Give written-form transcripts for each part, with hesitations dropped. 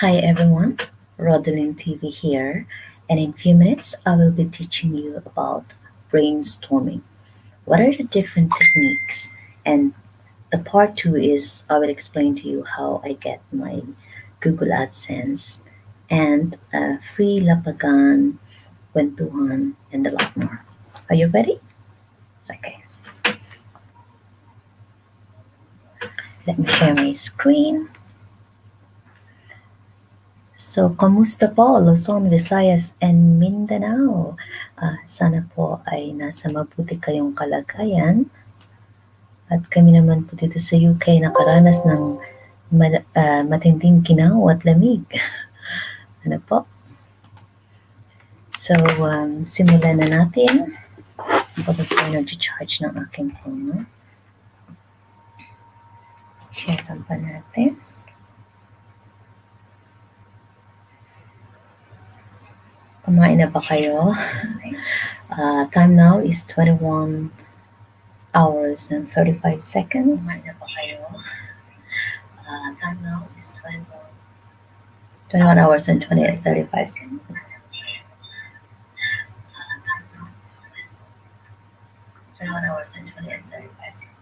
Hi everyone, Rodalyn TV here, and in a few minutes I will be teaching you about brainstorming. What are the different techniques? And the part two is I will explain to you how I get my Google Adsense and free lapagan, kwentuhan, and a lot more. Are you ready? It's okay. Let me share my screen. So, kamusta po Luzon, Visayas, and Mindanao? Sana po ay nasa mabuti kayong kalagayan. At kami naman po dito sa UK nakaranas ng matinding ginaw at lamig. Ano po? So, simulan na natin. Bago po nag-charge ng aking phone. Share lang pa natin. Kumain na ba kayo? Time now is 21 hours and 35 seconds. Kumain na ba kayo? Time now is 21 hours and 35 seconds. 21 hours and 35 seconds.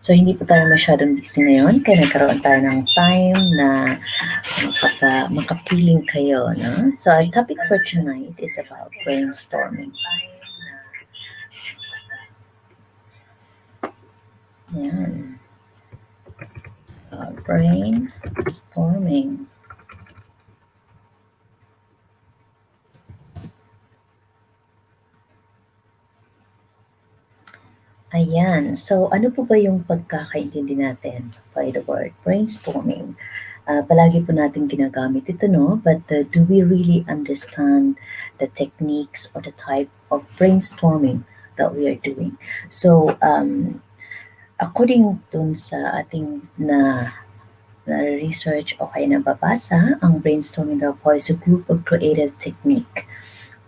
So, hindi po tayo masyadong busy ngayon kaya nagkaroon tayo ng time na makapiling kayo. No? So, our topic for tonight is about brainstorming. Yan. Brainstorming. Ayan. So, ano po ba yung pagkakaintindi natin by the word brainstorming? Palagi po natin ginagamit ito, no? But do we really understand the techniques or the type of brainstorming that we are doing? So, according dun sa ating na research o kaya nababasa, ang brainstorming daw po is a group of creative technique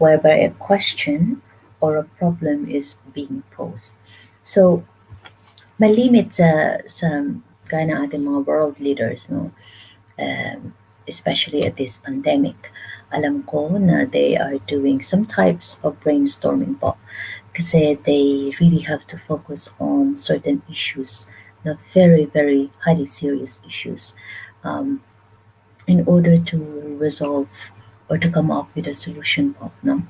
whereby a question or a problem is being posed. So, malimit sa gaya ng ating mga world leaders, no? Especially at this pandemic, alam ko na they are doing some types of brainstorming po kasi they really have to focus on certain issues, na very, very highly serious issues, in order to resolve or to come up with a solution po, no?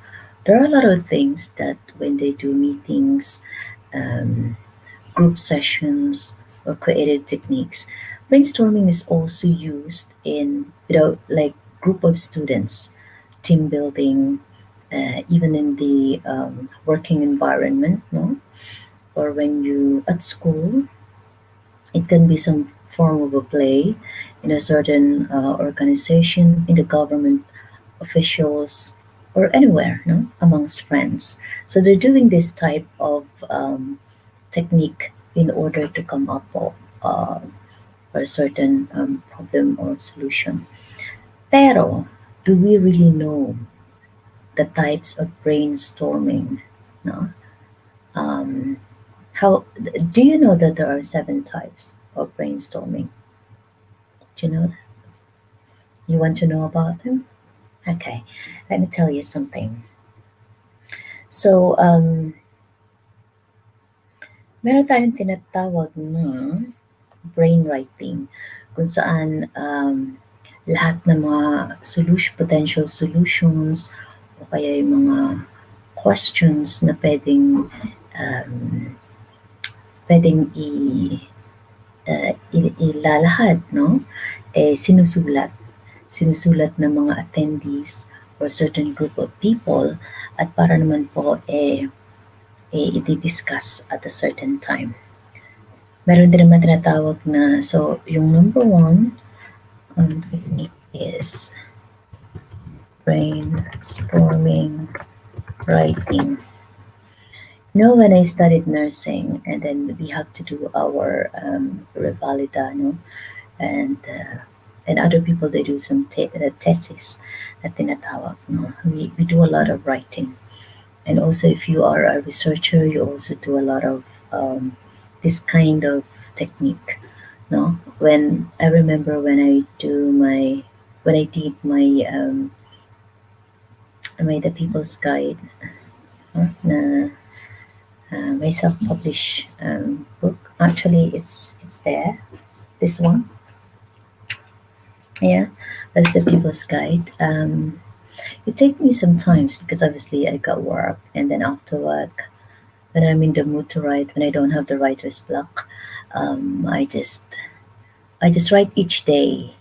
There are a lot of things that when they do meetings, group sessions, or creative techniques, brainstorming is also used in, like group of students, team building, even in the working environment, no? Or when you at school, it can be some form of a play in a certain organization, in the government officials, or anywhere, no, amongst friends. So they're doing this type of technique in order to come up with a certain problem or solution. Pero, do we really know the types of brainstorming? No? How do you know that there are 7 types of brainstorming? Do you know that? You want to know about them? Okay, let me tell you something. So, meron tayong tinatawag na brainwriting kung saan lahat ng mga potential solutions o kaya yung mga questions na pwedeng ilalahad, no? Sinusulat ng mga attendees or certain group of people at para naman po i-discuss at a certain time. Meron din naman tinatawag na, so yung number 1, technique is brainstorming writing. When I studied nursing, and then we have to do our revalida, no? And other people they do some thesis na tinatawag, no? We do a lot of writing, and also if you are a researcher, you also do a lot of this kind of technique, no? When I remember when I did my the People's Guide, no? My self-published book. Actually, it's there. This one, yeah, that's the People's Guide. It takes me some times because obviously I got work, and then after work, when I'm in the mood to write, when I don't have the writer's block, I just write each day,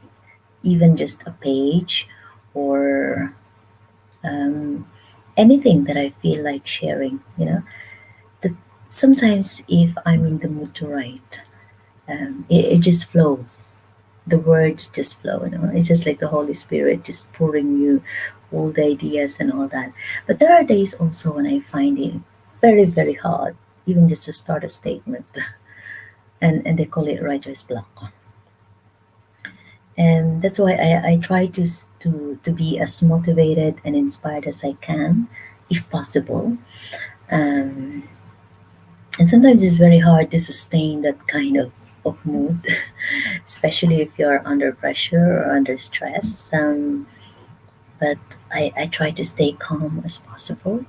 even just a page, or um, anything that I feel like sharing. The, sometimes if I'm in the mood to write, it just flows. The words just flow. It's just like the Holy Spirit just pouring you all the ideas and all that. But there are days also when I find it very, very hard, even just to start a statement, and they call it writer's block. And that's why I try to be as motivated and inspired as I can, if possible. Um, and sometimes it's very hard to sustain that kind of mood, especially if you're under pressure or under stress. But I try to stay calm as possible.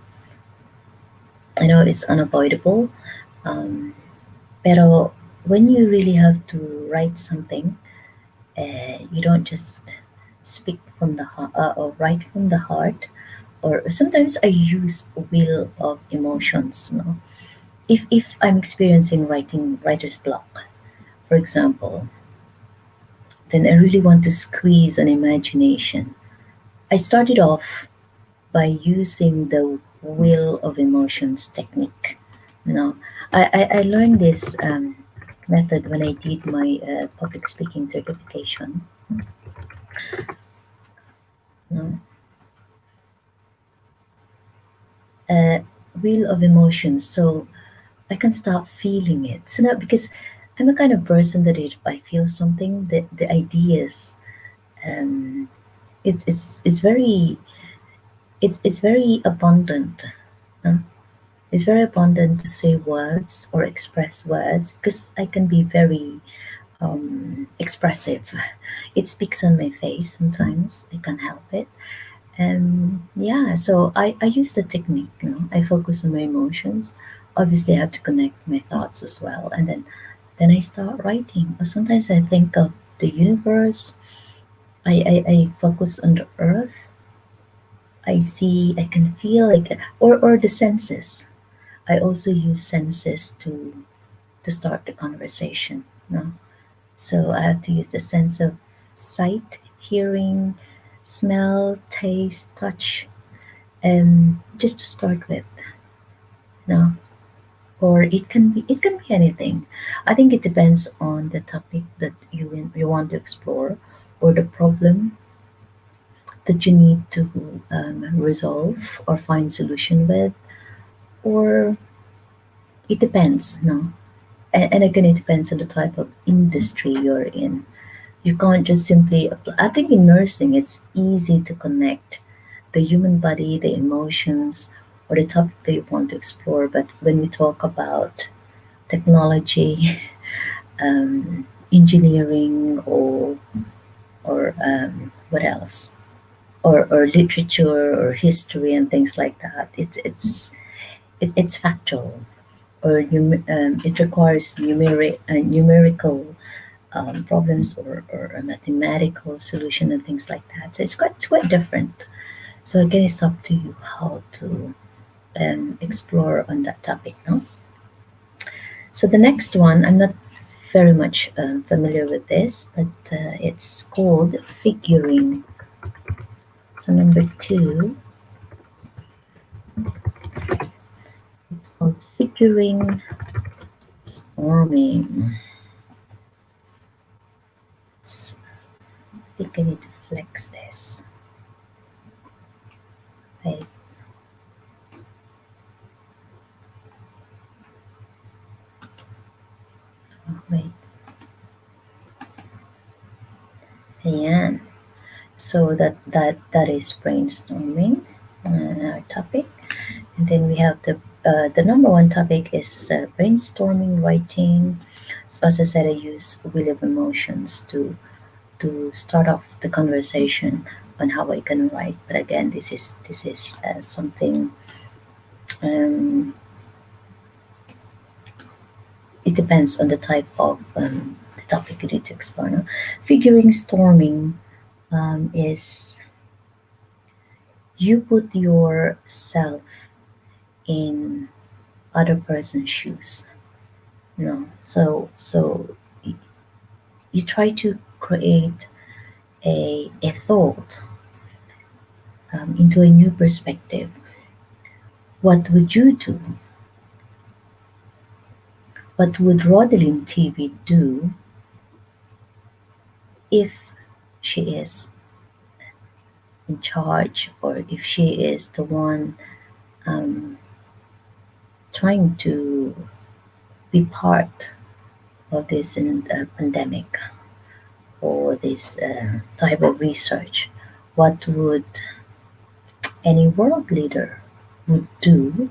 I know it's unavoidable, um, pero when you really have to write something, you don't just speak from the heart or write from the heart. Or sometimes I use wheel of emotions. No, if I'm experiencing writer's block, for example, then I really want to squeeze an imagination. I started off by using the wheel of emotions technique. No, I learned this method when I did my public speaking certification. No, uh, wheel of emotions. So I can start feeling it. So now, because I'm a kind of person that if I feel something, the ideas, um, it's very it's very abundant. uh, It's very abundant to say words or express words because I can be very expressive. It speaks on my face sometimes. I can't help it. And yeah, so I use the technique. I focus on my emotions. Obviously, I have to connect my thoughts as well, and then I start writing. Or sometimes I think of the universe. I focus on the earth. I see. I can feel like or the senses. I also use senses to start the conversation. No? So I have to use the sense of sight, hearing, smell, taste, touch, just to start with. No? Or it can be anything. I think it depends on the topic that you want to explore, or the problem that you need to resolve or find solution with, or it depends. No, and again, it depends on the type of industry you're in. You can't just simply apply. I think in nursing, it's easy to connect the human body, the emotions, or the topic that you want to explore. But when we talk about technology, engineering, or what else, or literature or history and things like that, it's factual, or it requires numerical problems, or a mathematical solution and things like that. So it's quite different. So again, it's up to you how to explore on that topic. No. So the next one, I'm not very much familiar with this, but it's called figuring. So number two, it's called figuring storming. think I need to flex this. Wait, oh, wait. Ayan. So that is brainstorming, our topic. And then we have the number one topic is brainstorming, writing. So as I said, I use wheel of emotions to start off the conversation on how I can write. But again, this is something. Um, it depends on the type of the topic you need to explore. No? Figuring storming is you put yourself in other person's shoes. No, so you try to create a thought into a new perspective. What would you do? What would Rodalyn TV do if she is in charge, or if she is the one um, trying to be part of this pandemic or this type of research? What would any world leader would do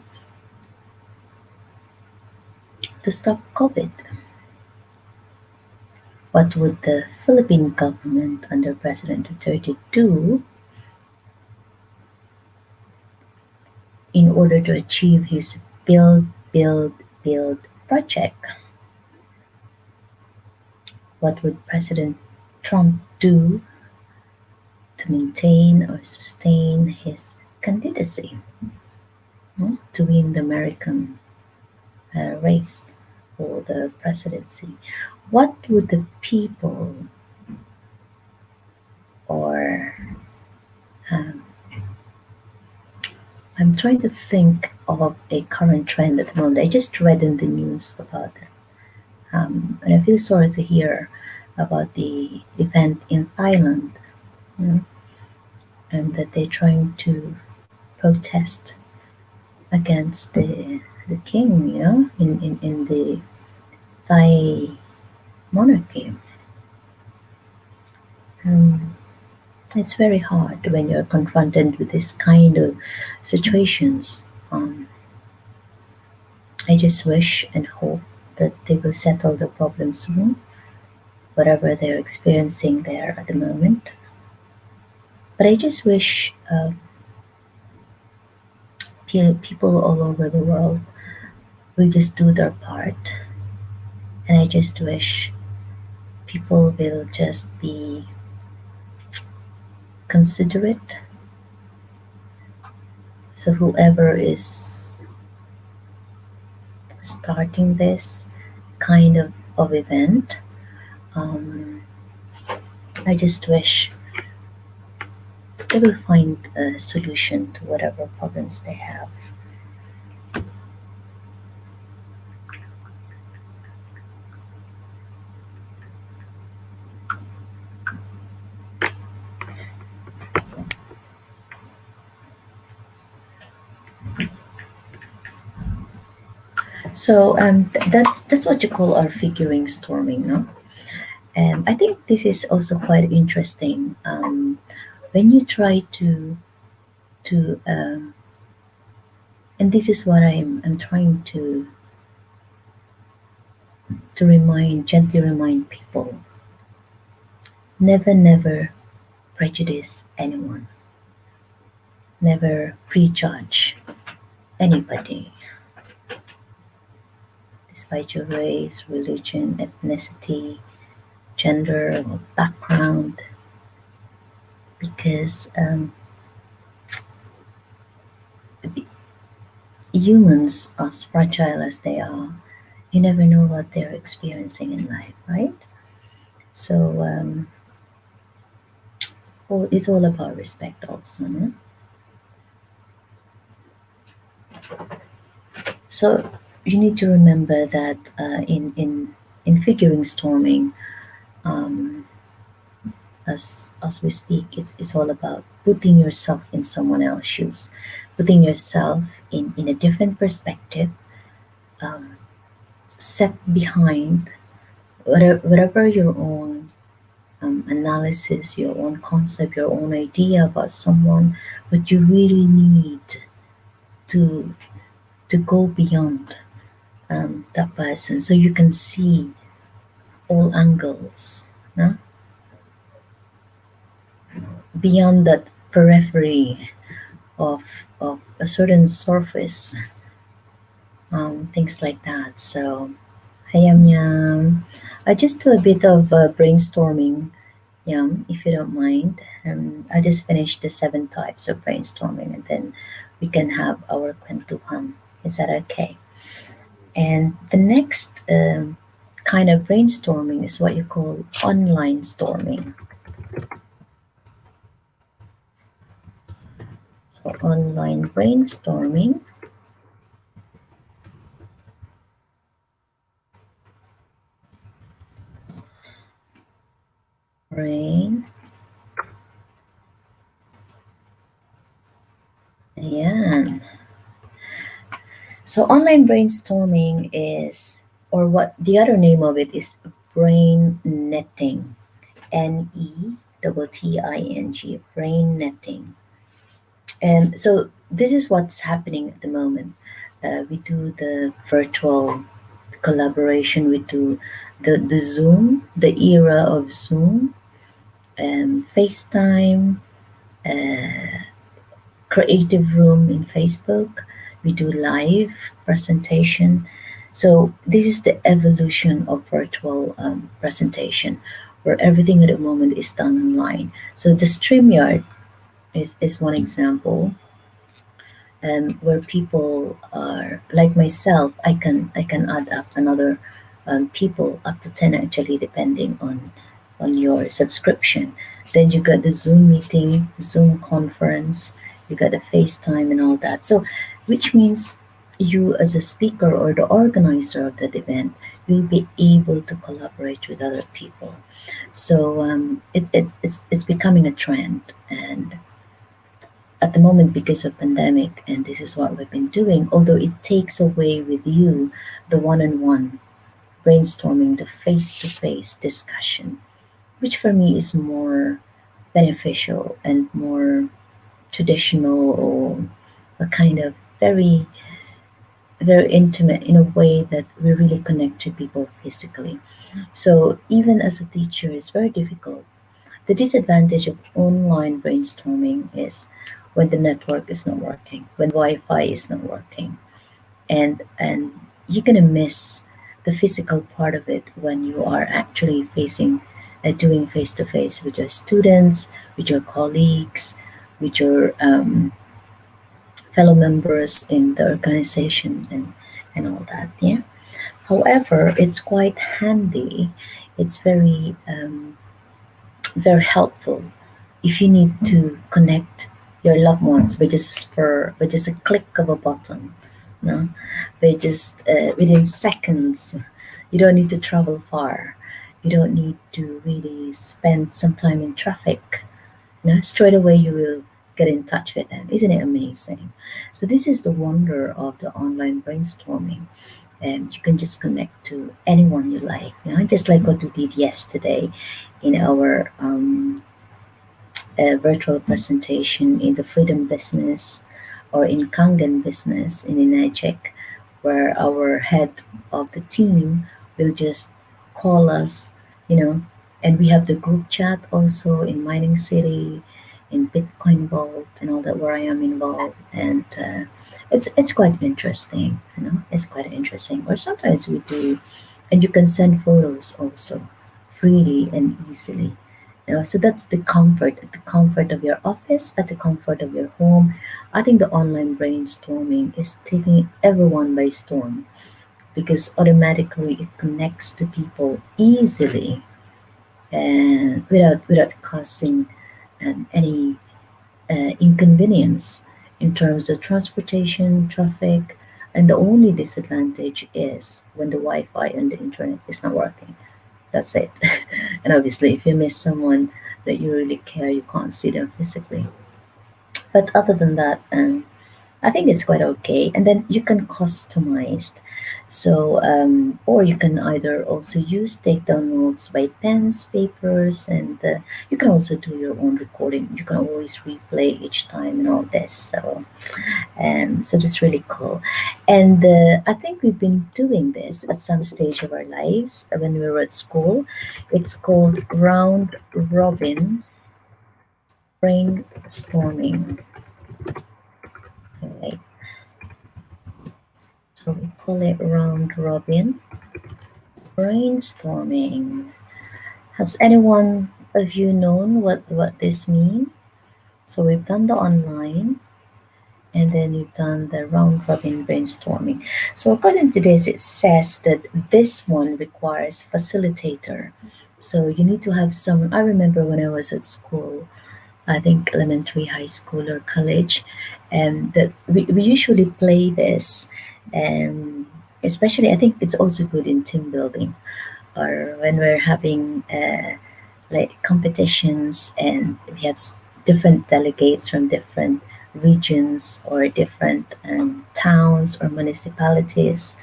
to stop COVID? What would the Philippine government under President Duterte do in order to achieve his build, build, build project? What would President Trump do to maintain or sustain his candidacy, to win the American race for the presidency? What would the people, or um, I'm trying to think of a current trend at the moment. I just read in the news about it, and I feel sorry to hear about the event in Thailand, you know, and that they're trying to protest against the king, in the Thai monarchy. Um, it's very hard when you're confronted with this kind of situations. I just wish and hope that they will settle the problem soon, whatever they're experiencing there at the moment. But I just wish people all over the world will just do their part, and I just wish people will just be considerate. So whoever is starting this kind of event, um, I just wish they will find a solution to whatever problems they have. So that's what you call our figuring storming, no? And I think this is also quite interesting. When you try to and this is what I'm trying to gently remind people: never prejudice anyone, never prejudge anybody, despite your race, religion, ethnicity, gender, or background, because humans, as fragile as they are, you never know what they're experiencing in life, right? So it's all about respect, also. No? So you need to remember that in figuring storming, um, as we speak, it's all about putting yourself in someone else's shoes, putting yourself in a different perspective, um, set behind whatever your own analysis, your own concept, your own idea about someone, but you really need to go beyond that person so you can see all angles, no? Beyond that periphery of a certain surface, things like that. So, hi, Yam. I just do a bit of brainstorming, Yam, if you don't mind. I just finished the 7 types of brainstorming, and then we can have our kwentuhan. Is that okay? And the next kind of brainstorming is what you call online storming. So, online brainstorming, brain, ayan. So online brainstorming is, or what the other name of it is, brain netting. Netting, brain netting. And so this is what's happening at the moment. We do the virtual collaboration. We do the Zoom, the era of Zoom, and FaceTime, uh, creative room in Facebook. We do live presentation. So this is the evolution of virtual presentation, where everything at the moment is done online. So the StreamYard is one example, where people are like myself. I can add up another people up to 10 actually, depending on your subscription. Then you got the Zoom meeting, Zoom conference, you got the FaceTime and all that. So, which means you as a speaker or the organizer of that event, you'll be able to collaborate with other people. So it's becoming a trend, and at the moment, because of pandemic, and this is what we've been doing, although it takes away with you the one-on-one brainstorming, the face-to-face discussion, which for me is more beneficial and more traditional, or a kind of very very intimate, in a way that we really connect to people physically. So even as a teacher, it's very difficult. The disadvantage of online brainstorming is when the network is not working, when Wi-Fi is not working, and you're gonna miss the physical part of it when you are actually facing doing face to face with your students, with your colleagues, with your fellow members in the organization, and all that. Yeah. However, it's quite handy. It's very helpful if you need to connect your loved ones by just a spur, by just a click of a button, no? By just within seconds. You don't need to travel far. You don't need to really spend some time in traffic. Straight away you will get in touch with them. Isn't it amazing? So this is the wonder of the online brainstorming. And you can just connect to anyone you like. Just like what we did yesterday in our virtual presentation in the freedom business, or in Kangen business in Enagic, where our head of the team will just call us, you know, and we have the group chat also in Mining City, in Bitcoin Vault, and all that, where I am involved, and it's quite interesting. It's quite interesting. Or sometimes we do, and you can send photos also freely and easily. So that's the comfort, at the comfort of your office, at the comfort of your home. I think the online brainstorming is taking everyone by storm, because automatically it connects to people easily, and without causing any inconvenience in terms of transportation, traffic, and the only disadvantage is when the Wi-Fi and the internet is not working. That's it. And obviously, if you miss someone that you really care, you can't see them physically. But other than that, I think it's quite okay. And then you can customize. So, or you can either also use take down notes by pens, papers, and you can also do your own recording. You can always replay each time and all this. So that's really cool. And I think we've been doing this at some stage of our lives when we were at school. It's called round robin brainstorming. Right. So we call it round robin brainstorming. Has anyone of you known what this means? So we've done the online and then we've done the round robin brainstorming. So according to this, it says that this one requires facilitator. So you need to have some. I remember when I was at school, I think elementary, high school, or college, and that we usually play this, and especially I think it's also good in team building or when we're having like competitions and we have different delegates from different regions or different towns or municipalities,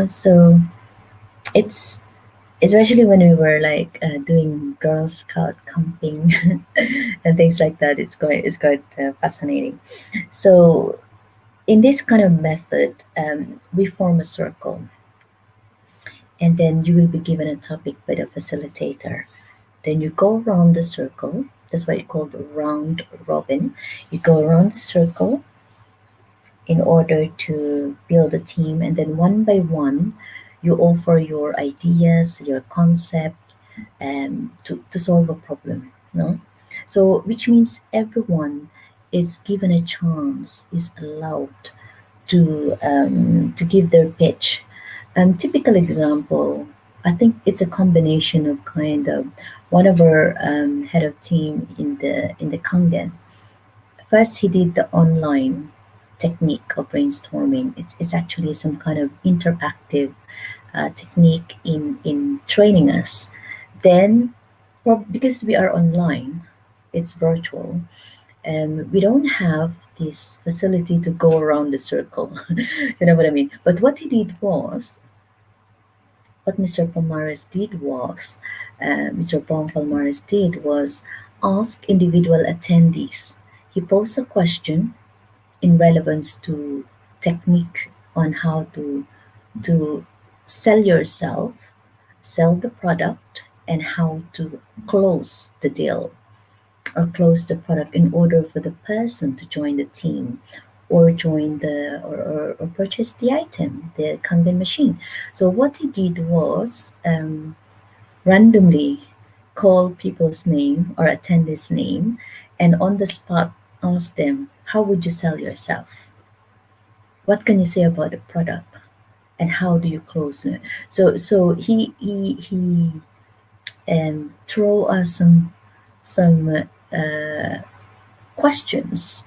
so it's especially when we were like doing Girl Scout camping and things like that. It's quite fascinating. So in this kind of method, we form a circle, and then you will be given a topic by the facilitator. Then you go around the circle. That's why you call the round robin. You go around the circle in order to build a team, and then one by one, you offer your ideas, your concept, to solve a problem. No, so which means everyone is given a chance, is allowed to give their pitch. Typical example, I think it's a combination of kind of one of our head of team in the Kangen. First, he did the online technique of brainstorming. It's actually some kind of interactive technique in training us. Then, because we are online, it's virtual, and we don't have this facility to go around the circle. You know what I mean? But what Mr. Palmares did was, Mr. Bong Palmares did was ask individual attendees. He posed a question in relevance to technique on how to sell yourself, sell the product, and how to close the deal or close the product in order for the person to join the team or join or purchase the item, the Kangen machine. So what he did was randomly call people's name or attendees' name, and on the spot ask them, how would you sell yourself? What can you say about the product? And how do you close it? So he throw us some questions,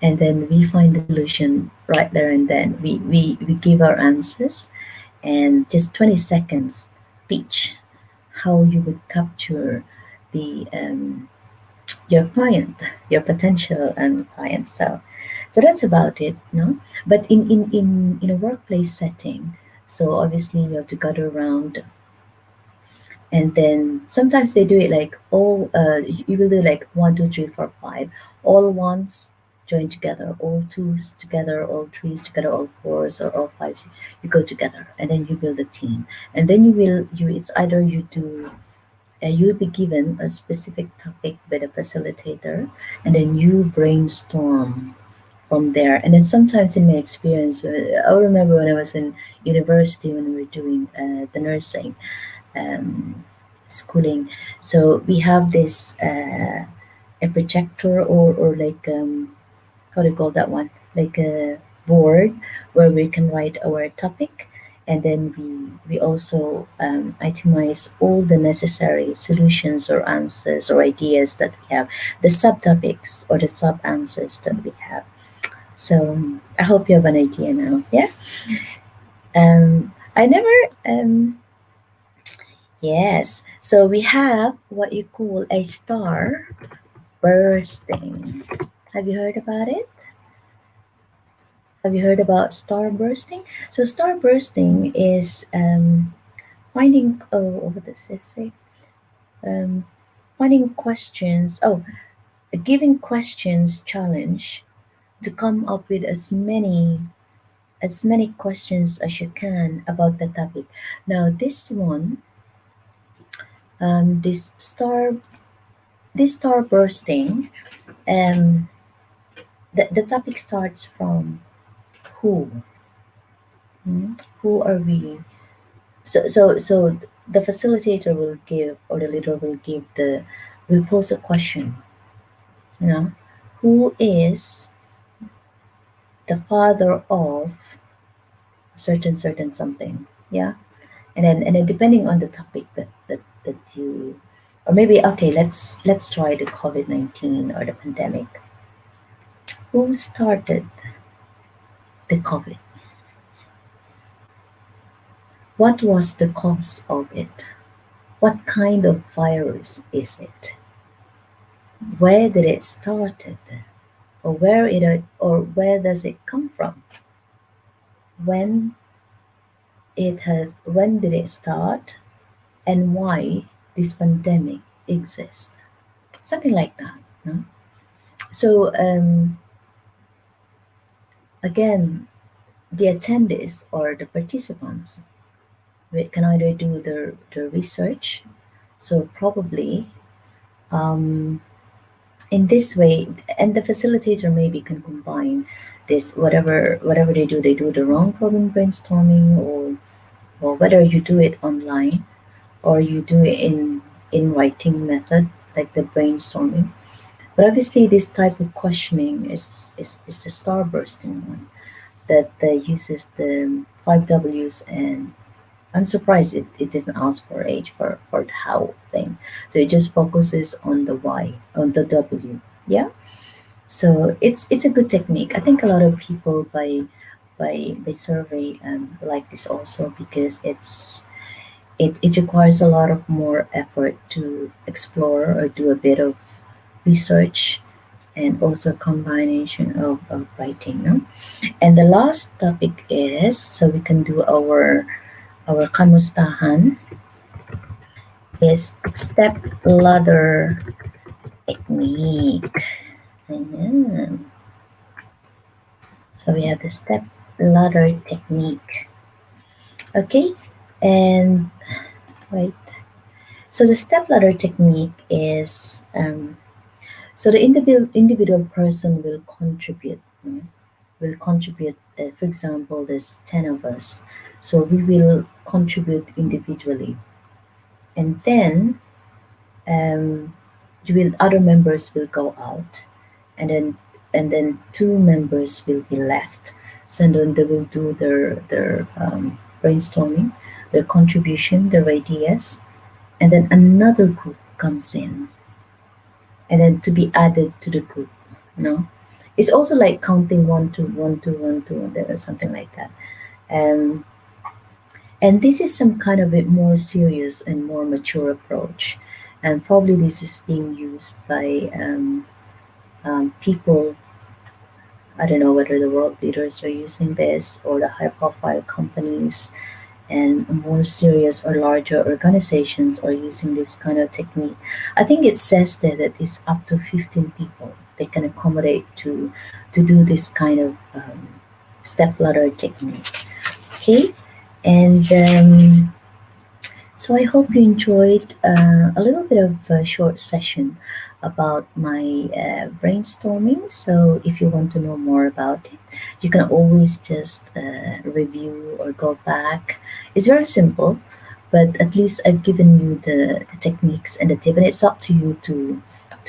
and then we find the solution right there and then. We give our answers, and just 20 seconds pitch how you would capture the your client, your potential client. So that's about it, no? But in a workplace setting, so obviously you have to gather around, and then sometimes they do it like all you will do like 1 2 3 4 5, all ones join together, all twos together, all threes together, all fours or all fives, you go together and then you build a team. And then you it's either you do you'll be given a specific topic by the facilitator, and then you brainstorm from there. And then sometimes in my experience, I remember when I was in university when we were doing the nursing um, schooling. So we have this a projector or like how do you call that one? Like a board where we can write our topic, and then we also itemize all the necessary solutions or answers or ideas that we have, the subtopics or the sub answers that we have. So I hope you have an idea now. Yeah. I never. Yes. So we have what you call a star bursting. Have you heard about it? Have you heard about star bursting? So star bursting is finding what does it say? Um, finding questions. Oh, giving questions challenge to come up with as many questions as you can about the topic. Now this one, um, this star this star bursting, um, the topic starts from who. Who are we? So the facilitator will give, or the leader will give will pose a question. You know, who is the father of certain something? Yeah, and then depending on the topic that you, or maybe okay, let's try the COVID-19 or the pandemic. Who started the COVID? What was the cause of it? What kind of virus is it? Where did it started? Or where does it come from? When when did it start, and why this pandemic exists? Something like that. No? So again, the attendees or the participants can either do the research. So probably um, in this way, and the facilitator maybe can combine this, whatever they do the wrong problem brainstorming, or whether you do it online or you do it in writing method like the brainstorming. But obviously this type of questioning is the starbursting one that uses the five W's, and I'm surprised it didn't ask for age for the how thing. So it just focuses on the why, on the W. Yeah. So it's a good technique. I think a lot of people by survey like this also because it requires a lot of more effort to explore or do a bit of research, and also combination of writing, no? And the last topic is, so we can do our kamustahan, is step ladder technique. Ayan. So we have the step ladder technique. Okay, and right. So the step ladder technique is so the individual person will contribute. Will contribute. For example, there's 10 of us, so we will contribute individually, and then you will other members will go out, and then two members will be left. So then they will do their brainstorming, their contribution, their ideas, and then another group comes in, and then to be added to the group. No, it's also like counting one, two, one, two, one, two, and then or something like that. Um, and this is some kind of a more serious and more mature approach, and probably this is being used by people. I don't know whether the world leaders are using this or the high profile companies, and more serious or larger organizations are using this kind of technique. I think it says there that it's up to 15 people they can accommodate to do this kind of step ladder technique. Okay, and so I hope you enjoyed a little bit of a short session about my brainstorming. So if you want to know more about it, you can always just review or go back. It's very simple, but at least I've given you the techniques and the tip, and it's up to you to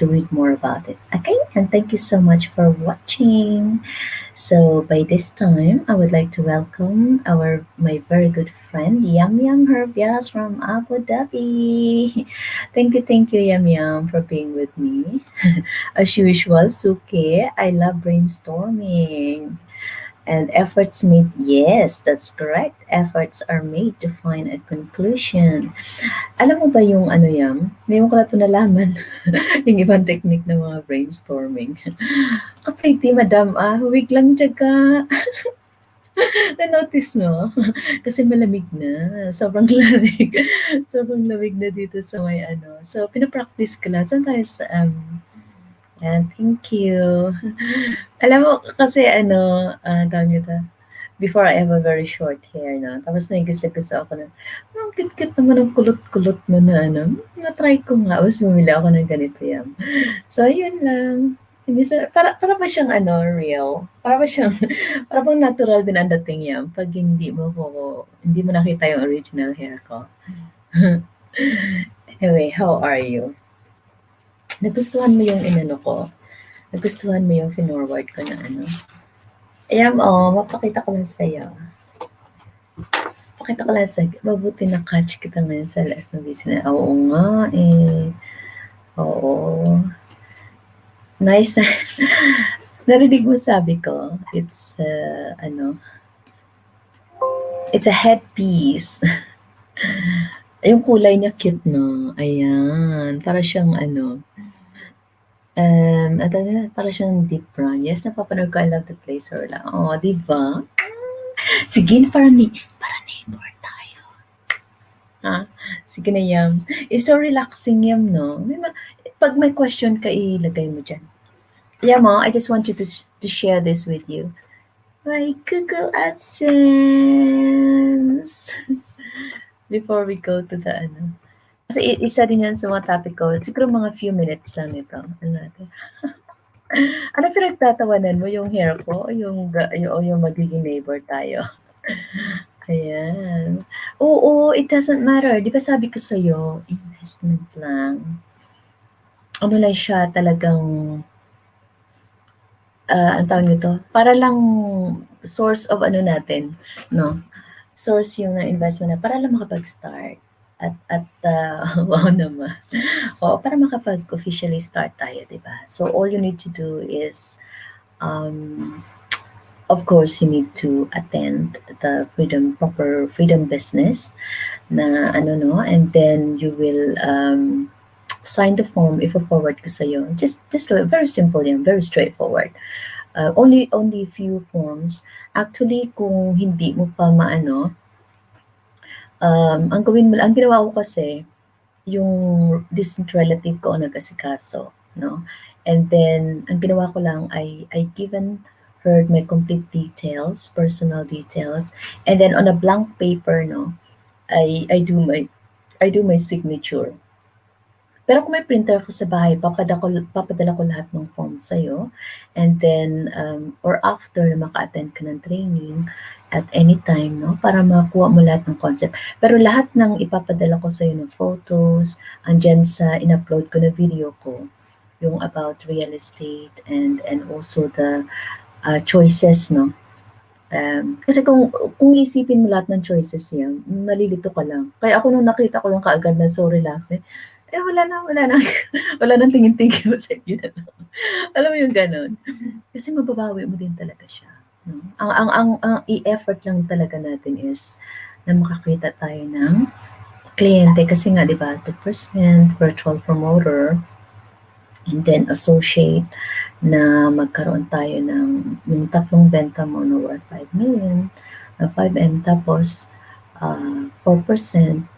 read more about it. Okay, and thank you so much for watching. So by this time, I would like to welcome our my very good friend Yum Yum Herbias from Abu Dhabi. Thank you, Yum Yum, for being with me. As usual, Suke, I love brainstorming. And efforts made, yes, that's correct. Efforts are made to find a conclusion. Alam mo ba yung ano yan? Ngayon ko na ito nalaman. Yung ibang technique ng mga brainstorming. Kappretty, madam, huwag lang tiyaga. Na-notice mo? Kasi malamig na. Sobrang lamig. Sobrang lamig na dito sa may ano. So, pinapractice ko lang. Sometimes, and thank you. Alam mo, kasi ano, tawag nito, before I have a very short hair na. Tapos may gusto ako na, ang cute-cute naman ang kulot-kulot mo na ano. Na-try ko nga. Tapos bumili ako ng ganito yan. So, yun lang. Hindi para ba siyang ano, real? Para ba siyang, para bang natural din ang dating yan pag hindi mo nakita yung original hair ko. Anyway, how are you? Nagustuhan mo yung inano ko? Nagustuhan mo yung finorward ko na ano? Ayan, mapakita ko lang sa'yo. Pakita ko lang sa'yo. Mabuti na catch kita ngayon sa last na busy na. Oo nga eh. Oo. Nice na. Narinig mo sabi ko, it's it's a headpiece. Yung kulay niya cute no. Ayan, para siyang ano, para siyang deep brown. Yes, napapanood ko, I love the place or lang. Oh, di ba? Sige, para neighbor tayo. Ha? Sige na yan. It's so relaxing yan, no? Pag may question ka, ilagay mo dyan. Yeah, Ma, I just want you to share this with you. My Google Adsense. Before we go to the ano. Kasi isa din yan sa mga topic ko. Siguro mga few minutes lang ito. Ano natin? Ano pinagtatawanan mo? Yung hair ko? O yung magiging neighbor tayo? Ayan. Oo, it doesn't matter. Di ba sabi ko sa'yo, investment lang. Ano lang siya talagang ang tawag nito, para lang source of ano natin, no? Source yung investment na para lang makapag-start at wow naman. Oo, para makapag-officially start tayo, di ba? So all you need to do is, of course, you need to attend the proper freedom business na ano no, and then you will sign the form if forward ko sa'yo. Just very simple yan, very straightforward. Only few forms. Actually, kung hindi mo pa maano, ang ginawa ko kasi, yung distant relative ko ang nag-asikaso, no? And then, ang ginawa ko lang I given her my complete details, personal details, and then on a blank paper, no, I do my signature. Pero kung may printer ako sa bahay, papadala ko lahat ng forms sa'yo. And then, or after na maka-attend ka ng training at any time, no? Para makuha mo lahat ng concept. Pero lahat ng ipapadala ko sa'yo ng photos, andyan sa in-upload ko na video ko, yung about real estate and also the choices, no? Kasi kung isipin mo lahat ng choices yan, nalilito ka lang. Kaya ako nung nakita ko lang kaagad na so relaxing, wala na, wala nang tingin-tingin mo sa inyo na lang. Alam mo yung gano'n? Kasi mababawi mo din talaga siya. No? Ang i-effort lang talaga natin is na makakita tayo ng kliyente. Kasi nga, di ba, 2% virtual promoter and then associate na magkaroon tayo ng yung tatlong benta mo na worth 5 million, 5M, tapos 4%.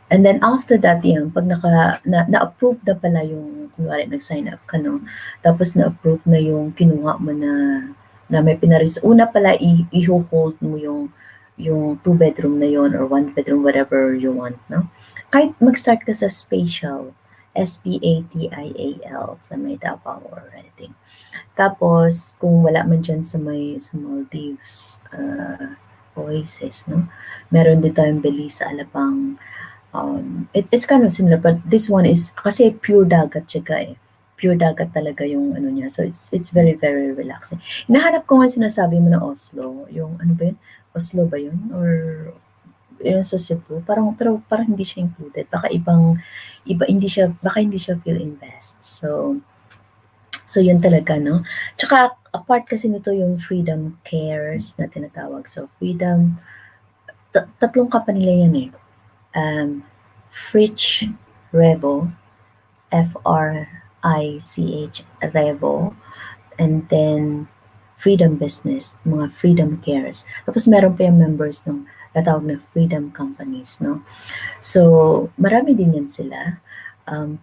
And then after that, yan, pag na-approve na pala yung, kunwari nag-sign up ka, no? Tapos na-approve na yung kinuha mo na may pinaris. Una pala, i-hold mo yung 2-bedroom na yon or 1-bedroom, whatever you want, no? Kahit mag-start ka sa spatial, SPATIAL, sa may Davao or anything. Tapos, kung wala man dyan sa Maldives, Oasis, no? Meron din tayong Belize sa Alabang. It's kind of similar, but this one is kasi pure dagat siya eh. Pure dagat talaga yung ano niya. So it's very, very relaxing. Hinahanap ko nga sinasabi mo na Oslo. Yung ano ba yun? Oslo ba yun? Or yun sa Cebu? Pero parang hindi siya included. Baka hindi siya feel invest. So yun talaga, no? Tsaka apart kasi nito yung Freedom Cares na tinatawag. So, Freedom, tatlong kapanya yan eh. Fritch Revo, F-R-I-C-H, Revo, and then Freedom Business, mga Freedom Cares. Tapos meron pa yung members ng natawag na Freedom Companies, no? So, marami din yan sila.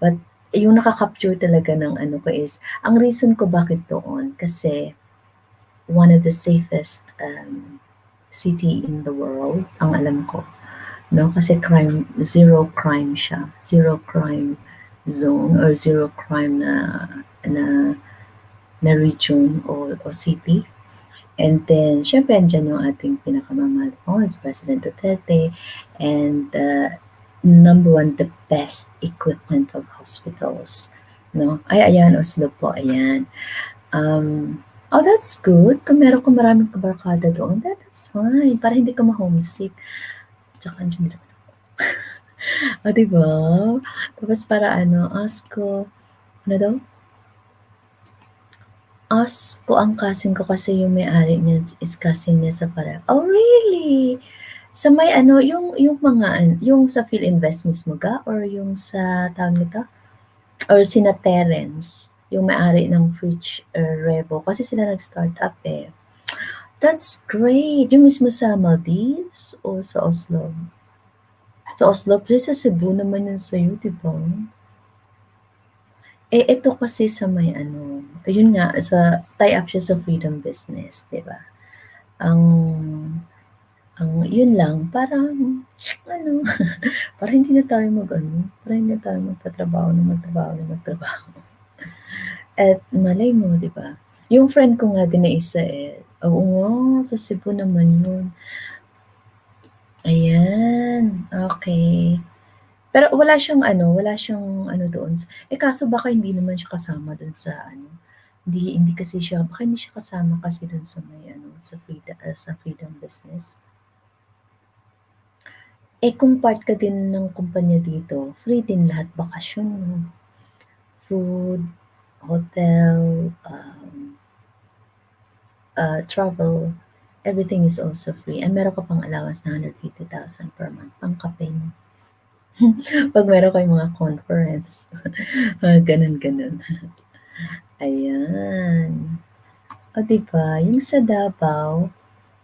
But yung nakaka-capture talaga ng ano ko is, ang reason ko bakit doon, kasi one of the safest city in the world, ang alam ko. No? Kasi zero crime siya. Zero crime zone or zero crime na, na region o city. And then, syempre, andyan yung ating pinakamamahal ko, is President Duterte. And number one, the best equipment of hospitals. No? Ay, ayan, Oslo po, ayan. Oh, that's good. Kung meron kang maraming kabarkada doon, that's fine. Para hindi ka ma-homesick. Tsaka, andyan din ako. O, diba? Tapos para ask ko, ano daw? Ask ko ang cousin ko kasi yung may-ari niya is cousin niya sa para. Oh, really? Sa may yung mga, yung sa PhilInvest mismo ga? Or yung sa tawag nito? Or sina Terence, yung may-ari ng Fritch Revo. Kasi sila nag-start up eh. That's great. Yung mismo sa Maldives o sa Oslo? Sa Oslo, please sa Cebu naman yun sa'yo, di ba? Eh, ito kasi sa may ayun nga, tie-up siya sa Freedom Business, di ba? Ang, yun lang, parang, parang hindi na tayo parang hindi na tayo magtrabaho. At malay mo, di ba? Yung friend ko nga din na isa oo nga, sa Cebu naman yun. Ayan, okay. Pero wala siyang doon. Kaso baka hindi naman siya kasama doon sa hindi kasi siya, baka hindi siya kasama kasi doon sa may sa Freedom Business. Kung part ka din ng kumpanya dito, free din lahat bakasyon mo. Food, hotel, travel, everything is also free. And meron ka pang allowance na 150,000 per month pang kape mo. Pag meron kayong mga conference. Ganun. Ayan. O, diba? Yung sa Davao,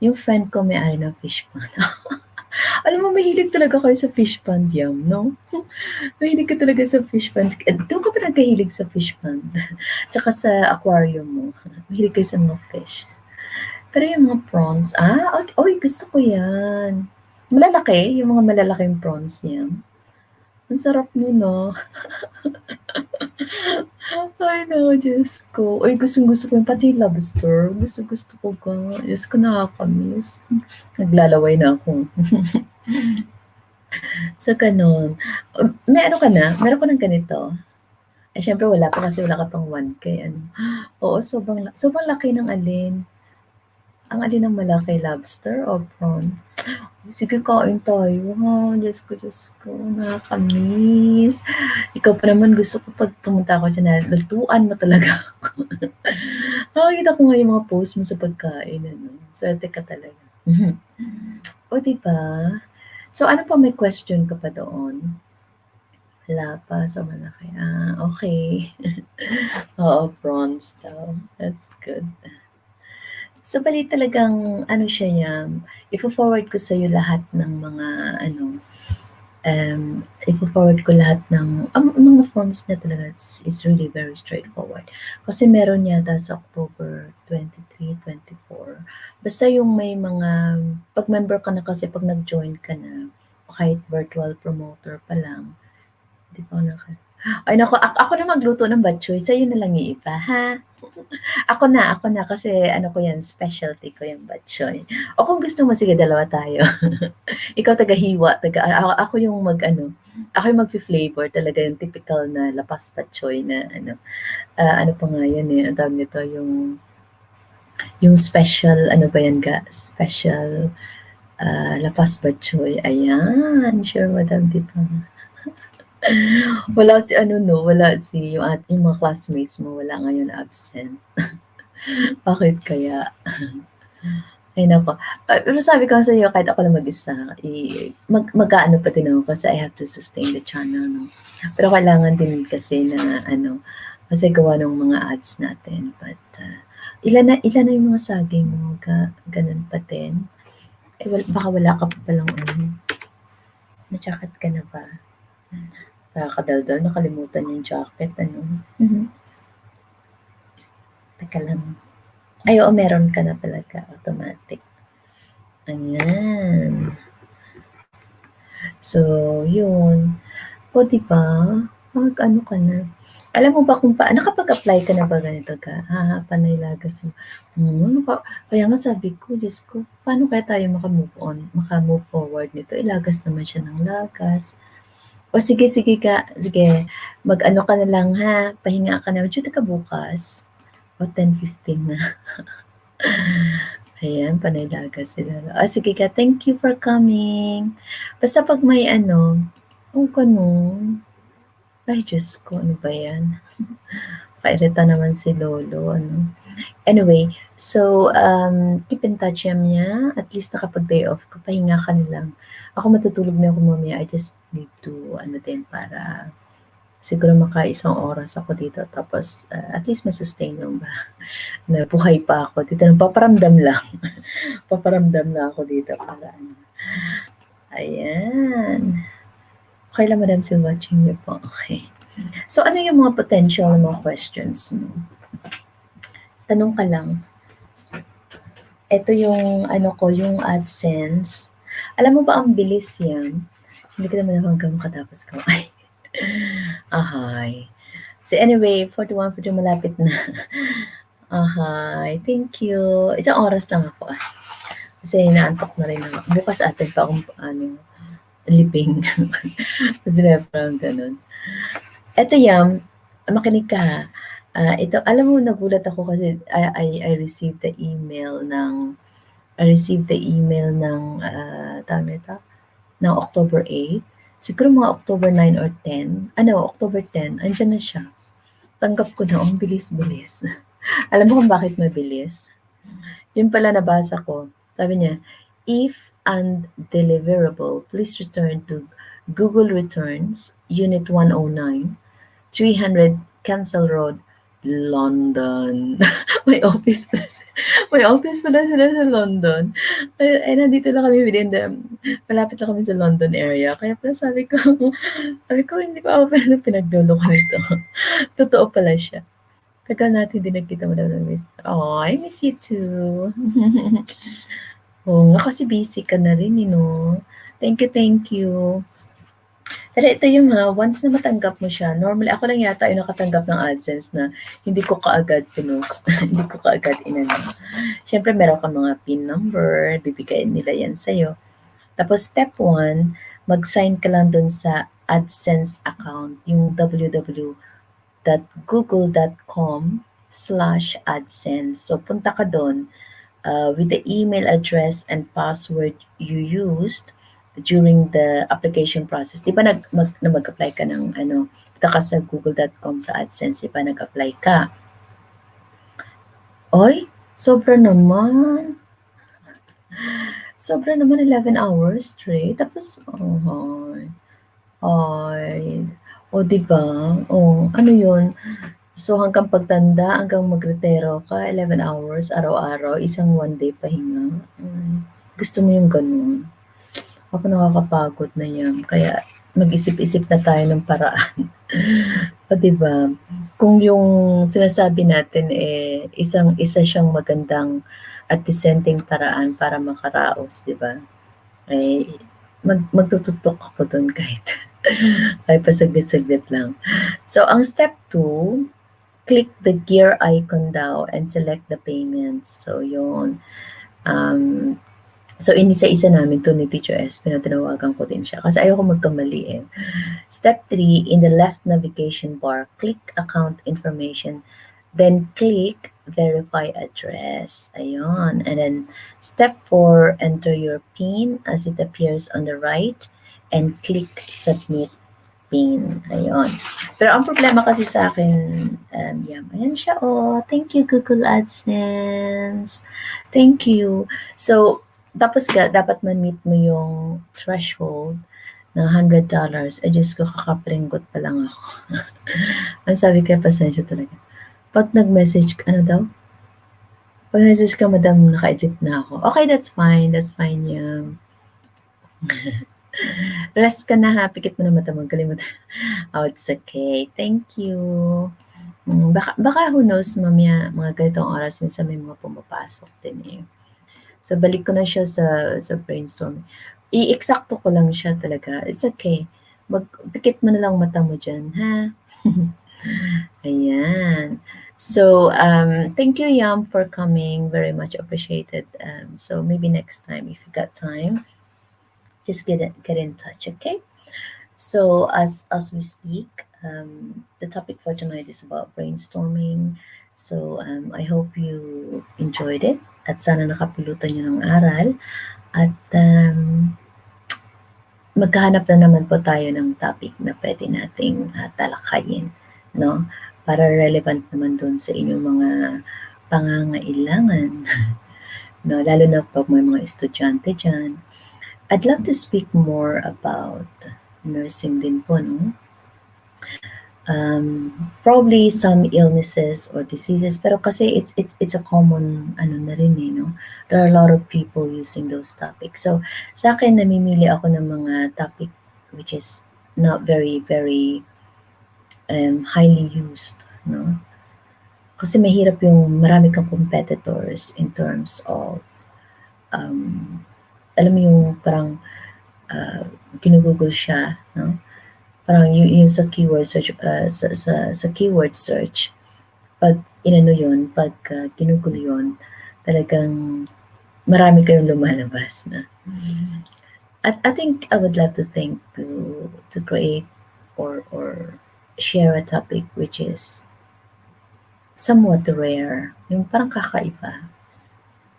yung friend ko may-ari ng fish pond. Alam mo, mahilig talaga kayo sa fish pond, Yam, no? Mahilig ka talaga sa fish pond. Doon ka pa nagkahilig sa fish pond. Tsaka sa aquarium mo. Mahilig kayo sa mga fish. Pero yung mga prawns, okay, gusto ko yan. Malalaki, yung mga malalaking prawns niya. Ang sarap nun, no? Ay, no, Diyos ko. Ay, gustong-gusto ko yun. Pati lobster. Gusto ko ka. Diyos ko, nakakamiss. Naglalaway na ako. So, ganun. May ka na? Meron ka ng ganito? Syempre wala pa kasi wala ka pang 1K. Oo, sobrang laki ng alin. Ang alin ng malaki, lobster o prawn? Sige, kain tayo ha. Diyos ko, nakakamiss. Ikaw pa naman gusto ko pag pumunta ako dyan na lutuan mo talaga ako. Nakakita ko nga yung mga post mo sa pagkain. Swerte ka talaga. O, diba? So, ano pa may question ka pa doon? Wala pa, so malaki. Okay. Oo, prawns daw. That's good. So, bali talagang siya yan, ifo-forward ko sa'yo lahat ng mga ifo-forward ko lahat ng mga forms niya talaga is really very straightforward. Kasi meron yata sa October 23, 24. Basta yung may mga, pag member ka na kasi, pag nag-join ka na, kahit virtual promoter pa lang, di ba ay naku, ako na magluto ng batchoy, sa'yo na lang iiba, ha? Ako na kasi ko yan, specialty ko yung batchoy. O kung gusto mo, sige, dalawa tayo. Ikaw taga-hiwa, ako yung ako yung magfi-flavor talaga yung typical na lapas batchoy na ano pa nga yun ang tawag nito, yung special, ba yan ga? Special lapas batchoy. Ayan, sure madam, di ba? Wala si wala si yung mga classmates mo, wala ngayon absent. Bakit kaya? Ay naku, pero sabi ko nga sa'yo kahit ako lang mag-isa, mag-aano pa din ako kasi I have to sustain the channel 'no. Pero kailangan din kasi na ano, kasi gawa ng mga ads natin but, ilan na yung mga saging mo gano'n pa din? Eh, baka wala ka pa palang ano, may jacket ka na ba? Nakakadaldal nakalimutan yung jacket ano, teka lang. Ay oo meron ka na talaga automatic. Ayan. So, yun. O, 'di ba? Mag-ano ka na. Alam mo ba kung nakapag-apply ka na ba ganito ka? Panay Lagas. Kaya nga sabi ko, Diyos ko, paano kaya tayo maka-move on, maka-move forward nito? Lagas naman siya ng lagas. O sige, sige ka, sige, mag-ano ka na lang ha, pahinga ka na. Duty ka bukas. O 10:15 na. Ayan, panay lagas sila. Sige ka, thank you for coming. Basta pag may ano, ganun. Ay, Diyos ko, ano ba yan? Kairita naman si Lolo, ano. Anyway, so, keep in touch niya. At least nakapag-day off ka, pahinga ka na lang. Ako matutulog na ako mamaya. I just need to, ano din, para siguro maka-isang oras ako dito. Tapos, at least masustain yung ba na buhay pa ako dito. Paparamdam lang. Paparamdam na ako dito para ano. Ayan. Okay lang, madam, si watching niyo po. Okay. So, ano yung mga potential na mga questions mo? Tanong ka lang. Ito yung ano ko, yung AdSense. Alam mo ba ang bilis yan? Hindi ko naman hanggang makatapos ko. Ay. Ahay. So anyway, 41 malapit na. Ahay. Thank you. Isang oras lang ako. Kasi naantok na rin ako. Bukas atin pa akong liping. Kasi parang ganun. Ito yan, makinig ka ha. Ito, alam mo, nagulat ako kasi I received the email ng tawag nito, ng October 8. Siguro mga October 9 or 10. October 10, andyan na siya. Tanggap ko na, ang bilis-bilis. Alam mo kung bakit mabilis? Yun pala nabasa ko. Sabi niya, if undeliverable, please return to Google Returns, Unit 109, 300 Kensal Road, London. May office pala sila sa London. Nandito lang kami malapit lang kami sa London area. Kaya pala sabi ko hindi pa ako pinagluloko nito. Totoo pala siya. Tagal natin din nagkita mo daw ng miss. Oh, I miss you too. Oo nga, kasi busy ka na rin, no? Thank you. Pero ito yung once na matanggap mo siya, normally ako lang yata yung nakatanggap ng AdSense na hindi ko kaagad pinost, hindi ko kaagad inano. Siyempre meron kang mga PIN number, bibigyan nila yan sa'yo. Tapos step 1, mag-sign ka lang dun sa AdSense account, yung www.google.com/AdSense. So punta ka dun with the email address and password you used during the application process. Di ba mag-apply ka ng punta ka sa google.com sa AdSense, di ba nag-apply ka? Oy, sobra naman. Sobra naman 11 hours straight. Tapos, di ba? Ano yun? So, hanggang pagtanda, hanggang magretiro ka, 11 hours, araw-araw, isang one day pahinga. Gusto mo yung ganun? Ako nakakapagod na yan. Kaya mag-isip-isip na tayo ng paraan. O, diba? Kung yung sinasabi natin isa siyang magandang at dissenting paraan para makaraos, diba? Magtututok ako doon kahit pasaglit-saglit lang. So, ang step 2, click the gear icon daw and select the payments. So, yun. So, inisa-isa namin to ni Teacher S. Tinawagan ko din siya kasi ayoko magkamali. Step 3, in the left navigation bar, click account information. Then, click verify address. Ayun. And then, step 4, enter your PIN as it appears on the right and click submit. pain. Ayun. Pero ang problema kasi sa akin, ayan siya. Oh, thank you, Google Adsense. Thank you. So, tapos dapat ma-meet mo yung threshold ng $100. Ay, Diyos ko, kakapringgot pa lang ako. Ang sabi ko, pasensya talaga. Pag nag-message ka, ano daw? Pag nag-message ka, madam, naka-edit na ako. Okay, that's fine. That's fine, yeah. Rest ka na ha. Pikit mo na mata mo. Kalimutan. Oh, it's okay. Thank you. Baka who knows, mamaya, mga ganitong oras, minsan may mga pumapasok din eh. So, balik ko na siya sa brainstorming. I-eksakto ko lang siya talaga. It's okay. Pikit mo na lang mata mo dyan, ha? Ayan. So, thank you, Yam, for coming. Very much appreciated. So, maybe next time, if you got time, just get in touch, okay? So, as we speak, the topic for tonight is about brainstorming. So, I hope you enjoyed it at sana nakapulutan nyo ng aral. At maghahanap na naman po tayo ng topic na pwede nating talakayin, no? Para relevant naman dun sa inyong mga pangangailangan, no? Lalo na pag may mga estudyante dyan. I'd love to speak more about nursing din po, no? Probably some illnesses or diseases, pero kasi it's a common ano na rin eh, no? There are a lot of people using those topics. So, sa akin, namimili ako ng mga topic which is not very, very highly used, no? Kasi mahirap yung marami kang competitors in terms of, alam mo yung parang ginugugol siya, no? Parang yung sa keyword search, sa keyword search, pag inano yun, pag ginugulo yun, talagang marami kayong lumalabas na. At I think I would love to think to create or share a topic which is somewhat rare, yung parang kakaiba.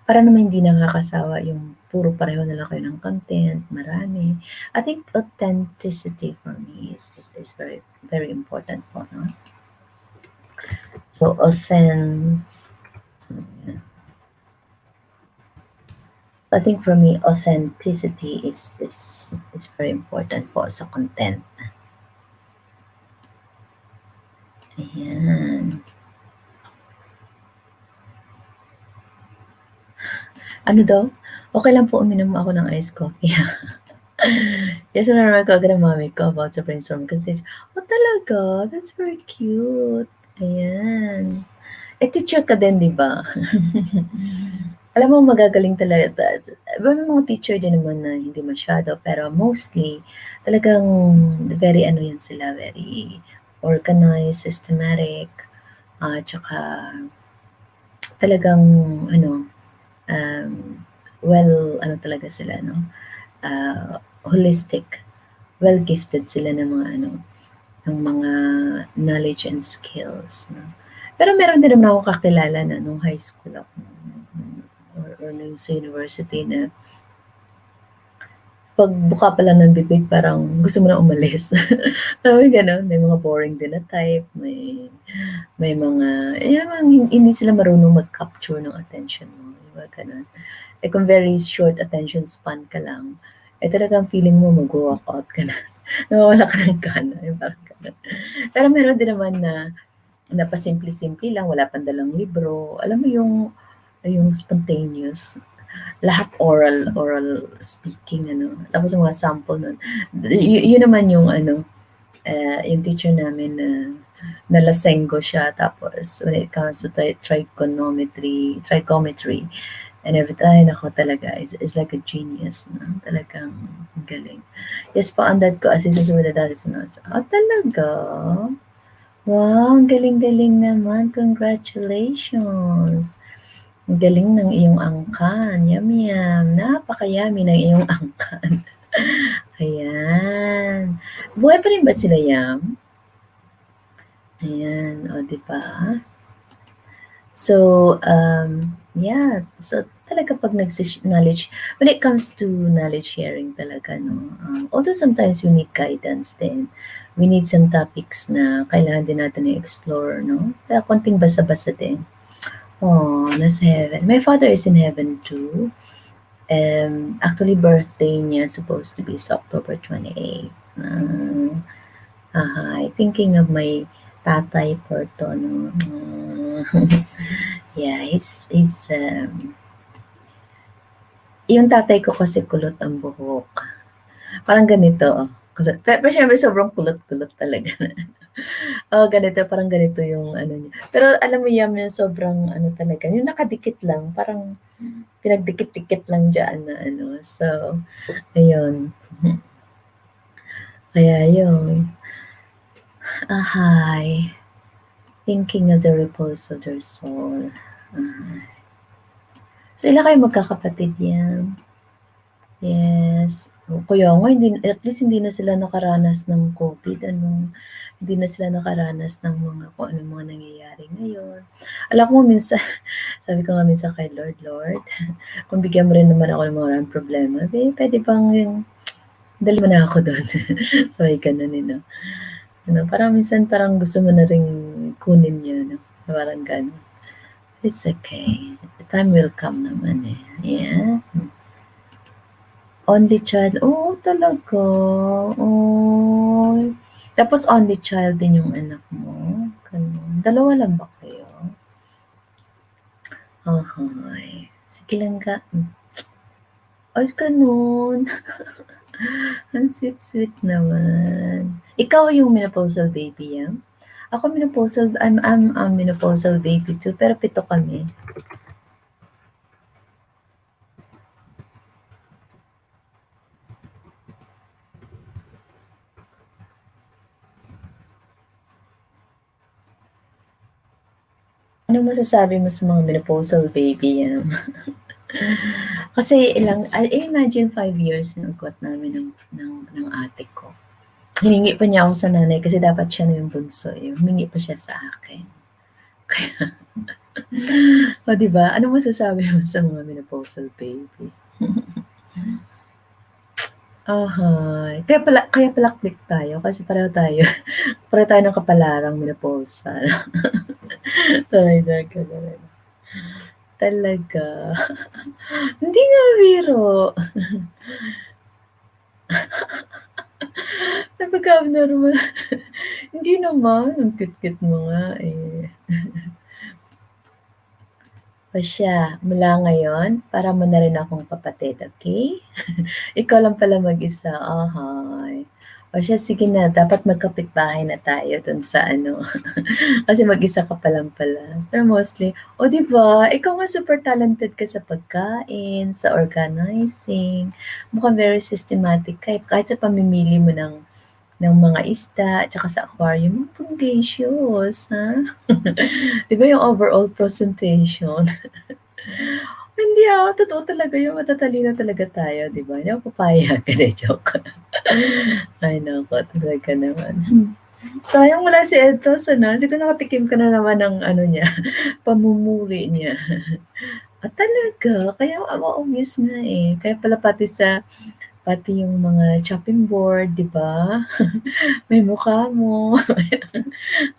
Para naman hindi nakakasawa yung puro pareho na lang kayo ng content, marami. I think authenticity for me is very, very important po, no? So, I think for me, authenticity is very important po sa content. Ayan. Ano daw? Okay lang po uminom ako ng iced coffee. Yes, narinig ko agad ang mami ko about sa brainstorm kasi, oh talaga, that's very cute. Ayan. Eh, teacher ka din, di ba? Alam mo, magagaling talaga. May mga teacher din naman na hindi masyado, pero mostly, talagang very ano yan sila, very organized, systematic, tsaka talagang ano, ano talaga sila, no? Holistic, well gifted sila ng mga ano, ng mga knowledge and skills, no? Pero meron din naman ako kakilala na nung high school ako, or nung sa university na pagbuka pa lang ng bibig parang gusto mo na umalis. Alam mo gano'n, may mga boring din na type, may mga, hindi sila marunong mag-capture ng attention mo, di ba, gano'n. Eh kung very short attention span ka lang, eh talagang feeling mo mag-walk out ka na, nawawala ka ng gana, yung parang gano'n. Pero meron din naman na pasimple-simple lang, wala pang dalang libro, alam mo yung spontaneous, lahat oral speaking, ano. Tapos yung mga sample nun, yun naman yung ano, yung teacher namin na nalasenggo siya. Tapos when it comes to trigonometry, and every time ako talaga is like a genius, no? Talagang galing. Yes, paandad ko assist sa sumunod dati sa notes. Oh, talaga? Wow, ang galing-galing naman. Congratulations. Ang galing ng iyong angkan. Yum, yum. Napaka-yummy ng iyong angkan. Ayan. Buhay pa rin ba sila, Yam? Ayan. O, diba? So, yeah. So, talaga pag knowledge, when it comes to knowledge sharing talaga, no? Although sometimes you need guidance din we need some topics na kailangan din natin i-explore, no? Kaya konting basa-basa din. Oh, nasa heaven. My father is in heaven too. Actually, birthday niya supposed to be sa October 28. Thinking of my tatay Porto, no? Yeah, yung tatay ko kasi kulot ang buhok. Parang ganito, kulot. Pero syempre sobrang kulot-kulot talaga. Ganito, parang ganito yung ano niya. Pero alam mo yan, yung sobrang ano talaga, yung nakadikit lang, parang pinagdikit-dikit lang dyan na ano. So, ayun. Kaya yun. Ahay. Thinking of the repose of their soul. So, ilan kayo magkakapatid yan? Yes. Kaya nga at least hindi na sila nakaranas ng COVID ano, hindi na sila nakaranas ng mga kung anong mga nangyayari ngayon. Alam mo minsan sabi ko nga minsan kay Lord, "Lord, kung bigyan mo rin naman ako ng maraming problema, puwede bang dali mo na ako do'n." Sabay gano'n, eh, 'no. Ano, parang minsan parang gusto mo na ring kunin 'yun, 'no, parang gano'n. It's okay, the time will come naman, eh, yeah. Only child, oo talaga, ay. Tapos only child din yung anak mo, gano'n. Dalawa lang ba kayo? Okey, sige lang ga ay gano'n. Ang sweet-sweet naman. Ikaw yung menopausal baby, Ako I'm a menopausal baby too, pero 7 kami. Anong masasabi mo sa mga menopausal baby, Kasi imagine 5 years yung ugat namin ng ate ko. Hiningi pa niya ako sa nanay kasi dapat siya na yung bunso, eh, humingi pa siya sa akin. Kaya oh, 'di ba? Anong masasabi mo sa mga menopausal baby? Kaya pala click tayo kasi pareho tayo ng kapalarang menopausal. Talaga, talaga. Hindi nga biro. Napaka-abnormal. Hindi naman, ang cute-cute mo nga, eh. O siya, mula ngayon para mo na rin akong kapatid, okey? Ikaw lang pala mag-isa, O siya, sige na, dapat magkapitbahay na tayo dun sa ano, kasi mag-isa ka pa lang pala. Pero mostly, 'di ba, ikaw nga super talented ka sa pagkain, sa organizing, mukhang very systematic ka, eh, kahit sa pamimili mo ng mga isda at saka sa aquarium, punggacious, ha? 'Di ba yung overall presentation? Hindi, totoo talaga yun, matatalino talaga tayo, 'di ba? Hindi ako papayag, hindi, joke. Ay naku, talaga naman. Sayang wala si Etos ano, siguro nakatikim ka na naman ng ano niya, pamumuri niya. Talaga? Kaya obvious nga, eh. Kaya pala pati yung mga chopping board, 'di ba? May mukha mo.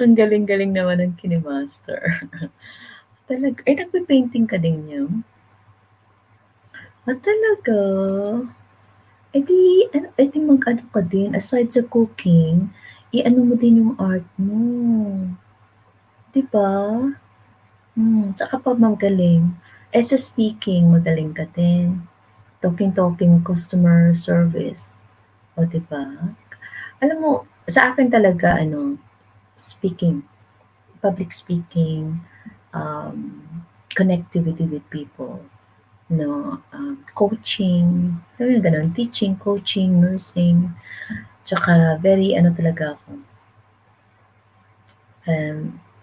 Ang galing-galing naman ng kini-master. Nagpe-painting ka din niya? Talaga? Eh di mag-ano ka din, aside sa cooking, i-ano mo din yung art mo. 'Di ba? Tsaka pa magaling. Sa speaking, magaling ka din. Talking, customer service. O, 'di ba? Alam mo, sa akin talaga ano, speaking, public speaking, um, connectivity with people, no, coaching, alam mo yung gano'n, teaching, coaching, nursing, tsaka very ano talaga ako,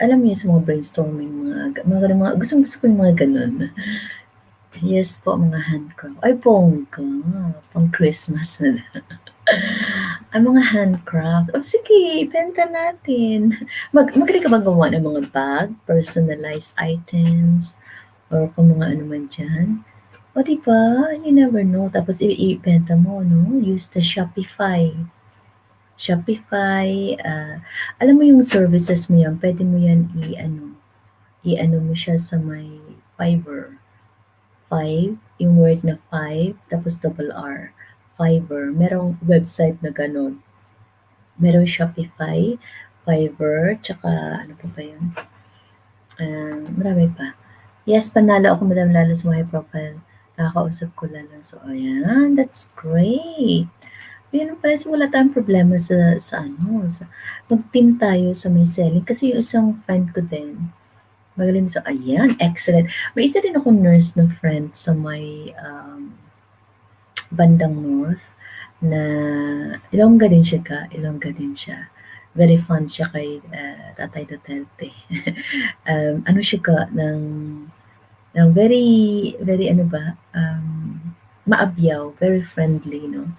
alam mo yun sa mga brainstorming, mga gano'ng mga gustong-gusto ko yung mga gano'n. Yes po, mga handcraft. Ay bongga, pang-Christmas na. Ang mga handcraft, sige ibenta natin. Magaling ka bang gumawa ng mga bag, personalized items, or kung mga ano man diyan? O 'di ba, you never know tapos ibenta mo 'no, use the Shopify. Shopify, alam mo yung services mo yan, pwede mo yan i-ano mo siya sa may Fiverr. Five, yung word na five, tapos double R. Fiverr. Merong website na ganun. Merong Shopify, Fiverr, tsaka ano pa ba yun? Marami pa. Yes, panalo ako Madam Lalo sa my profile. Nakakausap ko lalo. So, ayan, that's great. Yun pala, so wala tayong problema mag-team tayo sa may selling. Kasi yung isang friend ko din, magaling sa, ayan, excellent. May isa din akong nurse na friend sa may bandang north na Ilongga din siya Ilongga din siya. Very fun siya kay Tatay Duterte. Ano siya ng very, very ano ba, maabyaw, very friendly, no?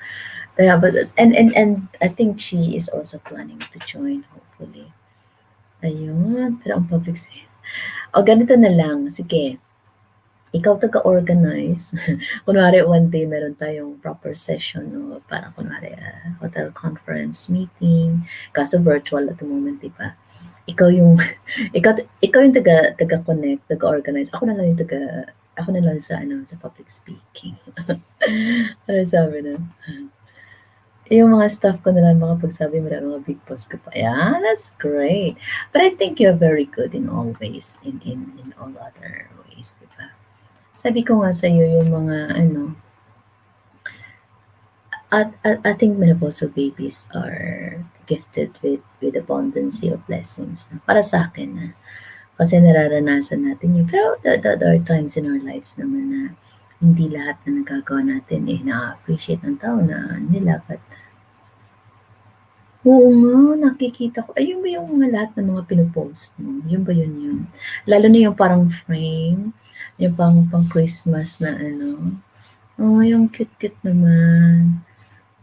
Kaya, and I think she is also planning to join, hopefully. Ayun, pero ang public sphere. O, ganito na lang, sige. Ikaw taga-organize. Kunwari, one day meron tayong proper session, no? Parang kunwari, hotel conference meeting. Kaso virtual at the moment, di ba? Ikaw yung, ikaw yung taga-connect, taga-organize. Ako na lang sa public speaking. Ano sabi na? Yung mga staff ko na lang makapagsabi mo na mga big boss ko pa. Yeah, that's great. But I think you're very good in all ways, in all other ways, di ba? Sabi ko nga sa'yo yung mga I think menopausal babies are gifted with abundance of blessings. Para sa akin, kasi nararanasan natin yun. Pero there are times in our lives naman na hindi lahat na nagagawa natin na-appreciate ng tao na nila. But, oo nga, nakikita ko. Ayun ba yung mga lahat ng mga pinupost mo? Yun ba yun? Lalo na yung parang frame, yung pang Christmas na Oh, yung cute-cute naman.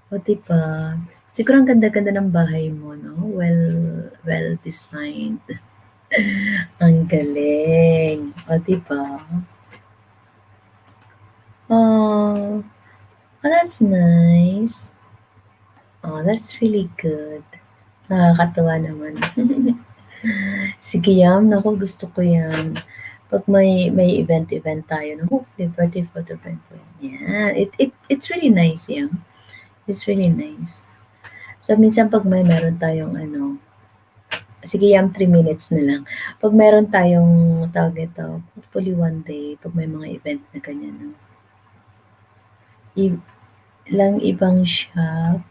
O, diba? Siguro ang ganda-ganda ng bahay mo, no? Well designed. Ang galing. O, diba? Oh, that's nice. Oh, that's really good. Nakakatuwa naman. Sige, Yam. Naku, gusto ko yan. Pag may event tayo, no? Hopefully, birthday photo friend ko yan. Yeah, it's really nice, Yam. It's really nice. So, minsan pag meron tayong sige, Yam, 3 minutes na lang. Pag meron tayong tawag ito, hopefully one day, pag may mga event na ganyan, no? Lang ibang shop.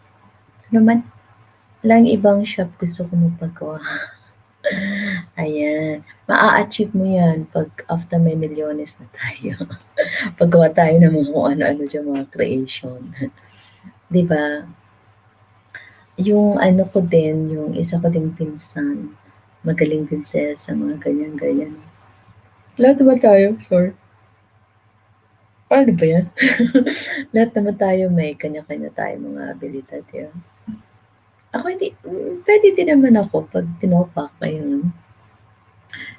Lang ibang shop gusto ko magpagawa. Ayan. Maa-achieve mo yan pag after may milyones na tayo. Paggawa tayo ng mga kung ano-ano dyan, mga creation. Diba? Yung ko din, yung isa ko din pinsan, magaling din sa mga ganyan-ganyan. Lahat naman tayo, sure. Ano ba yan? Lahat naman tayo may kanya-kanya tayo mga abilidad yan. Ako hindi, pwede din naman ako pag tinopak ngayon.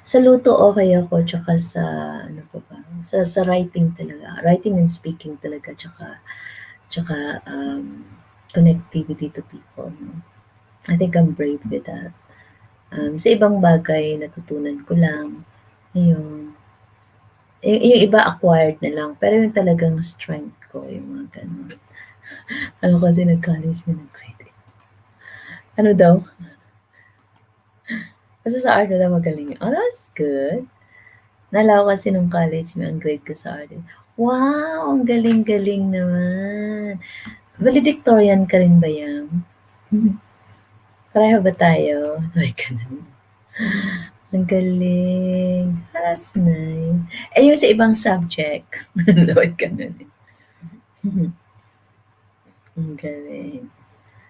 Sa luto okay ako, tsaka sa ano pa ba, sa writing talaga. Writing and speaking talaga, tsaka connectivity to people. No? I think I'm brave with that. Sa ibang bagay, natutunan ko lang. Yung iba acquired na lang. Pero yung talagang strength ko, yung mga ganun. Ano kasi nag-college na nag-grade. Ano daw? Kasi sa art na magaling. Oh, that's good. Naalala ko kasi nung college, may ang grade ko sa art. Wow, ang galing-galing naman. Valedictorian ka rin ba yan? Pareho ba tayo? Ay, ganun. Ang galing. That's nice. Yung sa ibang subject. Ay, ganun. Ang galing.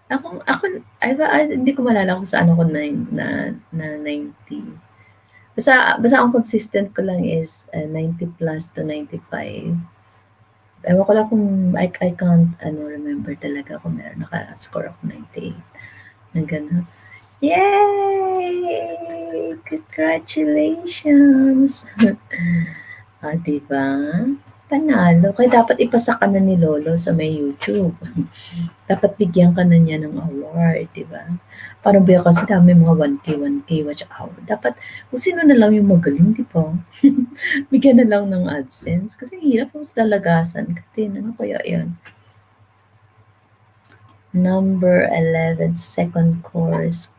Hindi ko malala kung saan ako na 90. Basta ang consistent ko lang is 90 plus to 95. Ewan ko lang kung I can't remember talaga kung meron naka-score ako 98. Ang gano'n. Yay! Congratulations! Diba? Panalo. Kaya dapat ipasa ka na ni lolo sa may YouTube. Dapat bigyan ka na niya ng award, 'di ba? Paano ba kasi dami mga 1K, 1K watch hour. Dapat kung sino na lang yung magaling, 'di ba? Bigyan na lang ng AdSense kasi ang hirap tapos lalagasan ka din. Ano kaya 'yan? Number 11, second course.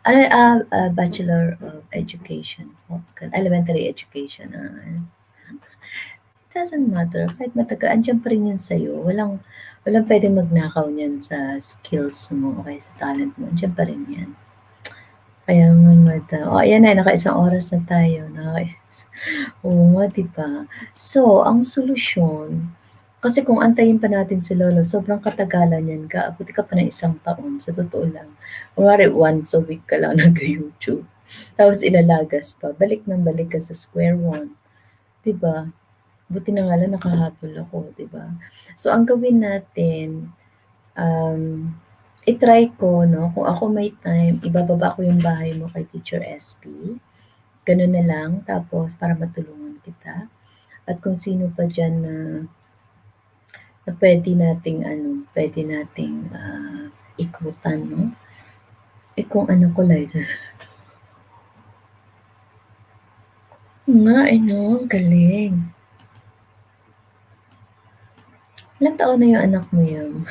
Ano, Bachelor of Education. Elementary Education. It doesn't matter. Kahit matagal, andiyan pa rin yan sa'yo. Walang pwedeng magnakaw niyan sa skills mo o kaya sa talent mo. Andiyan pa rin yan. Kaya nga oh, ayan na, naka-isang oras na tayo. Oo nga, diba? So, ang solusyon, kasi kung antayin pa natin si lolo, sobrang katagalan yan ka. Abuti ka pa ng 1 taon, sa totoo lang. Kunwari, once a week ka lang nag-YouTube. Tapos ilalagas pa. Balik ng balik ka sa square one. Diba? Buti na nga lang nakahabol ako, 'di ba? So ang gawin natin, i-try ko 'no, kung ako may time, ibababa ko yung bahay mo kay Teacher SP, gano'n na lang. Tapos para matulungan kita at kung sino pa diyan na puwede nating, ikutan 'no. Kung ano ko lighter. Nga eh 'no, galing. Ilang taon na yung anak mo yun?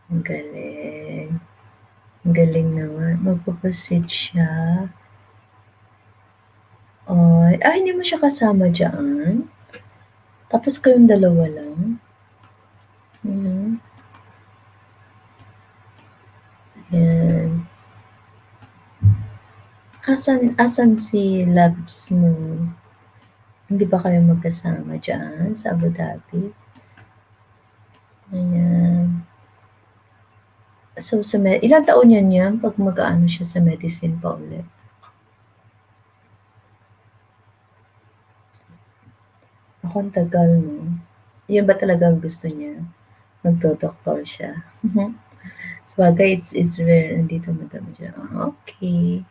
Ang galing. Ang galing naman. Magpo-proceed siya. Hindi mo siya kasama diyaan? Tapos kayong dalawa lang? Mhm. Ayan. Asan si Labs mo? Hindi ba kayo magkasama diyaan sa Abu Dhabi? Ayan. So, ilang taon yan pag mag-aano siya sa medicine pa ulit? Ako ang tagal, no? Yun ba talaga ang gusto niya? Magdo-doktor siya. Sabagay, it's rare. Nandito madami siya. Okay.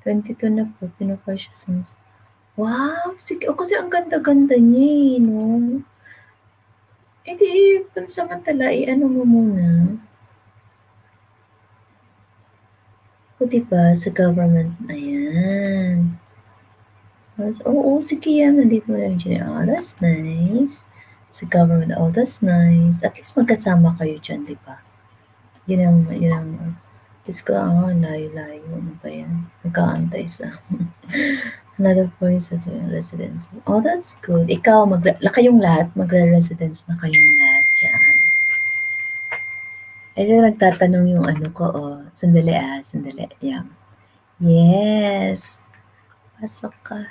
22 na po. Pinuka siya sa... Wow! Sige. Kasi ang ganda-ganda niya eh, no? Eh di, pansamantala, ano mo muna. O diba, sa government, ayan. Oo, sige yan. Nandito mo lang dyan. That's nice. Sa government, that's nice. At least magkasama kayo dyan, diba? Yun ang, Diyos ko, layo-layo. Ano ba yan? Nagkaantay sa another point sa residence. Oh, that's good. Ikaw, kayong lahat, magre-residence na kayong lahat dyan. So, nagtatanong yung ano ko, sandali. Yan. Yes. Pasok ka.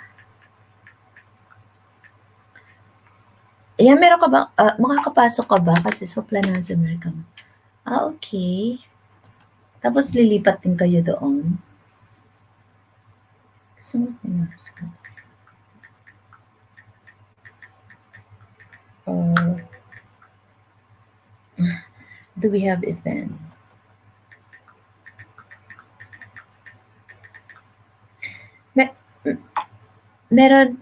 Ayan, meron ka ba, makakapasok ka ba? Kasi supla na sa Amerika mo. Okay. Tapos lilipat din kayo doon. Gusto mo pumasok ka? Do we have event? Meron,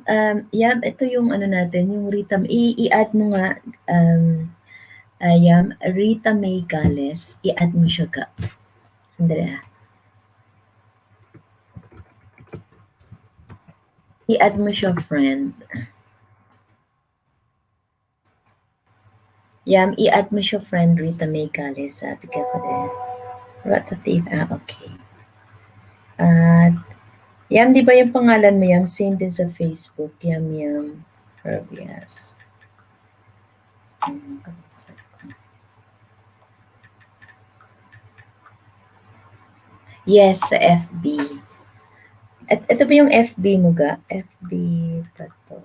ito yung ano natin, yung Rita, i-add mo nga, Rita May Gales, i-add mo siya ka. Sandali I-add mo siya friend. I-add mo siya friend, Rita May Gales, sabi ka ko din. Rotative, okay. At, di ba yung pangalan mo same din sa Facebook, Herbias. Yes, sa FB. Ito ba yung FB mo ga? FB ba to?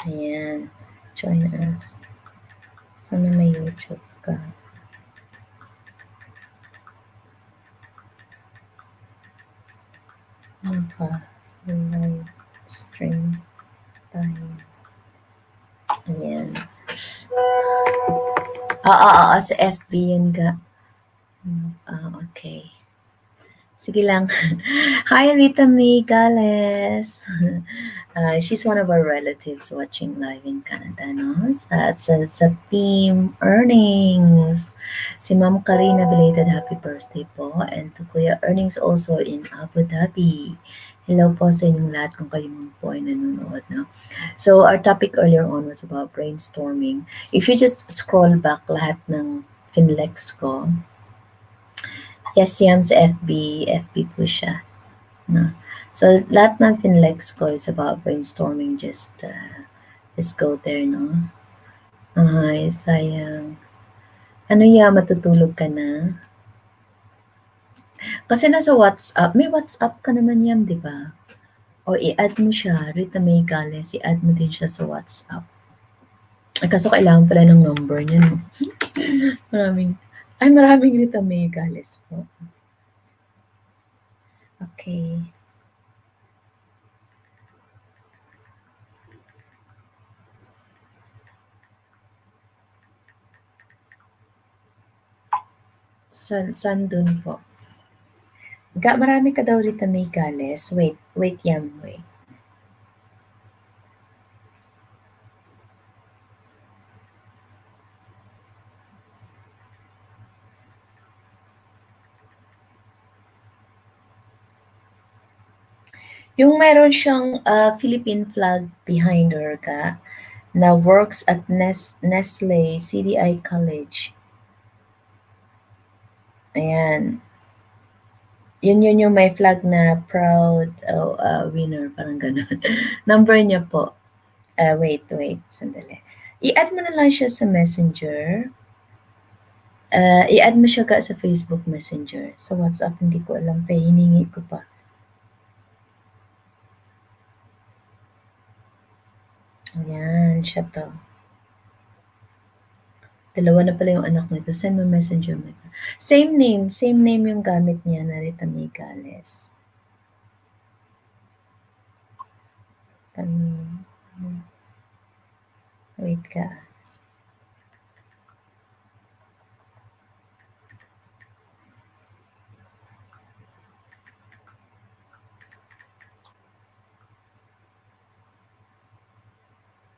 Ayan. Join us. Sana may YouTube ka. Live stream tayo. Ayan. Sa FB yun ga. Okay. Sige lang. Hi, Rita May Gales. She's one of our relatives watching live in Canada, no? Sa team earnings. Si Ma'am Karina, belated happy birthday po. And to Kuya Earnings also in Abu Dhabi. Hello po sa inyong lahat kung kayo man po ay nanonood, no? So, our topic earlier on was about brainstorming. If you just scroll back lahat ng finlex ko, yes, Yam sa FB po siya. No? So, lahat ng finlex ko is about brainstorming. Just go there, no? Ay, sayang. Ano ya, matutulog ka na? Kasi nasa WhatsApp, may WhatsApp ka naman yan, di ba? O i-add mo siya, Rita May Gales, i-add mo din siya sa WhatsApp. Ay, kaso kailangan pala ng number niya, no? maraming Rita May Gales po. Okay. San dun po? Marami ka daw Rita May Gales. Wait yan, wait. Yung meron siyang Philippine flag behind her ka, na works at Nestle CDI College. Ayan. Yun yung may flag na proud winner, parang gano'n. Number niya po. Wait, sandali. I-add mo na lang siya sa Messenger. I-add mo siya ka sa Facebook Messenger. Sa WhatsApp, hindi ko alam pa. Hiningi ko pa. Ayan, siya to. Dalawa na pala yung anak nito. Send mo messenger mo ito. Same name yung gamit niya na Rita May Gales. Wait ka.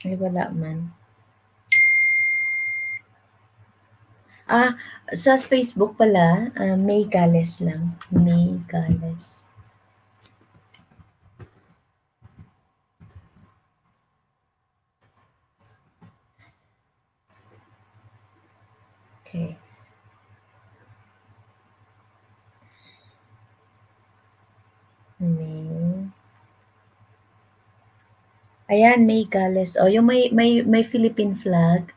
Ay, wala man. Sa Facebook pala, May Gales lang. May Gales. Okay. May. Ayan, May Gales. O, yung may Philippine flag.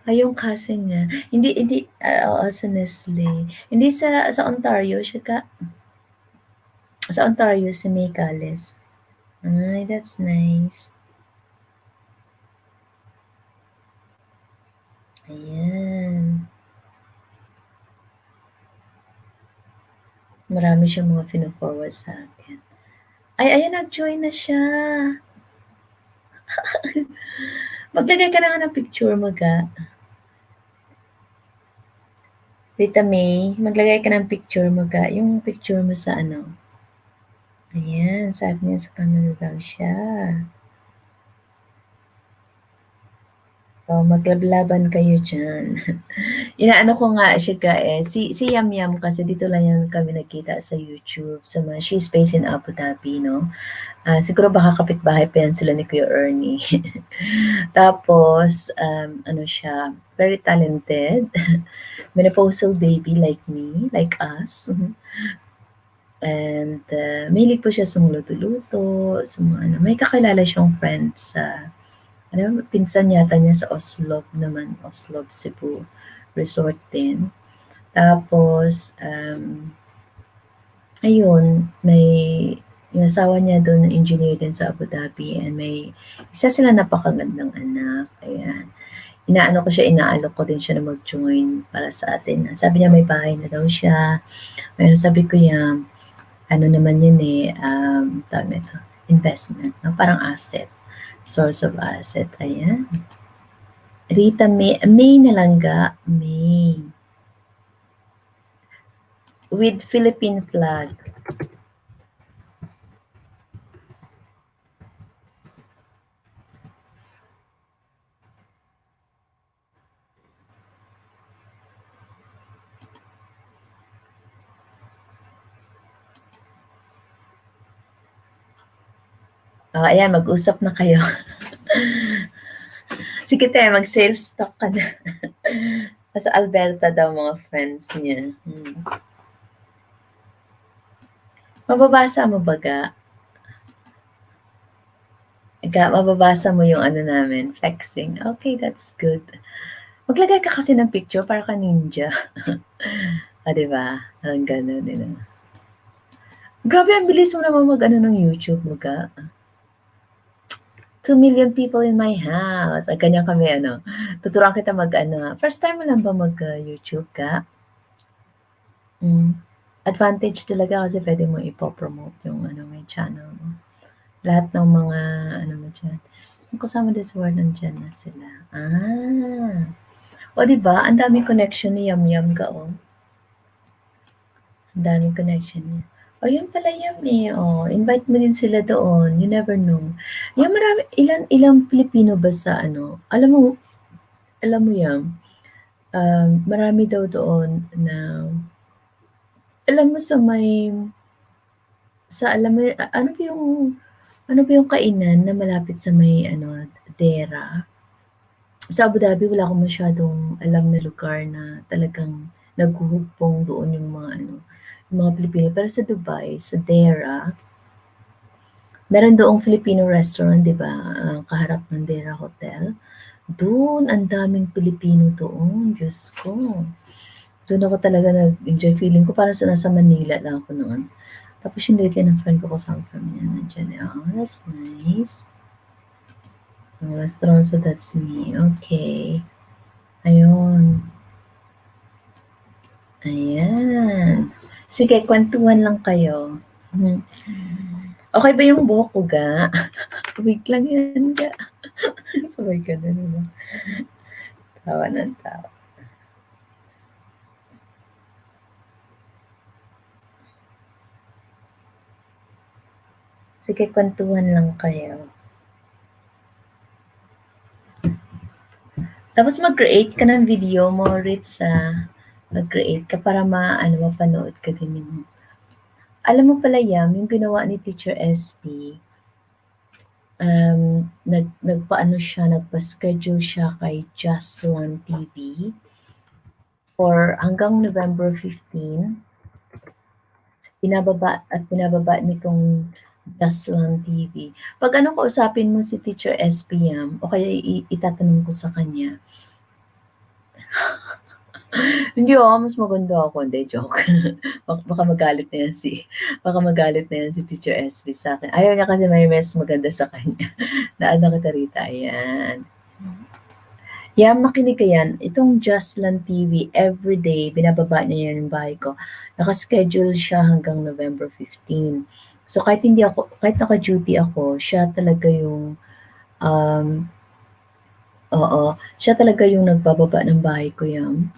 Ay, yung cousin niya. Hindi, sa Nestle. Hindi sa Ontario siya ka. Sa Ontario, si May Gales. Ay, that's nice. Ayan. Marami siyang mga fino-forward sa akin. Ay, ayan, nag-join na siya. Maglagay ka na nga ng picture mo, ga. Rita May, maglagay ka ng picture mo, ga. Yung picture mo sa ano. Ayan, sabi niya sa kanila daw siya. O, maglablaban kayo dyan. Inaano ko nga siya ka si Yam Yam kasi dito lang yan kami nagkita sa YouTube. She's based in Abu Dhabi, no? Siguro baka kapitbahay pa yan sila ni Kuya Ernie. Tapos, ano siya, very talented. Menopausal baby like me, like us. And mahilig po siya sumuluto-luto, ano. May kakilala siyang friends sa pinsan yata niya sa Oslob naman, Oslob, Cebu resort din. Tapos, ayun, yung asawa niya doon, engineer din sa Abu Dhabi, and may isa sila napakagandang anak. Ayan. Inaalok ko din siya na mag-join para sa atin. Sabi niya may bahay na daw siya. Pero sabi ko niya, ano naman yun tawag nito, investment, no? Parang asset. Source of asset. Ayan. Rita May na lang ga. May. with Philippine flag. Oh, ayan, mag-usap na kayo. Sige te, mag-sales talk ka na. Sa Alberta daw mga friends niya. Mababasa mo ba ga? Mababasa mo yung ano namin, flexing. Okay, that's good. Maglagay ka kasi ng picture para ka ninja. Diba? Ang gano'n din. Grabe, ang bilis mo naman mag-ano ng YouTube mo ka. 2 million people in my house. Ganyan kami, ano. Tuturuan kita mag-ano. First time mo lang ba mag-YouTube ka? Advantage talaga kasi pwede mo ipopromote yung ano, may channel mo. Lahat ng mga ano mo dyan. Kung kasama this word, nandyan na sila. O diba? Ang daming connection ni Yum Yum ka, oh. Ang daming connection niya. O yun pala Yum eh. O, invite mo din sila doon. You never know. Yung marami, ilang Pilipino ba sa ano? Alam mo Yum, marami daw doon na alam mo sa may alam mo ano ba yung kainan na malapit sa may ano, Dera? Sa Abu Dhabi wala akong masyadong alam na lugar na talagang naghuhugpong doon yung mga ano, yung mga Pilipino. Pero sa Dubai, sa Dera, meron doong Filipino restaurant, 'di ba? Kaharap ng Dera Hotel. Doon ang daming Pilipino doon, Diyos ko. Doon ako talaga nag-enjoy, feeling ko parang nasa Manila lang ako noon. Tapos yung lately ng friend ko kasama kami na nandiyan. Oh, that's nice. Restaurant, so that's me. Okay. Ayun. Ayan. Sige, kwentuhan lang kayo. Okay ba yung buhok ko ga? Wait lang yan ga. Sabay ka na naman. Tawa ng tawa. Sige, kwentuhan lang kayo. Tapos mag-create ka ng video mo, Ritz, mag-create ka para mapanood ka din mo. Alam mo pala Yam, yung ginawa ni Teacher SB, nagpa-schedule siya kay Justlan TV for hanggang November 15. Pinababa nitong Justlan TV. Pag kausapin mo si Teacher SB Yam, o kaya itatanong ko sa kanya, hindi mas maganda ako. Hindi, joke. baka magalit na yan si Teacher SB sa akin. Ayaw niya kasi may mas maganda sa kanya. Naano kita rita. Ayan. Yan, makinig ka yan. Itong Justlan TV, everyday, binababa niya yan yung bahay ko. Nakaschedule siya hanggang November 15. So, kahit naka-duty ako, siya talaga yung, siya talaga yung nagbababa ng bahay ko yan.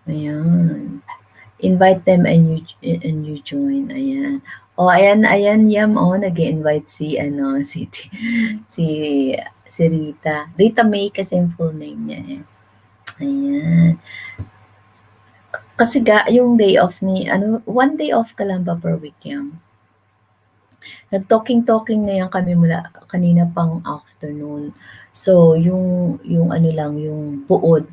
Ayan. Invite them and you join. Ayan. Ayan Yam, nag-i-invite si Rita. Rita May kasi yung full name niya eh. Ayan. Kasi yung day off one day off ka lang ba per week Yam? Nag-talking na yan kami mula kanina pang afternoon. So, yung lang, yung buod,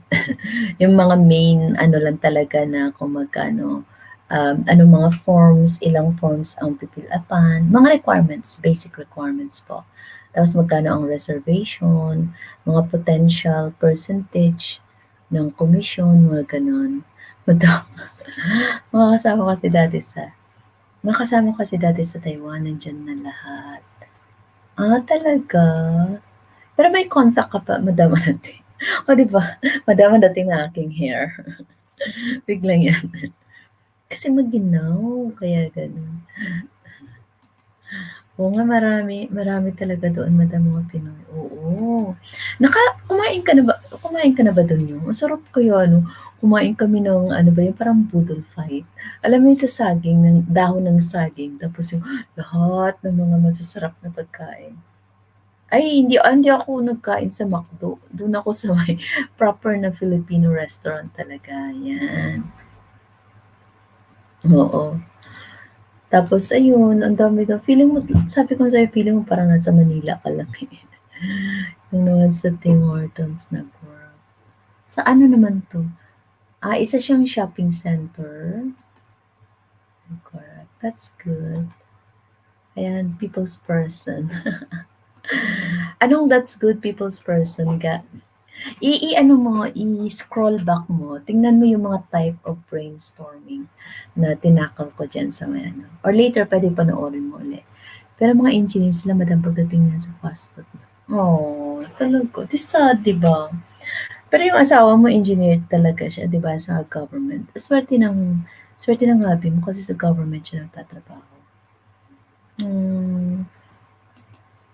yung mga main lang talaga na kung magkano, mga forms, ilang forms ang pipilapan, mga requirements, basic requirements po. Tapos magkano ang reservation, mga potential percentage ng commission, mga ganon. Mga kasama kasi dati sa Taiwan, nandyan na lahat. Talaga? Pero may contact ka pa, madama natin. O, di ba? Madama natin ang aking hair. Biglang yan. Kasi maginaw, kaya ganun. Oo nga marami talaga doon madam mga Pinoy, oo. Kumain ka na ba dun yung ang sarap kaya ano, kumain kami ng ano ba yun parang boodle fight. Alam mo yung sa saging ng dahon ng saging tapos yung lahat ng mga masasarap na pagkain. Ay hindi ako nagkain sa McDo, dun ako sa may proper na Filipino restaurant talaga, 'yan. Oo. Tapos ayun, ang dami daw feeling mo sabi ko sa'yo feeling mo parang nasa Manila ka lang, eh. Yung naman sa Tim Hortons Nagwork. Sa ano naman 'to? Isa siyang shopping center. Correct, that's good. Ayan, people's person. Anong that's good people's person ka? I-ano mo, i-scroll back mo, tingnan mo yung mga type of brainstorming na tinakal ko diyan sa may ano. Or later puwede panoorin mo ulit. Pero mga engineers sila madam pagdating na sa fast food. Oh, talaga. 'Di sad, 'di ba? Pero yung asawa mo engineer talaga siya, 'di ba, sa government. Swerte ng hubby mo kasi sa government siya nagtatrabaho. Hmm.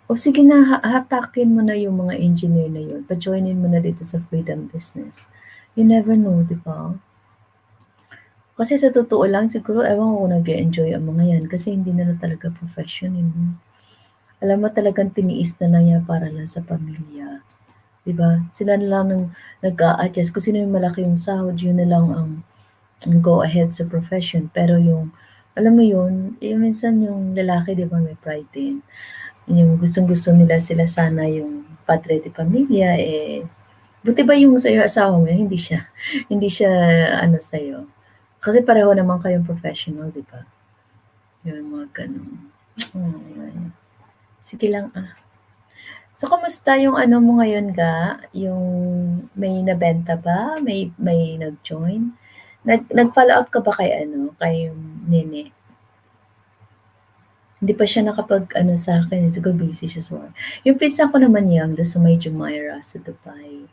O sige na, hatakin mo na yung mga engineer na yun, pa-joinin mo na dito sa freedom business. You never know, 'di ba? Kasi sa totoo lang siguro ewan ko kung nag-e-enjoy ang mga 'yan kasi hindi nila talaga profession, eh, 'no. Alam mo talagang tiniis na lang 'yan para lang sa pamilya, 'di ba? Sila na lang ng nag-a-adjust kung sino yung malaki yung sahod yun na lang ang go ahead sa profession. Pero yung alam mo yun, yung minsan yung lalaki 'di ba may pride din. Yung gustong-gusto nila sila sana yung padre de pamilya, eh, buti ba yung sa'yo asawa mo hindi siya ano sa'yo, kasi pareho naman kayong professional 'di ba? Yung mga gano'n. Ayun. Sige lang, So kamusta yung ano mo ngayon yung may nabenta ba? May nag-join? Nag-follow up ka ba kay ano, kay nene? Hindi pa siya nakapag-ano sa'kin, siguro busy siya sa work. Yung pinsan ko naman yan dun sa may Jumeirah sa Dubai,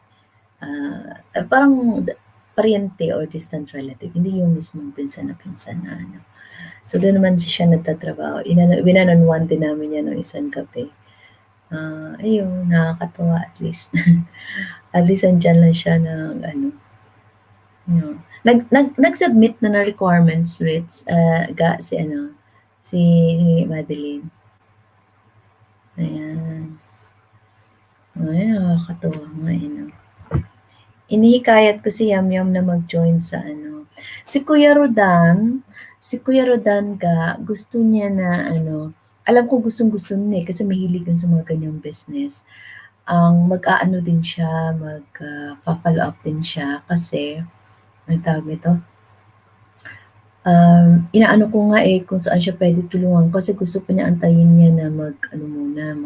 parang pariente or distant relative, hindi yung mismong pinsan na pinsan na ano. So dun naman siya nagtatrabaho, one-on-one din namin yan nung isang gabi. Ayun nakakatuwa at least. At least nandiyan lang siya ng ano, yun. Nag-submit na ng requirements Ritz, si ano, si Madeline. Ayan. Ay, nakakatuwa nga, eh, 'no. Inihikayat ko si Yamyam na mag-join sa ano, si Kuya Rodan gusto niya na ano, alam ko gustong-gusto niya, eh, kasi mahilig yun sa mga ganyang business. Mag-aano din siya, pa-follow up din siya kasi anong tawag nito, inaano ko nga, eh, kung saan siya puwede tulungan kasi gusto pa niya antayin niya na mag-ano muna,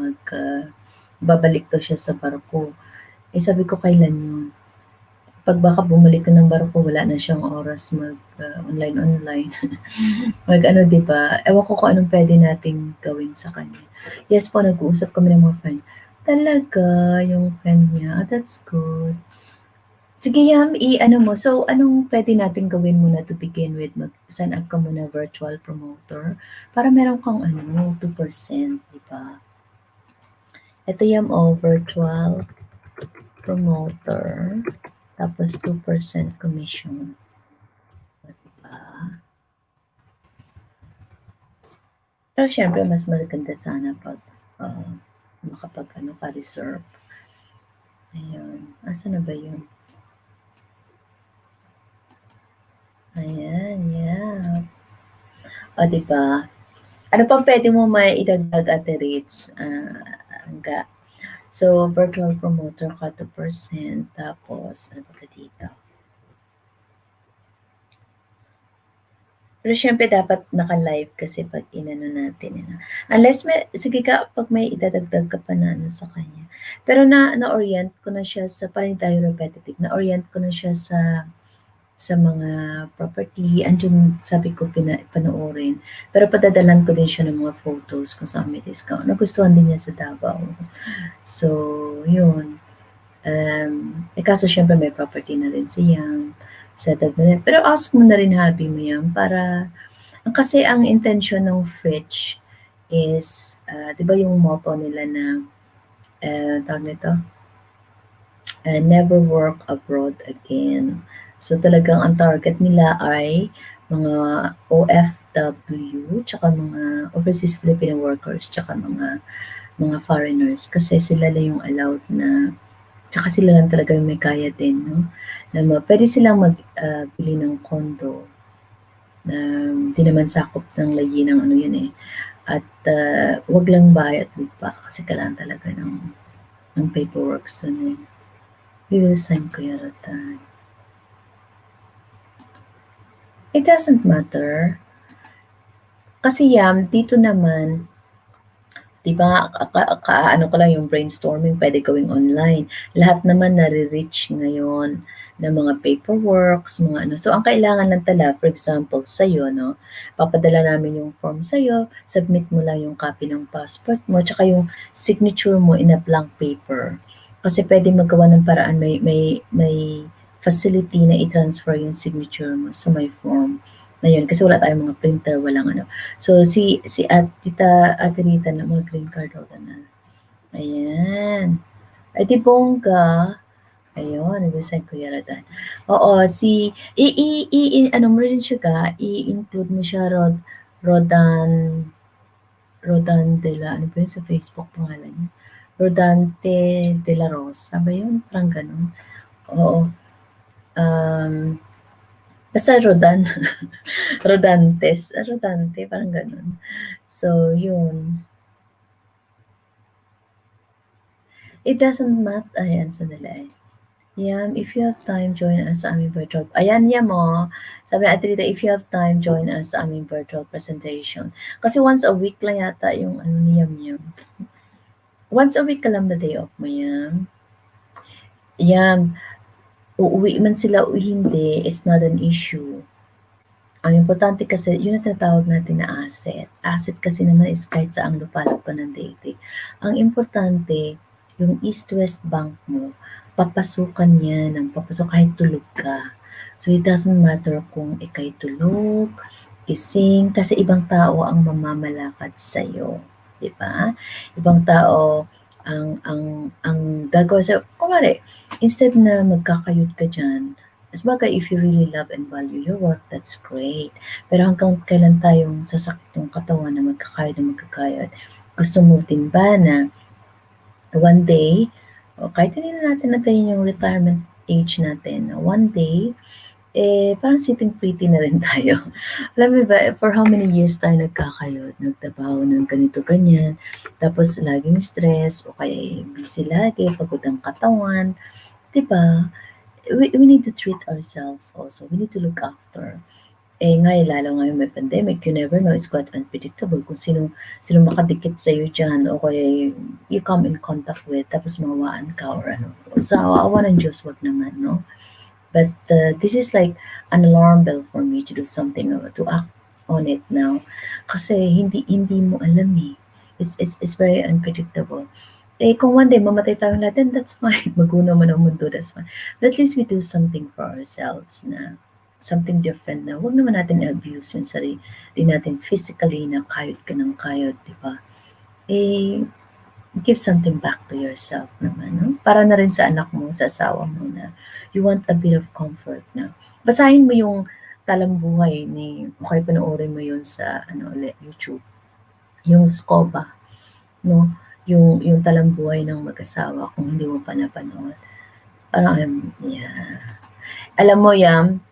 babalik daw siya sa barko. Eh, sabi ko kailan yun? 'Pag baka bumalik ka ng barko wala na siyang oras online-online. Mag-ano 'di ba, ewan ko kung anong puwede nating gawin sa kanya. Yes po, nag-uusap kami ng mga friend. Talaga, yung friend niya, that's good. Sige Yam, i-ano mo, so anong puwede nating gawin muna to begin with, mag-sign up ka muna virtual promoter para meron kang ano, 2%, 'di ba? Ito Yam, virtual promoter, tapos 2% commission. Oh, 'di ba? Pero siyempre mas maganda sana 'pag, makapag-ano ka reserve. Ayun, asan na ba yun? Ayan, yeah. O, 'di ba? Ano pang puwede mo maidagdag Ate Ritz, hangga so virtual promoter ka 2% tapos ano pa ba dito? Pero siyempre dapat naka-live kasi 'pag inano natin, ano. Unless sige 'pag may idadagdag ka pa na ano sa kanya. Pero na-orient ko na siya sa para hindi tayo repetitive, na-orient ko na siya sa mga property, andun sabi ko panoorin. Pero padadalan ko din siya ng mga photos kung saan may discount. Nagustuhan din niya sa Davao. So, yun. Kaso siyempre may property na rin siya, settled na rin. Pero ask mo na rin hubby mo yan para kasi ang intention ng fridge is, 'di ba yung motto nila na, tawag nito, never work abroad again. So talagang ang target nila ay mga OFW, tsaka mga overseas Filipino workers, tsaka mga foreigners kasi sila lang yung allowed na, tsaka sila lang talaga yung may kaya din, no? Na pwede silang bili ng condo na di naman sakop ng layi ng ano yun eh. At wag lang bahay at lupa kasi kailangan talaga ng paperwork dun eh. We will sign Kuya Rotan. It doesn't matter. Kasi yan, dito naman, 'di ba, ano ko lang yung brainstorming pwede gawing online. Lahat naman nare-reach ngayon ng mga paperworks, mga ano. So, ang kailangan lang tala, for example, sa'yo, no, papadala namin yung form sa'yo, submit mo lang yung copy ng passport mo, tsaka yung signature mo in a blank paper. Kasi pwede magawa ng paraan, may facility na i-transfer yung signature mo sa may form na yun. Kasi wala tayong mga printer, walang ano. So, si Ate Rita na mga green card holder na. Ayan. Ay, di bongga. Ayun, nag-resign Kuya Rodan. Oo, ano mo rin siya i-include mo siya, Rodan, Rodan de la, ano ba yun sa Facebook pangalan niya? Rodante de la Rosa ba yun? Parang ganun. Oo. Basta Rodan. Rodante, parang ganun. So, yun. It doesn't matter. Ayan, sandali. Yam, if you have time, join us sa aming virtual. Ayan, Yam, oh. Sabi ni Ate Rita, if you have time, join us sa aming virtual presentation. Kasi once a week lang yata yung ano ni Yam. Once a week ka lang ba day off mo, Yam? Yam, uuwi man sila o hindi, it's not an issue. Ang importante kasi, yun ang tinatawag natin na asset. Asset kasi naman is kahit saang lupalop ka ng daigdig. Ang importante, yung East-West Bank mo, papasukan niya ng papasok kahit tulog ka. So, it doesn't matter kung ika'y tulog, gising, kasi ibang tao ang mamamalakad sa'yo. Di ba? Ibang tao ang gagawa sa'yo. Kumari, instead na magkakayod ka dyan, sabagay if you really love and value your work, that's great. Pero hanggang kailan tayong sasakit yung katawan na magkakayod, gusto mo din ba na one day, o kahit hindi na natin natin yung retirement age natin, na one day, parang sitting pretty na rin tayo. Alam mo ba, for how many years tayo nagkakayod, nagtrabaho ng ganito, ganyan, tapos laging stress, o kaya busy lagi, pagod ang katawan, di ba? We need to treat ourselves also. We need to look after. Ngayon, lalo ngayon may pandemic, you never know, it's quite unpredictable kung sino makadikit sa'yo dyan o kaya you come in contact with, tapos mawaan ka or ano. So, awa ng Diyos, wag naman, no? But this is like an alarm bell for me to do something, to act on it now. Kasi hindi mo alam eh. It's very unpredictable. Kung one day mamatay tayong lahat, then that's fine. Magunaw man ang mundo, that's fine. But at least we do something for ourselves na something different na huwag naman natin i-abuse yung sarili natin physically na kayod ka ng kayod, di ba? Give something back to yourself naman, no? Para na rin sa anak mo, sa asawa mo na you want a bit of comfort na. Basahin mo yung talambuhay ni, o kaya panoorin mo yun sa YouTube. Yung Scoba, no? Yung talambuhay ng mag-asawa kung hindi mo pa napanood. Parang, yeah. Alam mo yan,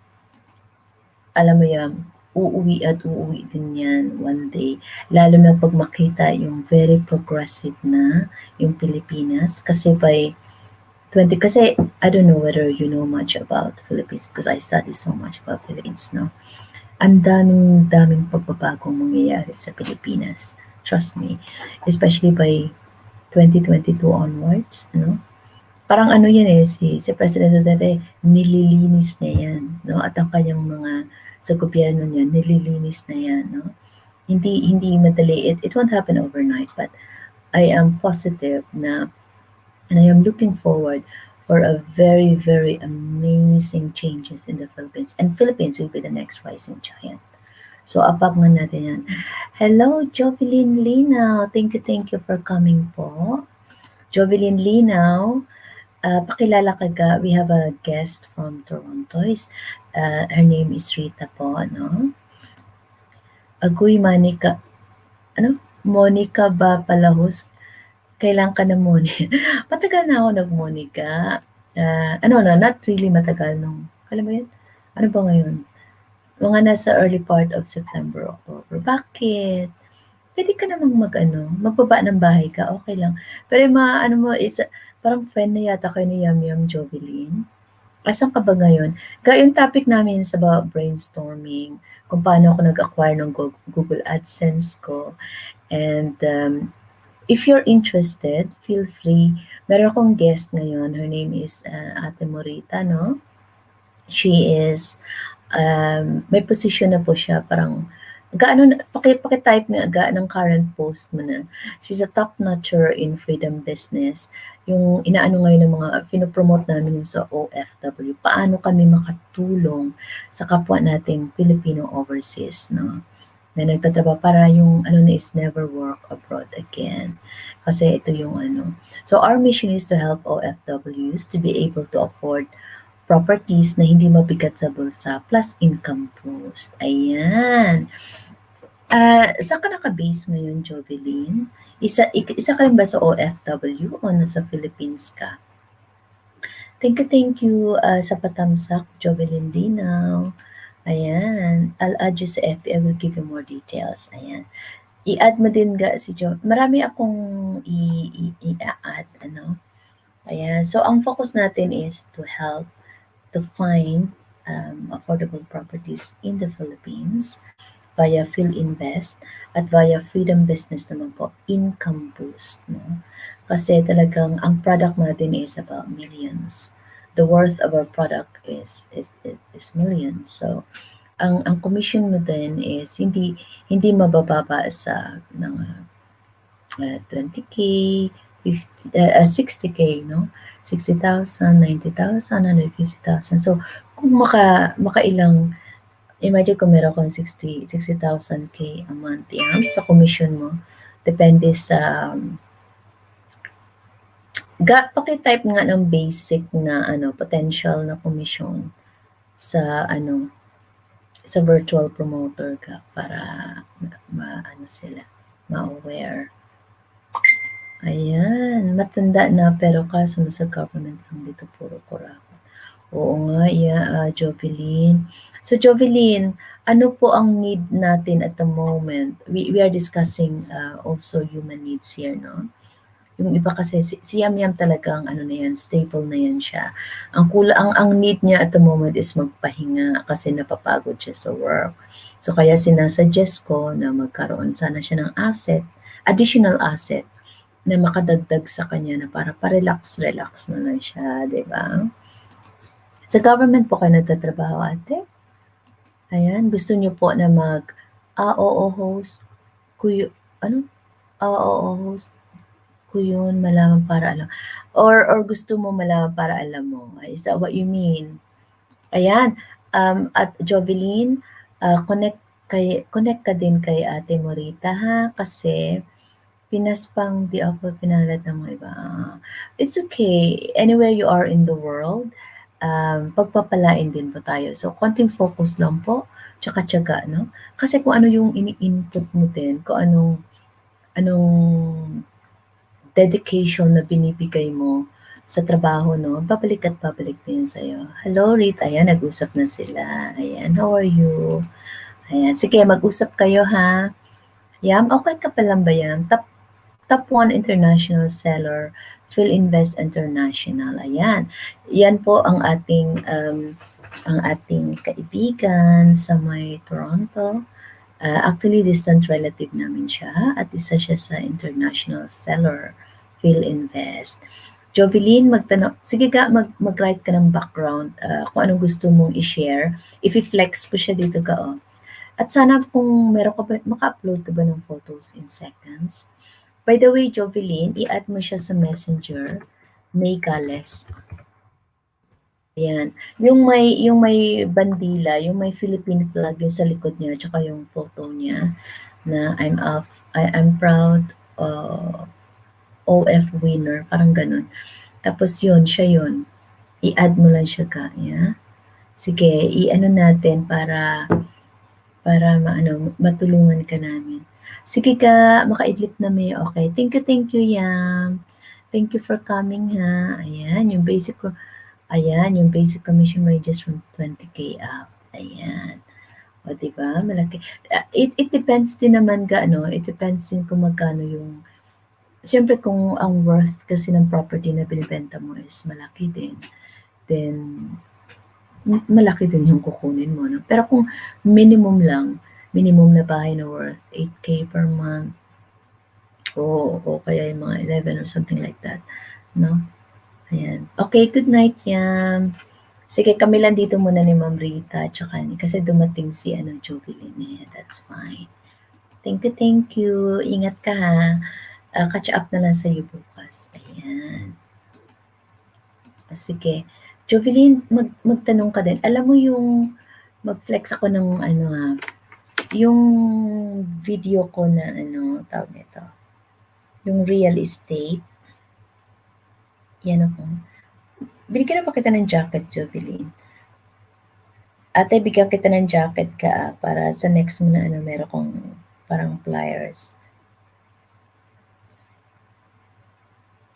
uuwi at uuwi din yan one day. Lalo na pag makita yung very progressive na yung Pilipinas. Kasi by 20, kasi I don't know whether you know much about Philippines because I study so much about Philippines, no? Ang daming pagbabagong mangyayari sa Pilipinas. Trust me. Especially by 2022 onwards, no? Parang ano yan si President Duterte, nililinis niya yan, no? At ang kanyang mga sa gobyerno niya, nililinis na yan, no? Hindi madali. It won't happen overnight, but I am positive na, and I am looking forward for a very, very amazing changes in the Philippines. And Philippines will be the next rising giant. So, abangan natin yan. Hello, Jovelyn Linaw. Thank you for coming po. Jovelyn Linaw, pakilala ka ga. We have a guest from Toronto. Her name is Rita po, no? Agoy Manika, ano? Monica ba palahos? Kailan ka na Moni? Matagal na ako nag-Monica. Not really matagal nung, alam mo yun? Ano ba ngayon? Mga nasa early part of September, October. Bakit? Puwede ka namang magbaba ng bahay ka, okay lang. Pero yung mga ano mo is parang friend na yata kayo ni Yum Jovelyn. Asan ka ba ngayon? Yung topic namin is about brainstorming, kung paano ako nag-acquire ng Google Adsense ko. And if you're interested, feel free. Meron akong guest ngayon. Her name is Ate Morita, no? She is may position na po siya, parang paki-type nga ng current post mo na. She's a top notcher in freedom business. Yung inaano ngayon ng mga pino-promote namin sa OFW, paano kami makatulong sa kapwa nating Filipino overseas, no? Na nagtatrabaho para yung is never work abroad again. Kasi ito yung So our mission is to help OFWs to be able to afford properties na hindi mabigat sa bulsa plus income boost. Ayan. Saan ka naka-base ngayon, Jovelyn? Isa ka rin ba sa OFW o nasa Philippines ka? Thank you sa patamsak, Jovelyn Dinaw. Ayan. I'll add you sa FB. I will give you more details. Ayan. I-add mo din si Jo. Marami akong i-add. Ayan. So, ang focus natin is to help to find affordable properties in the Philippines via PhilInvest at via Freedom Business naman po, income boost. No? Kasi talagang ang product natin is about millions. The worth of our product is millions. So, ang commission mo din is hindi mabababa sa mga 20K, 60K, no? 60,000, 90,000, 150,000. So, kung makailang, imagine kung meron kang 60,000K a month yan sa commission mo, depende sa, paki-type nga ng basic na potential na commission sa sa virtual promoter ka para sila ma-aware. Ayan, matanda na pero kaso nasa government lang dito puro kurakot. Oo nga, Jovelyn. So Jovelyn, ano po ang need natin at the moment? We are discussing also human needs here, no? Yung iba kasi si Yam talagang na yan, staple na yan siya. Ang need niya at the moment is magpahinga kasi napapagod siya sa work. So kaya sinasuggest ko na magkaroon sana siya ng additional asset na makadagdag sa kanya na para pa-relax na lang siya, di ba? Sa government po kayo nagtatrabaho, ate? Ayan, gusto niyo po na oo host, host ko yun, malaman para alam. Or gusto mo malaman para alam mo. Is that what you mean? Ayan, at Jovelyn, connect ka din kay Ate Morita ha, kasi pinaspang di ako pinalat ng mga iba. It's okay. Anywhere you are in the world, pagpapalain din po tayo. So, konting focus lang po, tsaka tiyaga, no? Kasi kung ano yung ini-input mo din, kung anong dedication na binibigay mo sa trabaho, no? Babalik din sa'yo. Hello, Rita. Ayan, nag-usap na sila. Ayan, how are you? Ayan, sige, mag-usap kayo, ha? Yam, okay ka palang ba yan? Top 1 international seller, PhilInvest International. Ayan. Yan po ang ating kaibigan sa may Toronto. Actually, distant relative namin siya at isa siya sa international seller, PhilInvest. Jovelyn, sige ga, mag-write ka ng background kung anong gusto mong i-share. I-flex ko siya dito ka, oh. At sana kung meron ka ba, maka-upload ka ba ng photos in seconds? By the way, Jovelyn, i-add mo siya sa Messenger, May Gales. Ayan. Yung may bandila, yung may Philippine flag yung sa likod niya, tsaka yung photo niya na I'm proud, OF winner, parang gano'n. Tapos yun, siya yun. I-add mo lang siya Kaya. Sige, i-ano natin para matulungan ka namin. Sige ka, makaidlip na may okay. Thank you, Yam. Thank you for coming ha. Ayan, yung basic commission ranges from 20K up. Ayan. O, di ba? Malaki. It depends din naman it depends din kung magkano yung siyempre kung ang worth kasi ng property na binibenta mo is malaki din, then malaki din yung kukunin mo, no? Pero kung minimum lang, minimum na bahay na worth 8K per month, o kaya yung mga 11 or something like that, no? Ayan. Okay, good night, Yam. Sige, kami lang dito muna ni Ma'am Rita, tsaka kasi dumating si Jovelyn eh. That's fine. Thank you. Ingat ka ha. Catch up na lang sa'yo bukas. Ayan. Sige. Jovelyn, magtanong ka din. Alam mo yung mag-flex ako ng yung video ko na tawag nito, yung real estate. Yan ako. Binigyan na ba kita ng jacket, Jovelyn? Ate, bigyan kita ng jacket ka para sa next mo na meron kong parang flyers.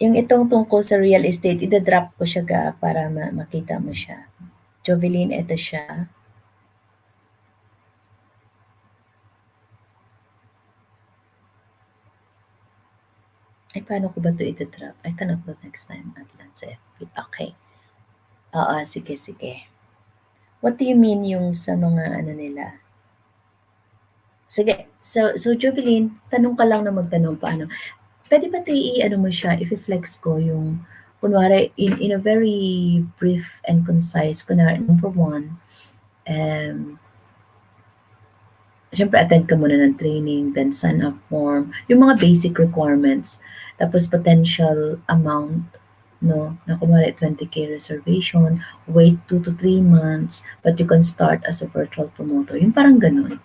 Yung itong tungkol sa real estate, ida-drop ko siya para makita mo siya. Jovelyn, ito siya. Ay, paano ko ba ito ida-drop? I can upload next time at lang sa FB. Okay. Oo, sige. What do you mean yung sa mga nila? Sige. So Jovelyn, tanong ka lang na magtanong paano. Pwede ba mo siya, i-flex ko yung, kunwari, in a very brief and concise, kunwari, number one, syempre attend ka muna ng training, then sign up form, yung mga basic requirements, tapos potential amount, no, na kunwari 20K reservation, wait 2 to 3 months, but you can start as a virtual promoter. Yung parang ganun.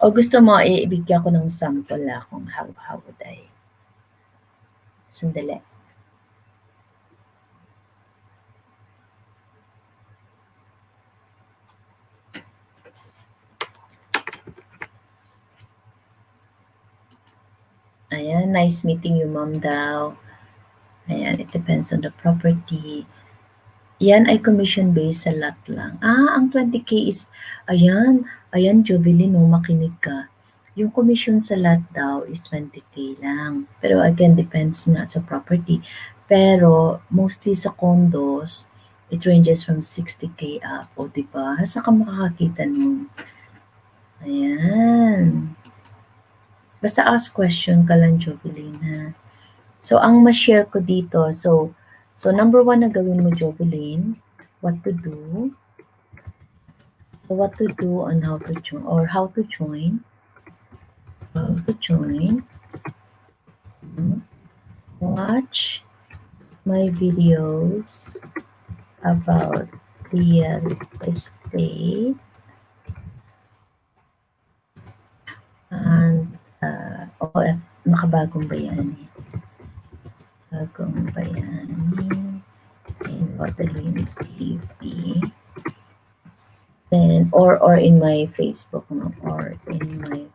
O gusto mo, ibigyan ko ng sample kung how would I. Sandali. Ayan, nice meeting you, ma'am daw. Ayan, it depends on the property. Yan ay commission-based sa lot lang. Ang 20K is, ayan, Jovelyn, makinig ka. Yung commission sa lot daw is 20K lang. Pero again, depends nga sa property. Pero mostly sa condos, it ranges from 60K up. O diba? Saan ka makakakita nun? Ayan. Basta ask question ka lang, Jovelyn, ha? So, ang ma-share ko dito, so number one na gawin mo, Jovelyn, what to do. So, what to do on how to join, or how to join. Watch my videos about real estate and makabagong bayani. Bagong bayani in Rodalyn TV. Then, or in my Facebook, no? Or in my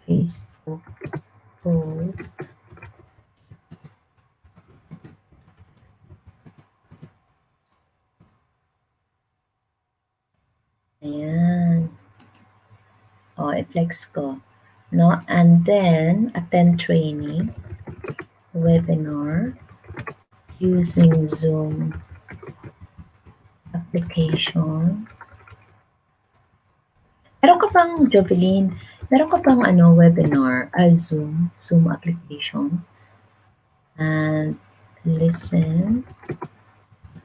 Facebook post. Ayan. O, i-flex ko. No? And then, attend training, webinar, using Zoom application. Meron ka bang, Jovelyn, webinar, Zoom application, and listen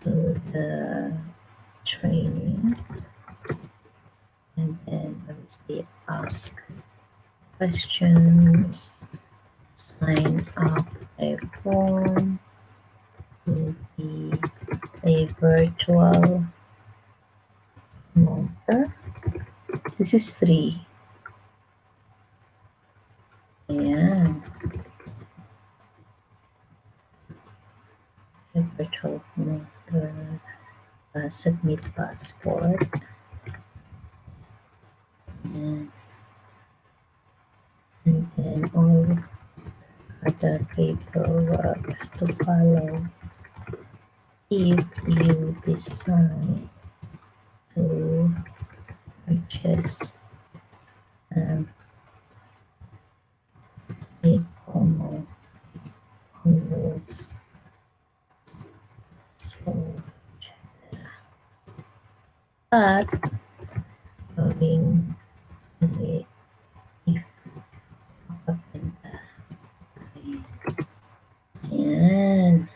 to the training, and then obviously ask questions, sign up a form to be a virtual motor. This is free. Ayan. A virtual motor. Submit passport. Ayan. And then all other paperwork to follow if you decide to purchase um, a promo rules. So, but gawing hindi if makapenta. Ayan.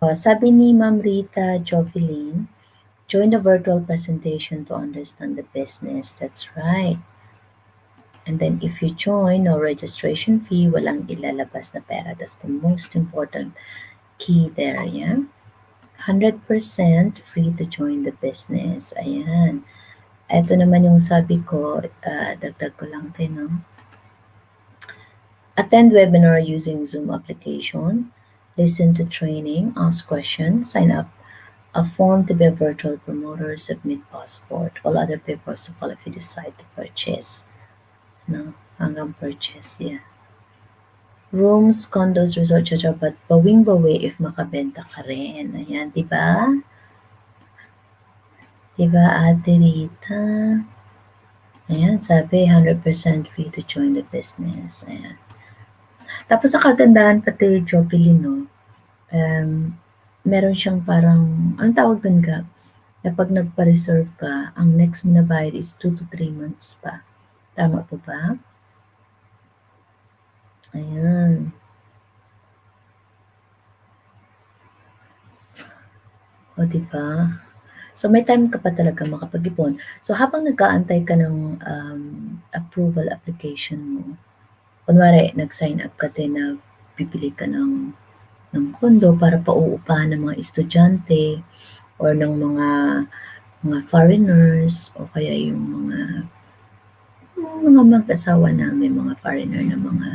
O, sabi ni Ma'am Rita Jovelyn, join the virtual presentation to understand the business. That's right. And then if you join, no registration fee, walang ilalabas na pera. That's the most important key there, yeah? 100% free to join the business. Ayan. Ito naman yung sabi ko, dagdag ko lang din, no? Attend webinar using Zoom application, listen to training, ask questions, sign up a form to be a virtual promoter, submit passport, all other papers to follow if you decide to purchase. No, hanggang purchase, yeah. Rooms, condos, resort, but bawing-bawi if makabenta ka rin. Ayan, di ba? Di ba, Ate Rita? Ayan, sabi, 100% free to join the business. Ayan. Tapos sa kagandahan pati Jovelyn, no? Meron siyang parang, ang tawag dun ka, na pag nagpa-reserve ka, ang next mo na bayad is 2 to 3 months pa. Tama po ba? Ayan. O, diba? So, may time ka pa talaga makapag-ipon. So, habang nag-aantay ka ng approval application mo, kunwari, nag-sign up ka din na bibili ka ng kondo para pauupahan ng mga estudyante or ng mga foreigners o kaya yung mga mag-asawa na may mga foreigner na mga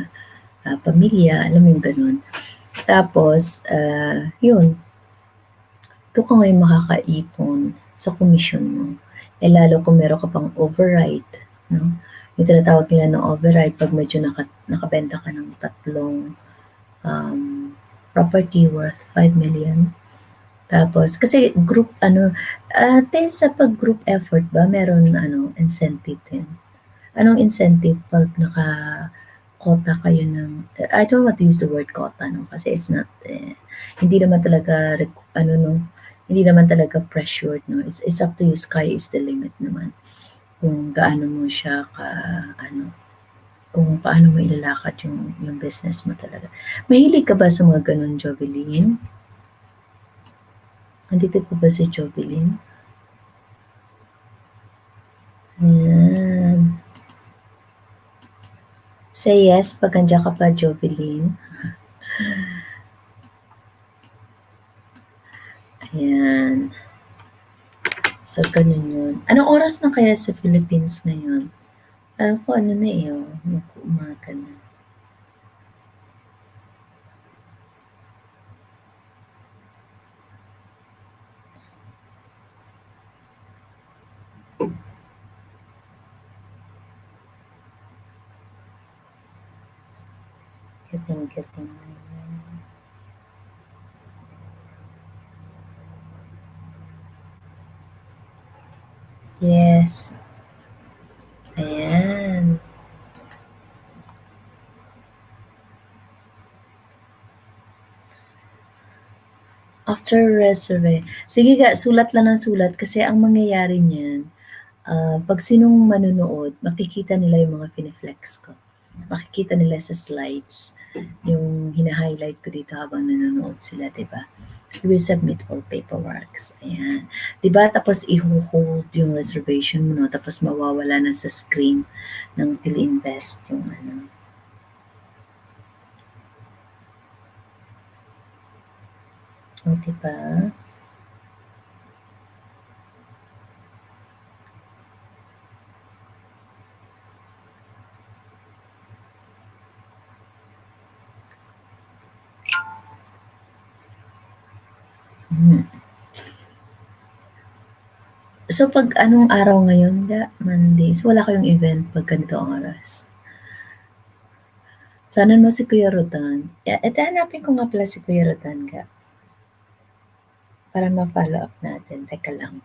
pamilya, alam mo yung ganun. Tapos, yun, doon ka ngayon makakaipon sa komisyon mo. Eh lalo kung meron ka pang override, no? Yung tinatawag nila ng override pag medyo nakabenta ka ng tatlong property worth 5 million. Tapos, kasi group, sa pag-group effort ba, meron, incentive din. Anong incentive pag naka-quota kayo ng, I don't want to use the word quota, no? Kasi it's not, hindi naman talaga, hindi naman talaga pressured, no? It's up to you, sky is the limit naman. Kung gaano mo siya kung paano mo ilalakad yung business mo talaga. Mahilig ka ba sa mga ganun, Jovelyn? Andito po ba si Jovelyn? Ayan. Say yes pag andyan ka pa, Jovelyn. Ayan. So, ganun yun. Anong oras na kaya sa Philippines ngayon? Alam ko ano na umaga na. Gating. Yes. Ayan. After reserve. Sige ga, sulat lang ng sulat kasi ang mangyayari niyan, pag sinong manonood, makikita nila yung mga fine-flex ko. Makikita nila sa slides yung hina-highlight ko dito habang nanonood sila, 'di ba? You will submit all paperworks. Ayan. 'Di ba tapos i-hold yung reservation mo, no? Tapos mawawala na sa screen ng PhilInvest yung O, 'di ba? Mhm. So, 'pag anong araw ngayon ga? Monday. So, wala kayong event 'pag ganito ang oras? Sana 'no si Kuya Rodan. Hanapin ko nga pala si Kuya Rodan ga, para ma-follow up natin. Teka lang.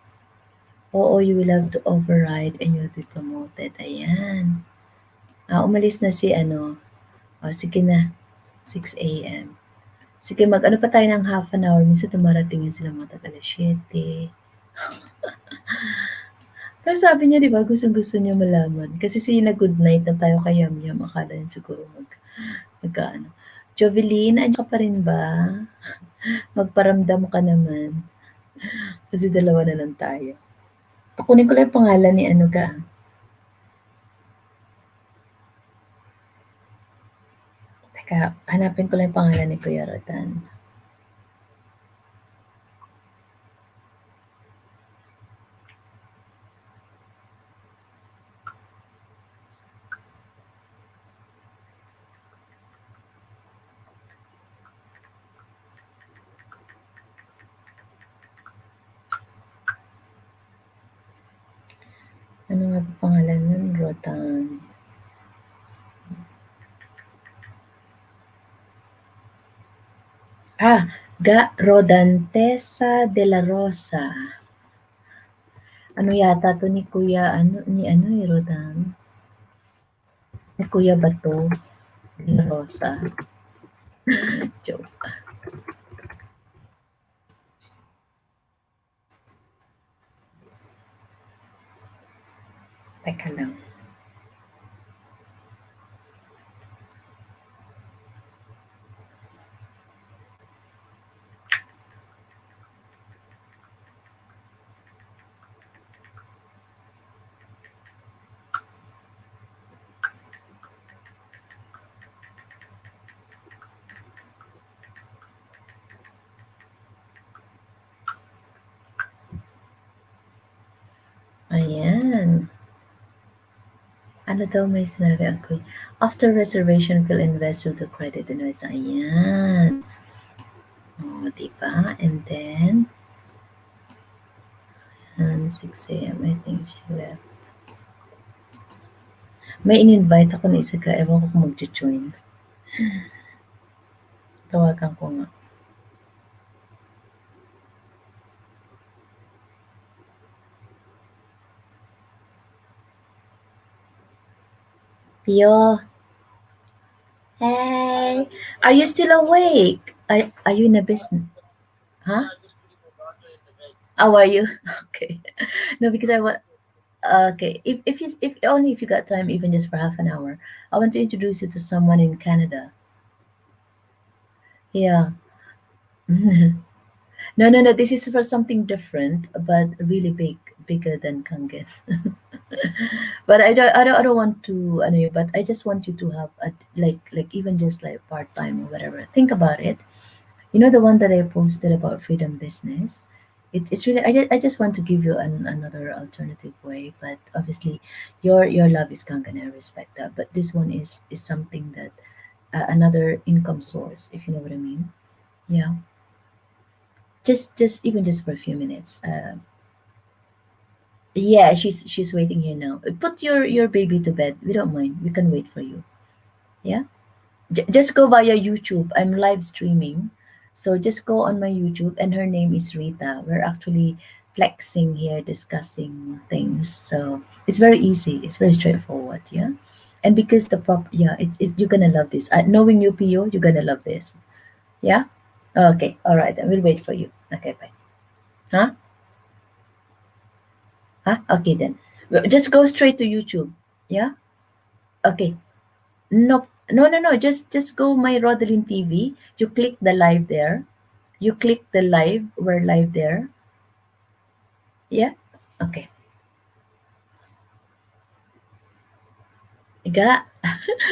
Oo, you will have to override and you'll be promoted. Ayan. Umalis na si ano. Sige na. 6 AM. Sige, mag-ano pa tayo ng half an hour. Minsan dumarating yan sila mga alas-7. Pero sabi niya, di ba, gustong-gusto niya malaman. Kasi good night na tayo kay Yamyam. Akala niya siguro magkaano. Jovelyn, andiyan ka pa rin ba? Magparamdam ka naman. Kasi dalawa na lang tayo. Kunin ko lang yung pangalan ni ano ka. Teka, hanapin ko lang yung pangalan ni Kuya Rodan. Ano nga ba pangalan nun? Rodan. Rodantesa de la Rosa. Ano yata 'to ni Kuya Rodan. Ni Kuya Bato de la Rosa. Joke. Teka lang. Ayan. Ano daw may sinabi ako? After reservation, we'll invest with the credit invoice. Ayan. O, diba? And then, 6 AM, I think she left. May in-invite ako na isa ka. Ewan ko kung mag-join. Tawagan ko nga. Pio. Hey, are you still awake? Are you in a business? Huh? How are you? Okay. No, because I want. Okay, if you got time, even just for half an hour, I want to introduce you to someone in Canada. Yeah. No, no, no. This is for something different, but really big, bigger than Kangen. But I don't want to, but I just want you to have like even just like part time or whatever. Think about it. You know the one that I posted about freedom business. It's really I just want to give you another alternative way, but obviously your love is Kangen. I respect that, but this one is something that another income source, if you know what I mean. Yeah, just even just for a few minutes. Yeah, she's waiting here now. Put your baby to bed. We don't mind. We can wait for you. Yeah. Just go via YouTube. I'm live streaming. So just go on my YouTube, and her name is Rita. We're actually flexing here, discussing things. So it's very easy. It's very straightforward. Yeah. And because yeah, it's you're gonna love this. Knowing you, PO, you're gonna love this. Yeah. Okay. All right. Then we'll wait for you. Okay. Bye. Huh? Huh? Okay then. Just go straight to YouTube. Yeah. Okay. No, no, no, no. Just go my Rodalyn TV. You click the live there. You click the live. We're live there. Yeah. Okay. Ga,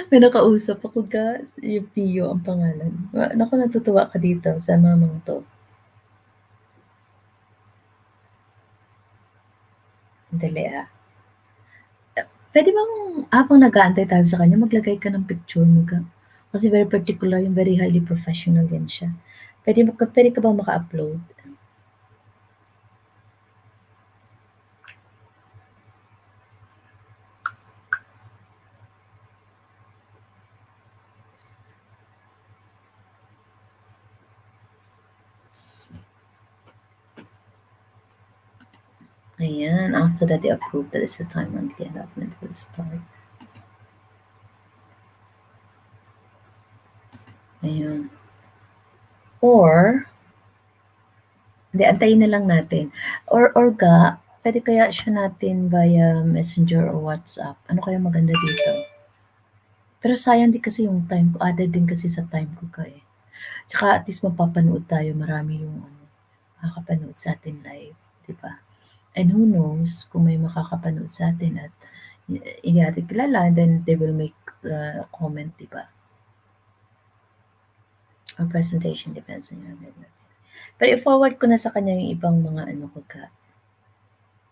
may nakausap ako ga. Yung Pio ang pangalan. Naku, natutuwa ka dito sa mamang to. Dali, puwede bang habang nag-aantay tayo sa kanya maglagay ka ng picture mo ga kasi very particular yung very highly professional din siya. Puwede ka bang maka-upload? Ayan, after that i-approve that is the time monthly allotment will start. Ayun. Or hindi, antayin na lang natin. Or puwede kaya siya natin via Messenger or WhatsApp. Ano kayang maganda dito? Pero sayang din kasi yung time ko, added din kasi sa time ko ka, eh. Tsaka at least mapapanood tayo, marami yung ano, makakapanood sa'tin live, 'di ba? And who knows kung may makakapanood sa'tin at hindi natin kilala, then they will make, comment, 'di ba? Our presentation depends on your availability. Pero i-forward ko na sa kanya yung ibang mga ano ko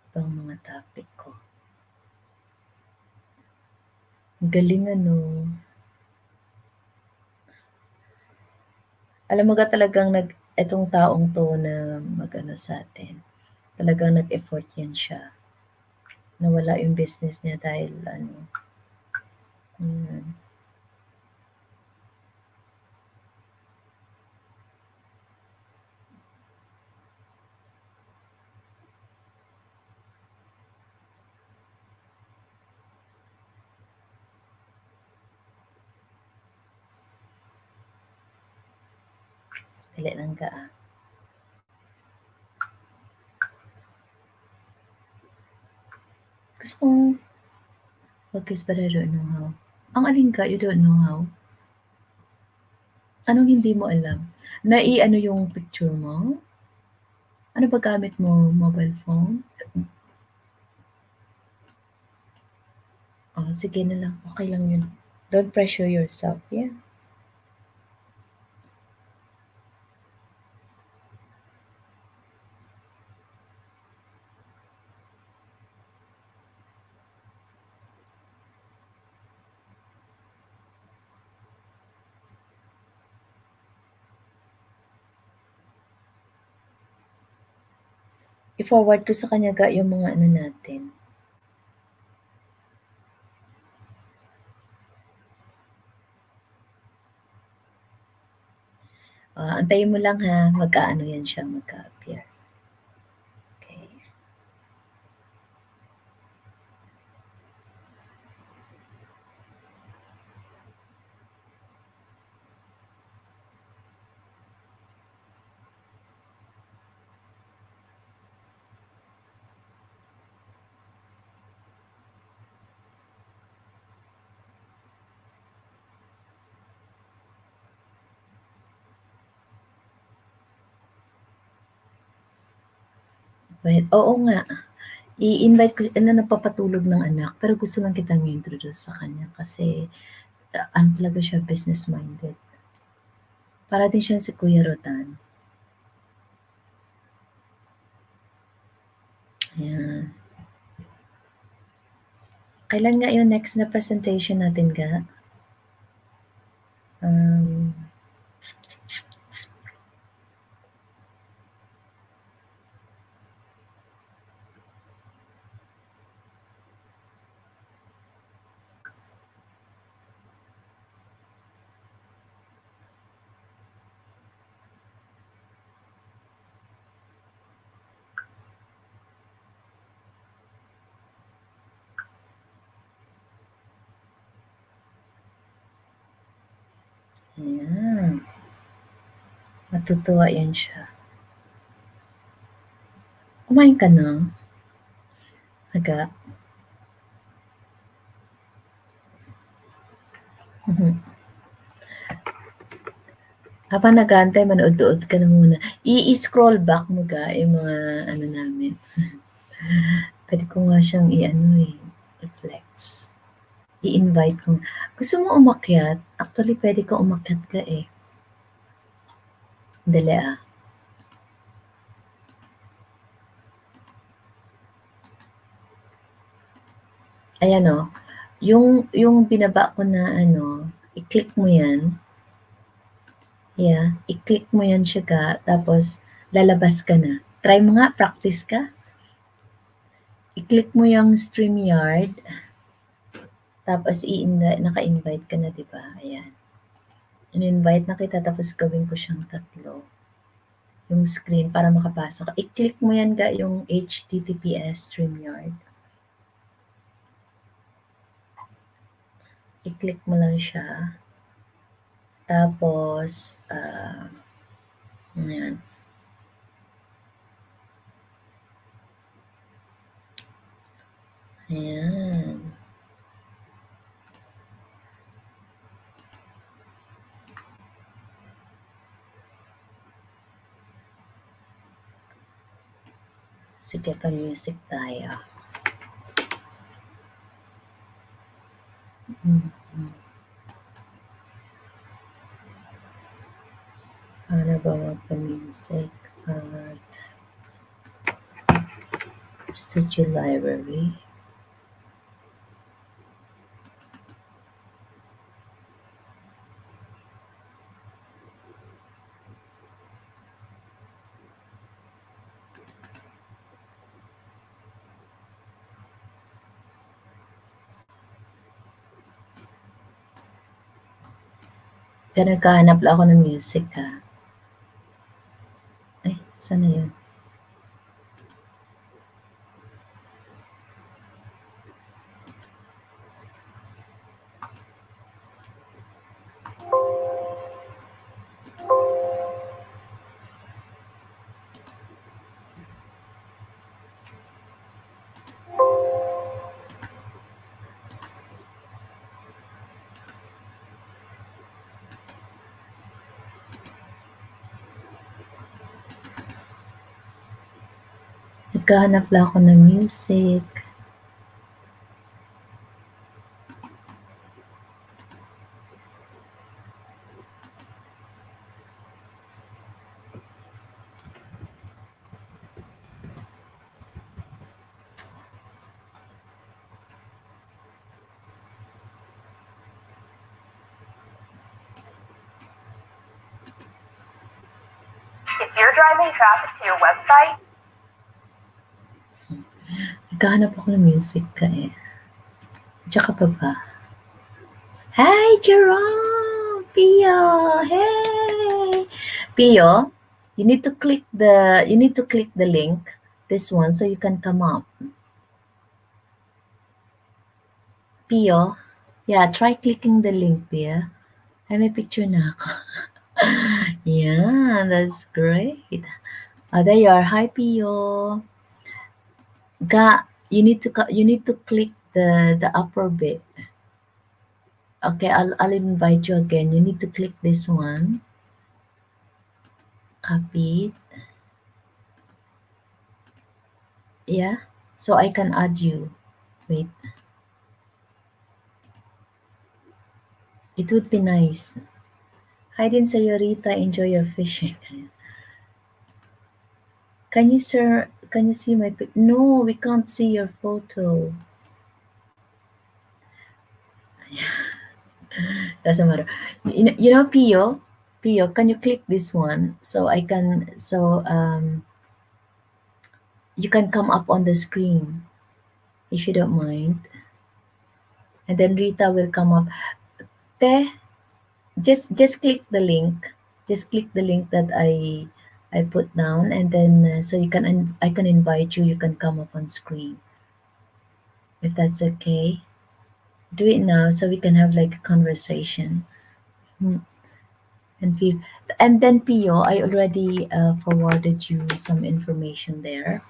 ibang mga topic ko. Ang galing ano. Alam mo ba talagang etong taong 'to na mag-ano sa'tin, talagang nag-effort 'yan siya. Nawala yung business niya dahil ano, hmm, dali lang ga, Gusto kong mag-guess but I don't know how. Ang alin ka, you don't know how? Anong hindi mo alam? Nai-ano yung picture mo? Ano ba gamit mo, mobile phone? Oh, sige na lang, okey lang yun. Don't pressure yourself, yeah. I-forward ko sa kanya ga yung mga ano natin. Antayin mo lang ha, mag-aano yan siya, mag-a-appear. Okay. Wait, oo nga. I-invite ko ano, nagpapatulog ng anak, pero gusto lang kitang i-introduce sa kanya kasi, ano talaga siya, business-minded. Para din siyang si Kuya Rodan. Ayan. Kailan nga yung next na presentation natin ga? Um, ayan. Matutuwa yan siya. Kumain ka na? Aga? Mhm. Habang nag-aantay manood-nood ka na muna. I-scroll back mo ga yung mga ano namin. Puwede ko nga siyang i-ano, eh, i-flex. I-invite ko. Gusto mo umakyat? Actually, puwede kang umakyat ka, eh. Dali, Ayan o, yung binaba ko na ano, i-click mo yan. Yeah, i-click mo yan siya tapos lalabas ka na. Try mo nga, practice ka. I-click mo yung StreamYard, tapos naka-invite ka na, di ba? Ayan. In-invite na kita, tapos gawin ko siyang 3. Yung screen para makapasok. I-click mo yan yung HTTPS StreamYard. I-click mo lang siya. Tapos, ayan. Ayan. Sige, pa-music tayo. Paano ba magpa-music? Studio Library. Kaya nagkahanap lang ako ng music Ay, saan na yun? Naghahanap lang ako ng music. If you're driving traffic to your website, Naghahanap ako ng music Tsaka pa ba? Hi, Jerome! Pio! Hey! Pio, you need to click the link, this one, so you can come up. Pio, yeah, try clicking the link, Pio. Ay, may picture na ako. Yeah, that's great. There you are. Hi, Pio. You need to click the upper bit. Okay, I'll invite you again. You need to click this one. Copy it. Yeah, so I can add you. Wait. It would be nice. Hi din sa'yo, Rita. Enjoy your fishing. Can you see my pic? No, we can't see your photo. Doesn't matter. You know, Pio, can you click this one so you can come up on the screen, if you don't mind. And then Rita will come up. Just click the link. Just click the link that I put down, and then so I can invite you. You can come up on screen, if that's okay. Do it now so we can have like a conversation. And then Pio, I already forwarded you some information there,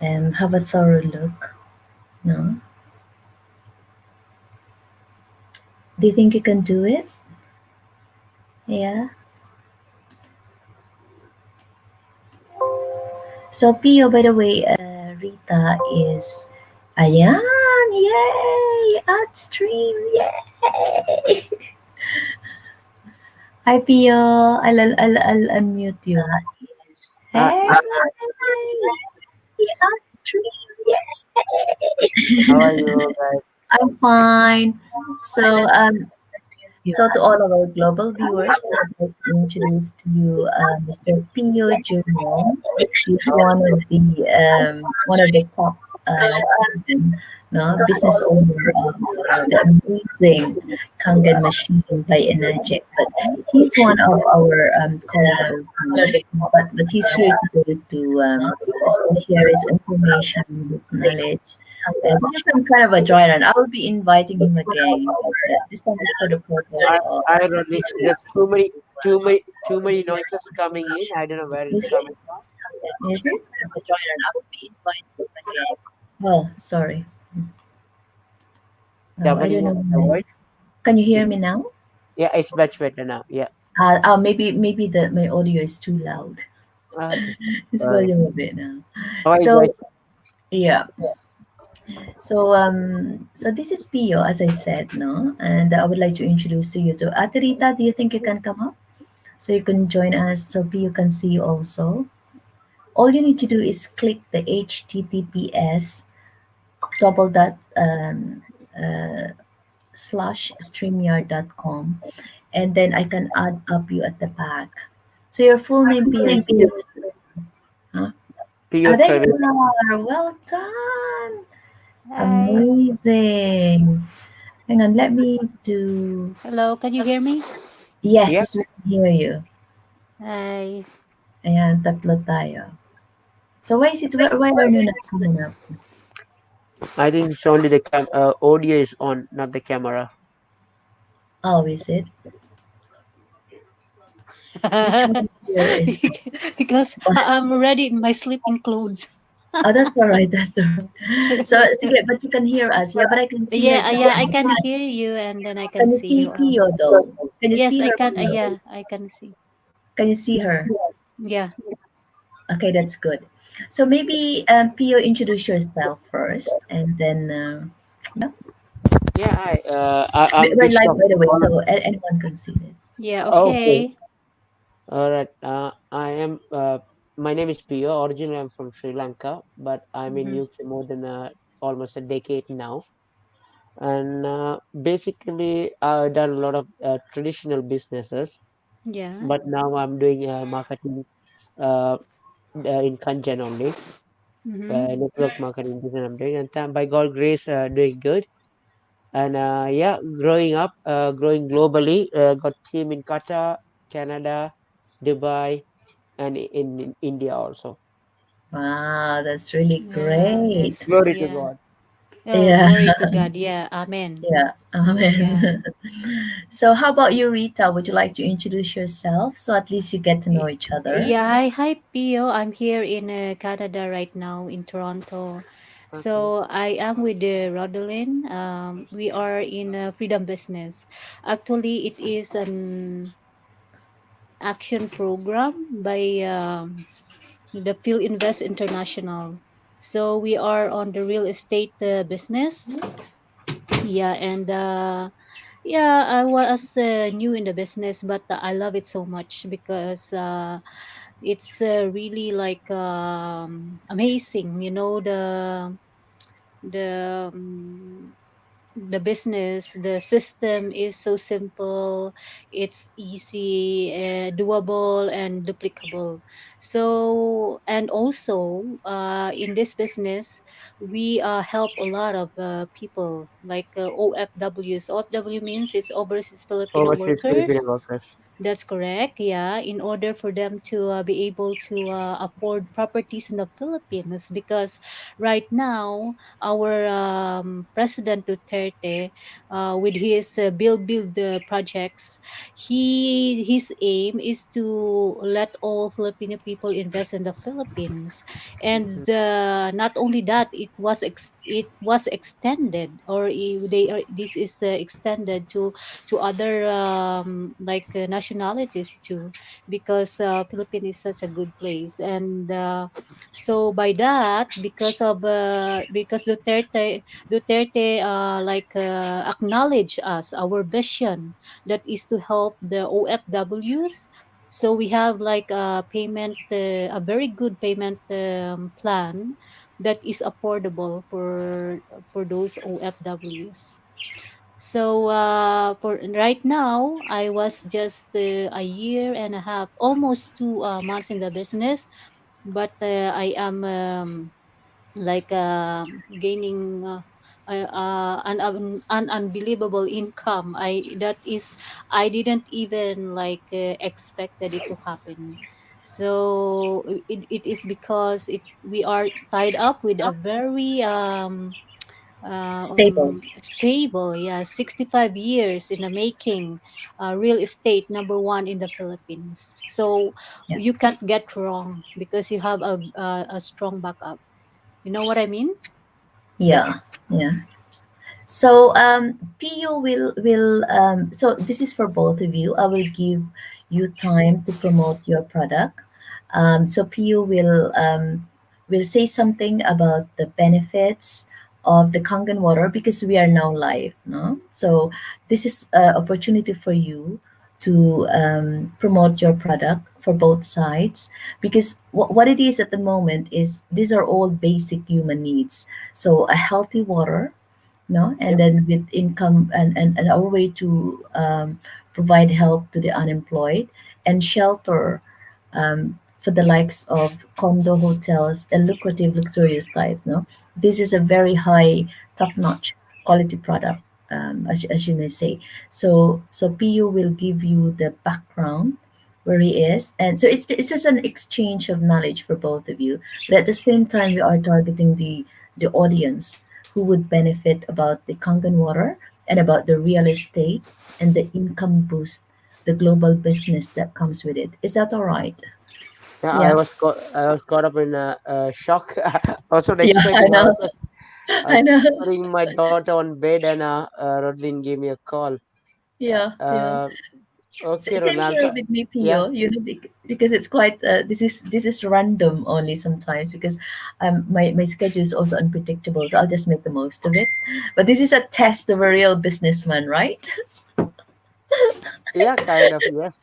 and have a thorough look. No? Do you think you can do it? Yeah. So Pio, by the way, Rita is ayan, yay! Ad stream, yay! Hi Pio, I'll unmute you. yes. Hey, ad stream, yay! How are you guys? I'm fine. So, so to all of our global viewers, I would like to introduce to you Mr. Pio Junior. He's one of the top Kangen, no, business owner of the amazing Kangen machine by Enagic. But he's one of our colleagues, but he's here today to share his information, his knowledge. This is some kind of a dry run. I will be inviting him again, but this time is for the purpose of I don't know. There's too many noises coming in. I don't know where it's is it? coming from. Is it? Oh, sorry. Oh, I don't Doubling know of the why. voice. Can you Yeah, hear me now? yeah, it's much better now. Yeah. Maybe my audio is too loud. Okay. It's All right. volume a bit now. How are you guys? So yeah. So this is Pio, as I said, no, and I would like to introduce to you to Aterita. Do you think you can come up so you can join us so Pio can see you also? All you need to do is click the HTTPS double dot slash streamyard.com, and then I can add up you at the back. So your full name, Pio, is huh? Ah, Pure there Travis. you are. Well done. Hi. Amazing. Hang on, let me do. Hello, can you hear me? Yeah. Yes, we can hear you. Hi. Ayan, tatlo tayo. So why is it, why are you not coming up? I think it's only the audio is on, not the camera. Oh, is it? Which one here is? Because Oh, I'm already in my sleeping clothes. oh, that's all right. That's all right. So, sige, but you can hear us. Yeah, but I can see her. Yeah, I can hear you and then I can Can you see see you. Pio though? Can you Yes, see I her, can. Pio? Yeah, I can see. Can you see her? Yeah. Okay, that's good. So maybe Pio, introduce yourself first, and then yeah, Yeah, I'm we're live Bishop. by the way, so anyone can see this. Yeah, Okay. okay. All right. I am. My name is Pio. Originally, I'm from Sri Lanka, but I'm in Mm-hmm. UK more than almost a decade now. And basically, I've done a lot of traditional businesses, Yeah. but now I'm doing marketing uh, in Kanjan only. Mm-hmm. Network marketing business I'm doing, and by God grace, doing good. And yeah, growing up, growing globally. Got team in Qatar, Canada, Dubai, and in India also. Wow, that's really Yeah, great. Glory to yeah. God. Oh, Yeah, glory to God. Yeah, amen. yeah, Yeah. amen. So, how about you, Rita? Would you like to introduce yourself so at least you get to know Y- each other? Yeah, hi Pio. I'm here in Canada right now in Toronto. Okay. So I am with Rodalyn. We are in freedom business. Actually, it is an action program by the Phil Invest International. So we are on the real estate business. Yeah, and yeah, I was new in the business, but I love it so much because it's really like amazing. You know the the business, the system is so simple, it's easy, doable and duplicable. So and also in this business we help a lot of people like OFWs. OFW means it's overseas Filipino Overseas Filipino workers. workers. That's correct. Yeah, in order for them to be able to afford properties in the Philippines, because right now our President Duterte, with his build projects, his aim is to let all Filipino people invest in the Philippines, and not only that, it was extended, or this is extended to other like nationalities too, because Philippines is such a good place. And so by that, because Duterte like acknowledge us, our vision, that is to help the OFWs. So we have like a very good payment plan that is affordable for those OFWs. So for right now, I was just a year and a half, almost 2 months in the business, but I am like gaining an unbelievable income. I didn't even like expected it to happen. So it is because we are tied up with a very Stable. stable, yeah, 65 years in the making, real estate number one in the Philippines. So Yeah. you can't get wrong because you have a strong backup. You know what I mean? Yep. Yeah. Yeah. So PU will so this is for both of you. I will give you time to promote your product. So PU will say something about the benefits of the Kangen water because we are now live, no? So this is an opportunity for you to promote your product for both sides because what it is at the moment is these are all basic human needs. So a healthy water, no, and Yep. then with income and our way to provide help to the unemployed and shelter for the likes of condo hotels and lucrative luxurious type, no, this is a very high top-notch quality product, as you may say. So PU will give you the background where he is, and so it's just an exchange of knowledge for both of you, but at the same time we are targeting the audience who would benefit about the Kangen water and about the real estate and the income boost, the global business that comes with it. Is that all right? Yeah, Yeah. I was caught up in a shock. I was not Yeah, I expecting. know. I was I know. putting my daughter on bed, and Rodlin gave me a call. Yeah, yeah. Uh, okay, Same here Ronaldo. with me, Yeah, Pio. You know, because it's quite this is random only sometimes because my schedule is also unpredictable, so I'll just make the most of it. But this is a test of a real businessman, right? yeah, kind of. Yes.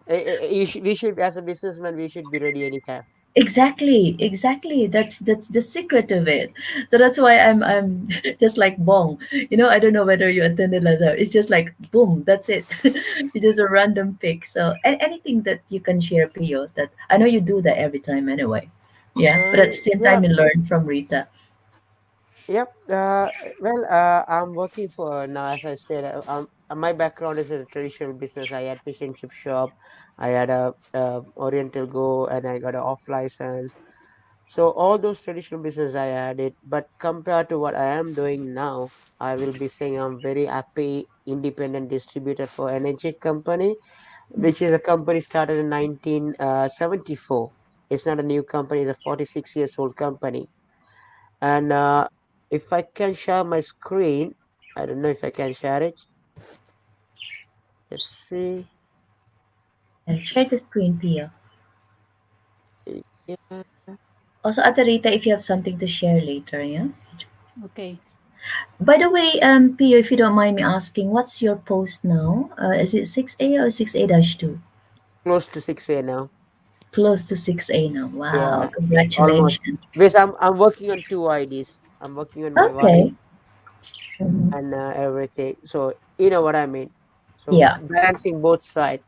We should, as a businessman, we should be ready anytime. Exactly, exactly. That's the secret of it. So that's why I'm just like bong. You know, I don't know whether you attended like that. It's just like boom, that's it. It's just a random pick. So anything that you can share, Pio, that I know you do that every time anyway. Yeah. But at the same Yeah, time you learn from Rita. yep. Well, I'm working for now. As I said, my background is a traditional business. I had fish and chip shop. I had a Oriental Go, and I got a off license. So all those traditional business I had it, but compared to what I am doing now, I will be saying I'm very happy independent distributor for Enagic company, which is a company started in 1974. It's not a new company; it's a 46 years old company. And if I can share my screen, I don't know if I can share it. Let's see. Yeah, share the screen, Pio. Yeah, Also, Ate Rita, if you have something to share later, yeah. Okay. By the way, Pio, if you don't mind me asking, what's your post now? Is it 6A or 6A-2? close to 6A now. Close to 6A now. Wow, Yeah, almost. congratulations. Because I'm working on two IDs. I'm working on my wife Okay. Mhm. and everything. So you know what I mean. So Yeah. balancing both sides.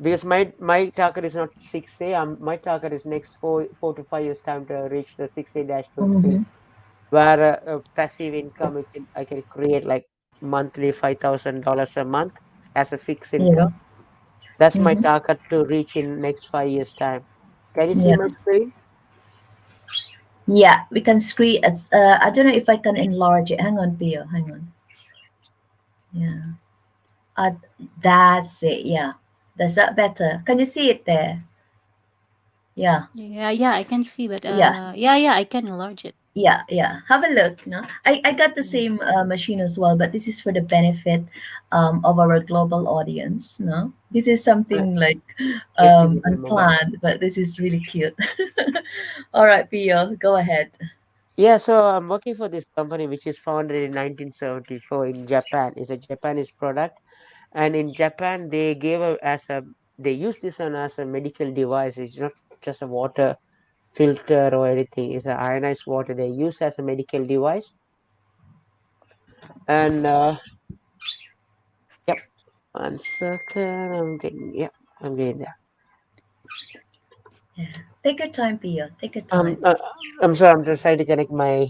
Because my target is not 6A. My target is next 4 to 5 years time to reach the 6A-2 speed, Hmm. where passive income I can create like monthly $5,000 a month as a fixed Yeah. income. That's my Hmm. target to reach in next 5 years time. Can you see Yeah. my screen? Yeah. We can screen as I don't know if I can enlarge it. Hang on, Theo. Hang on. Yeah. Uh, that's it. Yeah. That's that better. Can you see it there? Yeah. Yeah, yeah, I can see, but Yeah. yeah, I can enlarge it. Yeah, yeah. Have a look. No, I got the Mm. same machine as well, but this is for the benefit of our global audience. No, this is Uh, something like Let me give you a moment. unplanned, but this is really cute. All right, Pio, go ahead. Yeah, so I'm working for this company which is founded in 1974 in Japan. It's a Japanese product, and in Japan they use this one as a medical device. It's not just a water. filter or anything. It's an ionized water they use as a medical device. And yep, 1 second. I'm getting there. Yeah. Take your time, Pia. Take your Um, time. uh, I'm sorry. I'm just trying to connect my.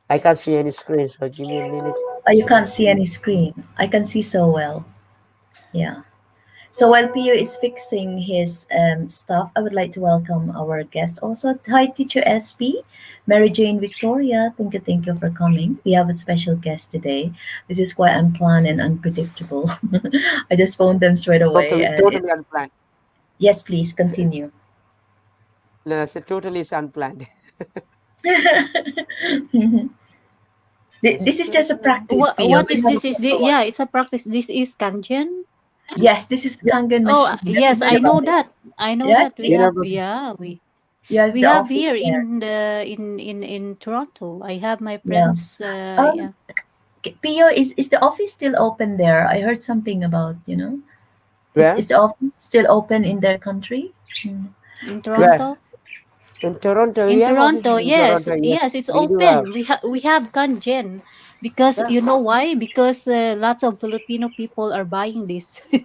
I can't see any screen, so give me a minute. Oh, you can't see any screen. I can see so well. Yeah. So while Pio is fixing his stuff, I would like to welcome our guest also. Hi, Teacher SB, Mary Jane Victoria. Thank you for coming. We have a special guest today. This is quite unplanned and unpredictable. I just phoned them straight away, Totally, and totally it's unplanned. yes, please continue. No, so totally is unplanned. This Just is a just a second. practice, Pio. What We is have a this? Is the proper one. yeah? It's a practice. This is kangen. Yes, this is Yes, Kangen Oh, machine. Have you yes, heard I about know it? that. I know Yeah, that we see, you have. know, Yeah, you have we the have office here there. in the in Toronto. I have my Yeah. friends. Um, Yeah, Pio, is the office still open there? I heard something about, is where, the office still open in their country? Mm. in Could, where Toronto. in Toronto, we In have Toronto, offices in yes, Toronto. Yes, yes, it's we do have. open. We have kangen because Yeah, you know why? Because lots of Filipino people are buying this. so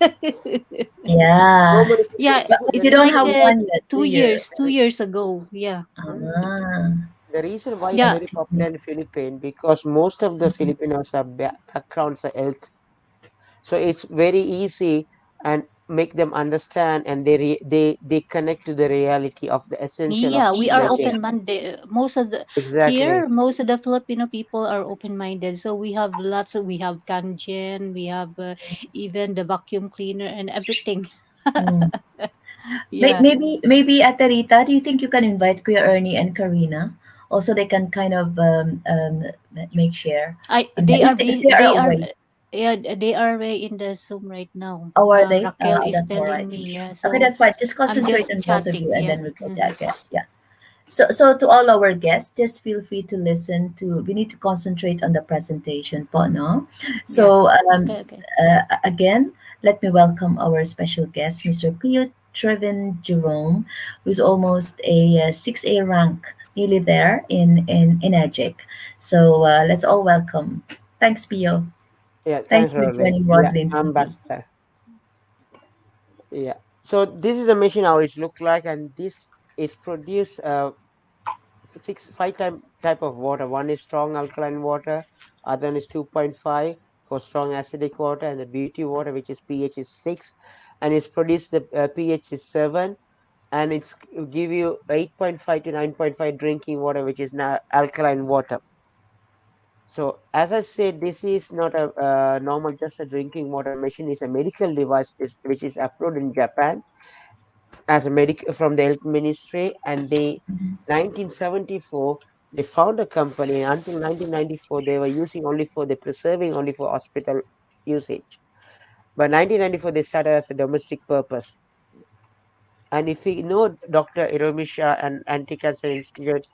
yeah. many Yeah, But the you it's don't like have reason. one yet, do two you? years, 2 years ago. Yeah, Ah. The reason why it's yeah, very popular in Philippines because most of the Filipinos are backgrounds are health, so it's very easy and make them understand, and they connect to the reality of the essential of yeah. We are imaging. open minded. Most of the Exactly. here, most of the Filipino people are open minded. So we have lots of we have kangen, we have even the vacuum cleaner and everything. Mm. Yeah, Maybe Aterita, do you think you can invite Kuya Ernie and Karina? Also, they can kind of make share I on that if they are they are away. yeah, they are in the Zoom right now. Oh, are they? Raquel is That's all right. telling me, yeah. Okay, So that's fine. Just I'm concentrate just on both of chatting, you, and yeah. then we'll get Hmm. that again. Yeah. So to all our guests, just feel free to listen to. We need to concentrate on the presentation, po, no? Yeah. So Okay, okay. again, let me welcome our special guest, Mr. Pio Trevin Jerome, who's almost a 6A rank, nearly there in Enagic. So let's all welcome. Thanks, Pio. Yeah, Thanks thanks, for Rodalyn. joining Yeah, Rodlin I'm back TV. there. Yeah. So this is the machine how it look like, and this is produce five type of water. One is strong alkaline water, other one is 2.5 for strong acidic water, and the beauty water which is pH is 6, and it's produced the pH is 7, and it's give you 8.5 to 9.5 drinking water which is now alkaline water. So as I said, this is not a normal just a drinking water machine. It's a medical device which is approved in Japan as a from the health ministry, and they Mhm. 1974 they found a company. Until 1994 they were using only for the preserving only for hospital usage, but 1994 they started as a domestic purpose. And if you know Dr. Iromisha and Anti-Cancer Institute,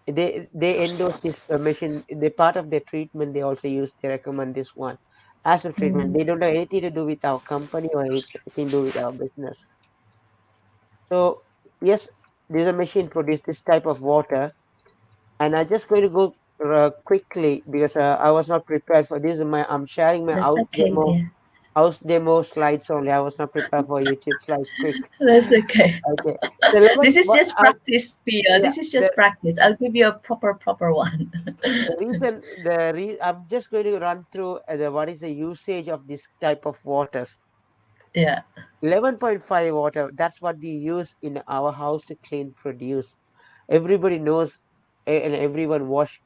they endorse this machine. They part of their treatment. They also use. They recommend this one as a treatment. Mm. They don't have anything to do with our company or anything to do with our business. So yes, this a machine produce this type of water, and I'm just going to go quickly because I was not prepared for this. I'm sharing my That's okay, dear. house demo slides only. I was not prepared for YouTube slides. Quick. That's okay. Okay. So level This is what? just practice, Pia. Yeah. This is just practice. I'll give you a proper one. The reason I'm just going to run through what is the usage of this type of waters. Yeah. 11.5 water. That's what we use in our house to clean produce. Everybody knows, and everyone wash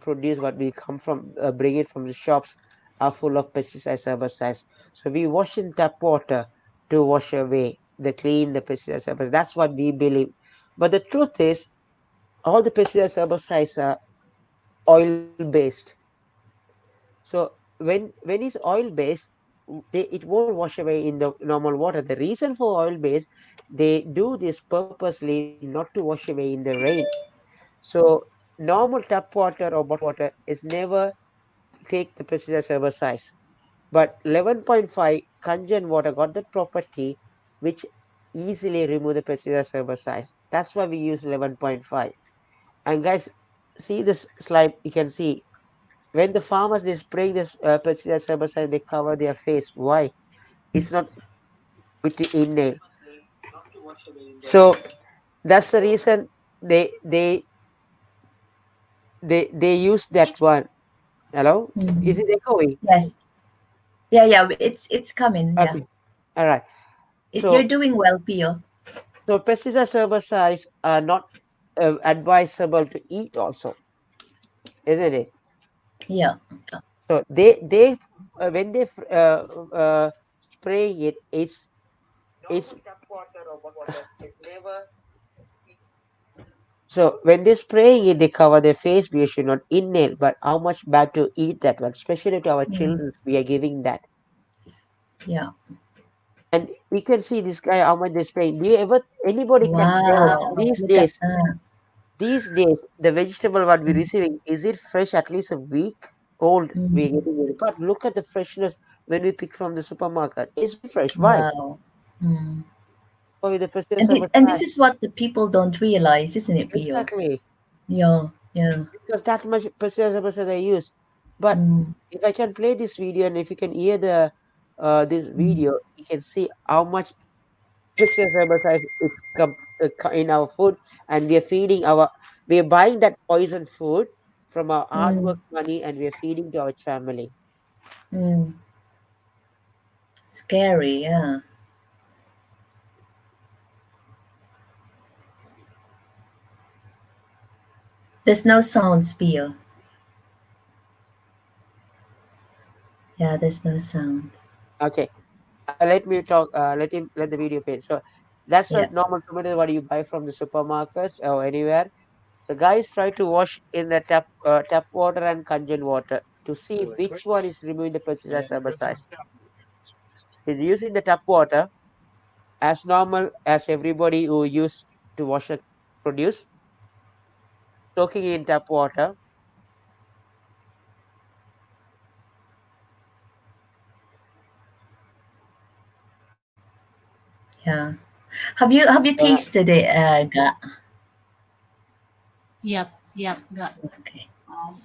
produce what we come from, bring it from the shops, are full of pesticides, herbicides. So we wash in tap water to wash away the clean the pesticides, herbicides. That's what we believe. But the truth is, all the pesticides, herbicides are oil based. So when it's oil based, it won't wash away in the normal water. The reason for oil based, they do this purposely not to wash away in the rain. So normal tap water or bottled water is never take the precise herbicides. But 11.5 Kangen water got the property which easily remove the pesticide herbicides. That's why we use 11.5. And guys, see this slide, you can see when the farmers they spray this pesticide herbicide, they cover their face. Why? It's not with the inhale. So that's the reason they they they use that one. Hello, is Mhm. it echoing? Yes. Yeah, yeah. It's coming. Yeah. Okay, all right. You're So doing well, Pio. so pesticide herbicides are not advisable to eat also, isn't it? Yeah. So they when they spraying it, it's so when they spraying it, they cover their face. We should not inhale. But how much bad to eat that one, especially to our Mm. children, we are giving that. Yeah. And you can see this guy how much they spraying. Do you ever anybody can tell Wow. these Look at days? that. These days, the vegetable what we're Mm. receiving, is it fresh at least a week old? We're Mm. getting it. But look at the freshness when we pick from the supermarket. It's very fresh. Why? Wow. Mm. Oh, with the pesticide And this herbicide. is what the people don't realize, isn't it, Pio? Exactly. Yeah. Yeah. Because that much pesticide herbicide I use. But Mm. if I can play this video and if you can hear the this Mm. video, you can see how much pesticide herbicide is in our food, and we are buying that poison food from our hard Mm. work money, and we are feeding to our family. Mm. Scary. Yeah. There's no sounds, Pio. Yeah. There's no sound. Okay, let me talk. Let the video play. So that's a Yeah. normal tomato what you buy from the supermarkets or anywhere. So guys, try to wash in the tap water and congealed water to see which one is removing the pesticide herbicides. Is using the tap water as normal as everybody who use to wash the produce, soaking in tap water. Yeah. Have you Uh, tasted it, Ga? Yep, yep, got. Okay. Um,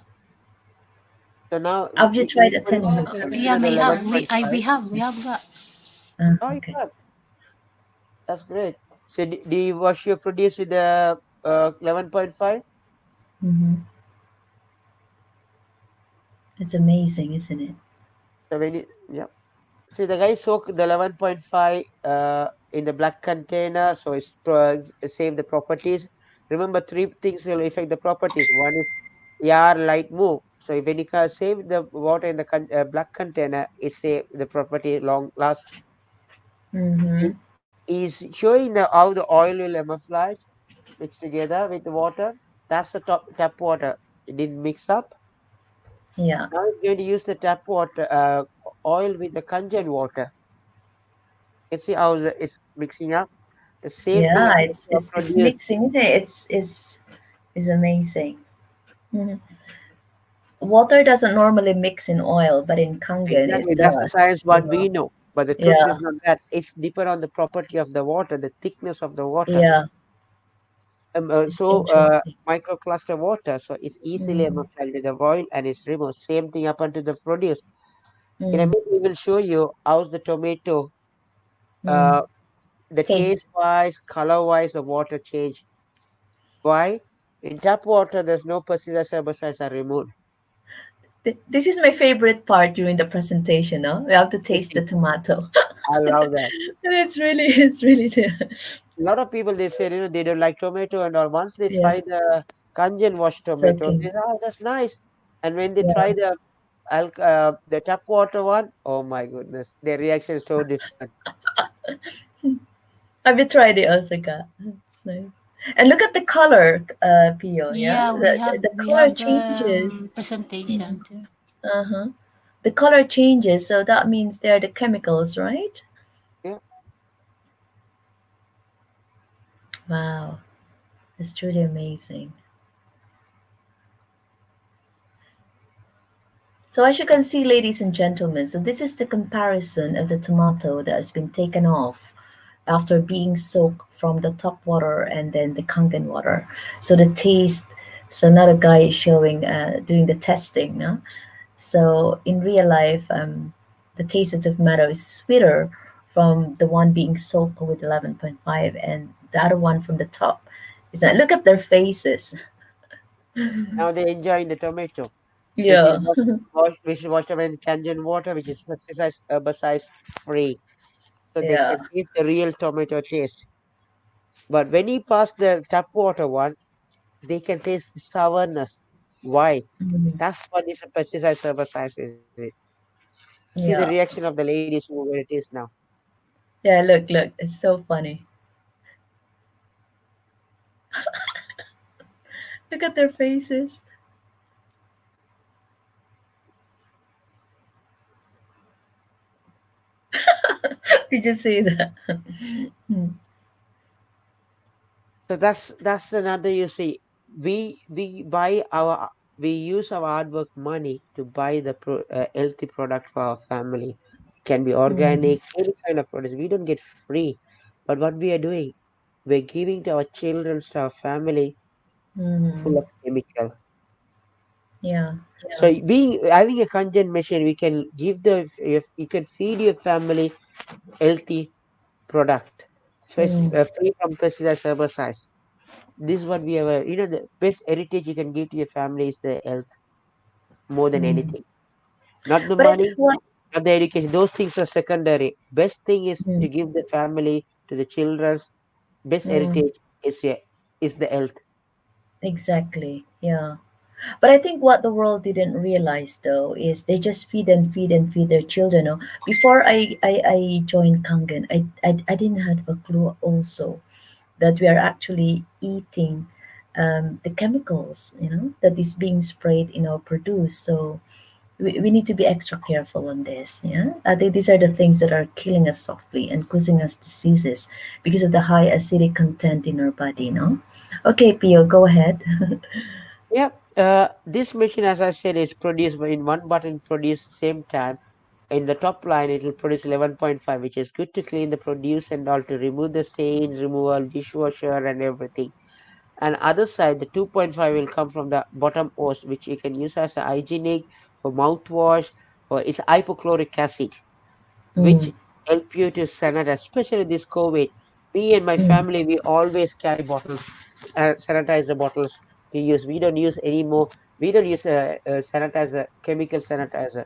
so now Have you tried everybody attending the yeah, consider the may program? have. We 11.5. have, we have got. Oh, you Okay. have. That's great. So do you wash your produce with the 11.5? Mm-hmm. It's amazing, isn't it? So when you, yeah. See, the guy soak the 11.5 in the black container, so save the properties. Remember, three things will affect the properties. One is air, light, move. So when you can save the water in the black container, it save the property long last. Mm-hmm. It is showing how the oil will camouflage mixed together with the water. That's the tap water. It didn't mix up. Yeah. Now it's going to use the tap water oil with the congealed water. You see how it's mixing up. The same thing Yeah. happens It's to our it's it's produce. mixing, isn't it? It's amazing. Mhm. Water doesn't normally mix in oil, but in Kangen Exactly, it that's the does. science what Yeah. we know. But the truth Yeah. is not that. It's depend on the property of the water, the thickness of the water. Yeah. It's So interesting. microcluster water, so it's easily Mm. camouflaged with the oil and it's removed. Same thing happen to the produce. In a Mm. minute, we will show you how's the tomato, Mm. uh, the Taste. taste wise, color wise, the water change. Why? In tap water, there's no pesticides, herbicides are removed. This is my favorite part during the presentation. No, we have to taste the Tasting. tomato, I love that. and it's really A lot of people they say they don't like tomato and all. Once they yeah, try the kanjan wash tomato, they soaking. say, oh, that's nice. And when they Yeah. try the tap water one, oh my goodness, their reaction is so different. Have you tried it, Osaka? It's nice. And look at the color, Pio. Yeah, Yeah, the we color have changes. presentation Mhm. too. Uh-huh. The color changes, so that means they're the chemicals, right? Yeah. Wow, it's truly amazing. So as you can see, ladies and gentlemen, so this is the comparison of the tomato that has been taken off after being soaked from the top water and then the Kangen water. So the taste, so another guy is showing, doing the testing, no? So in real life, the taste of the tomato is sweeter from the one being soaked with 11.5 and the other one from the top. Is that look at their faces? Now they're enjoying the tomato, which is Yeah, washed up in Kangen water, which is pesticide herbicide free, so they yeah. can taste the real tomato taste. But when you pass the tap water one, they can taste the sourness. Why? Mhm. That's what is a pesticide herbicide is it? See the Yeah, reaction of the ladies who where it is now. yeah. Look, it's so funny. Look at their faces. Did you see that? Hmm. So that's another you see. We buy our we use our hard work money to buy the healthy product for our family. Can be Mm, organic, any kind of product. We don't get free, but what we are doing, we're giving to our children, to our family, full mm, of chemical. yeah. So being having a content machine, we can give if you can feed your family healthy product, Mm, free from pesticides, herbicides. This is what we have. The best heritage you can give to your family is the health more than mm. anything. Not the But I think money, what. not the education. Those things are secondary. Best thing is Mm, to give the family to the children's best mm, heritage is the health. exactly. Yeah. But I think what the world didn't realize though is they just feed and feed and feed their children. No? Before I joined Kangen, I didn't have a clue also that we are actually eating the chemicals, that is being sprayed in our produce. So we need to be extra careful on this. Yeah, I think these are the things that are killing us softly and causing us diseases because of the high acidic content in our body. No, okay, Pio, go ahead. Yep. This machine, as I said, is produced in one button, produce same time. In the top line, it will produce 11.5, which is good to clean the produce and all to remove the stains, removal, dishwasher, and everything. And other side, the 2.5 will come from the bottom hose, which you can use as a hygienic for mouthwash, for it's hypochloric acid, which Mm, help you to sanitize, especially this COVID. Me and my mm. family, we always carry bottles, sanitize the bottles to use. We don't use anymore. We don't use a sanitizer, chemical sanitizer.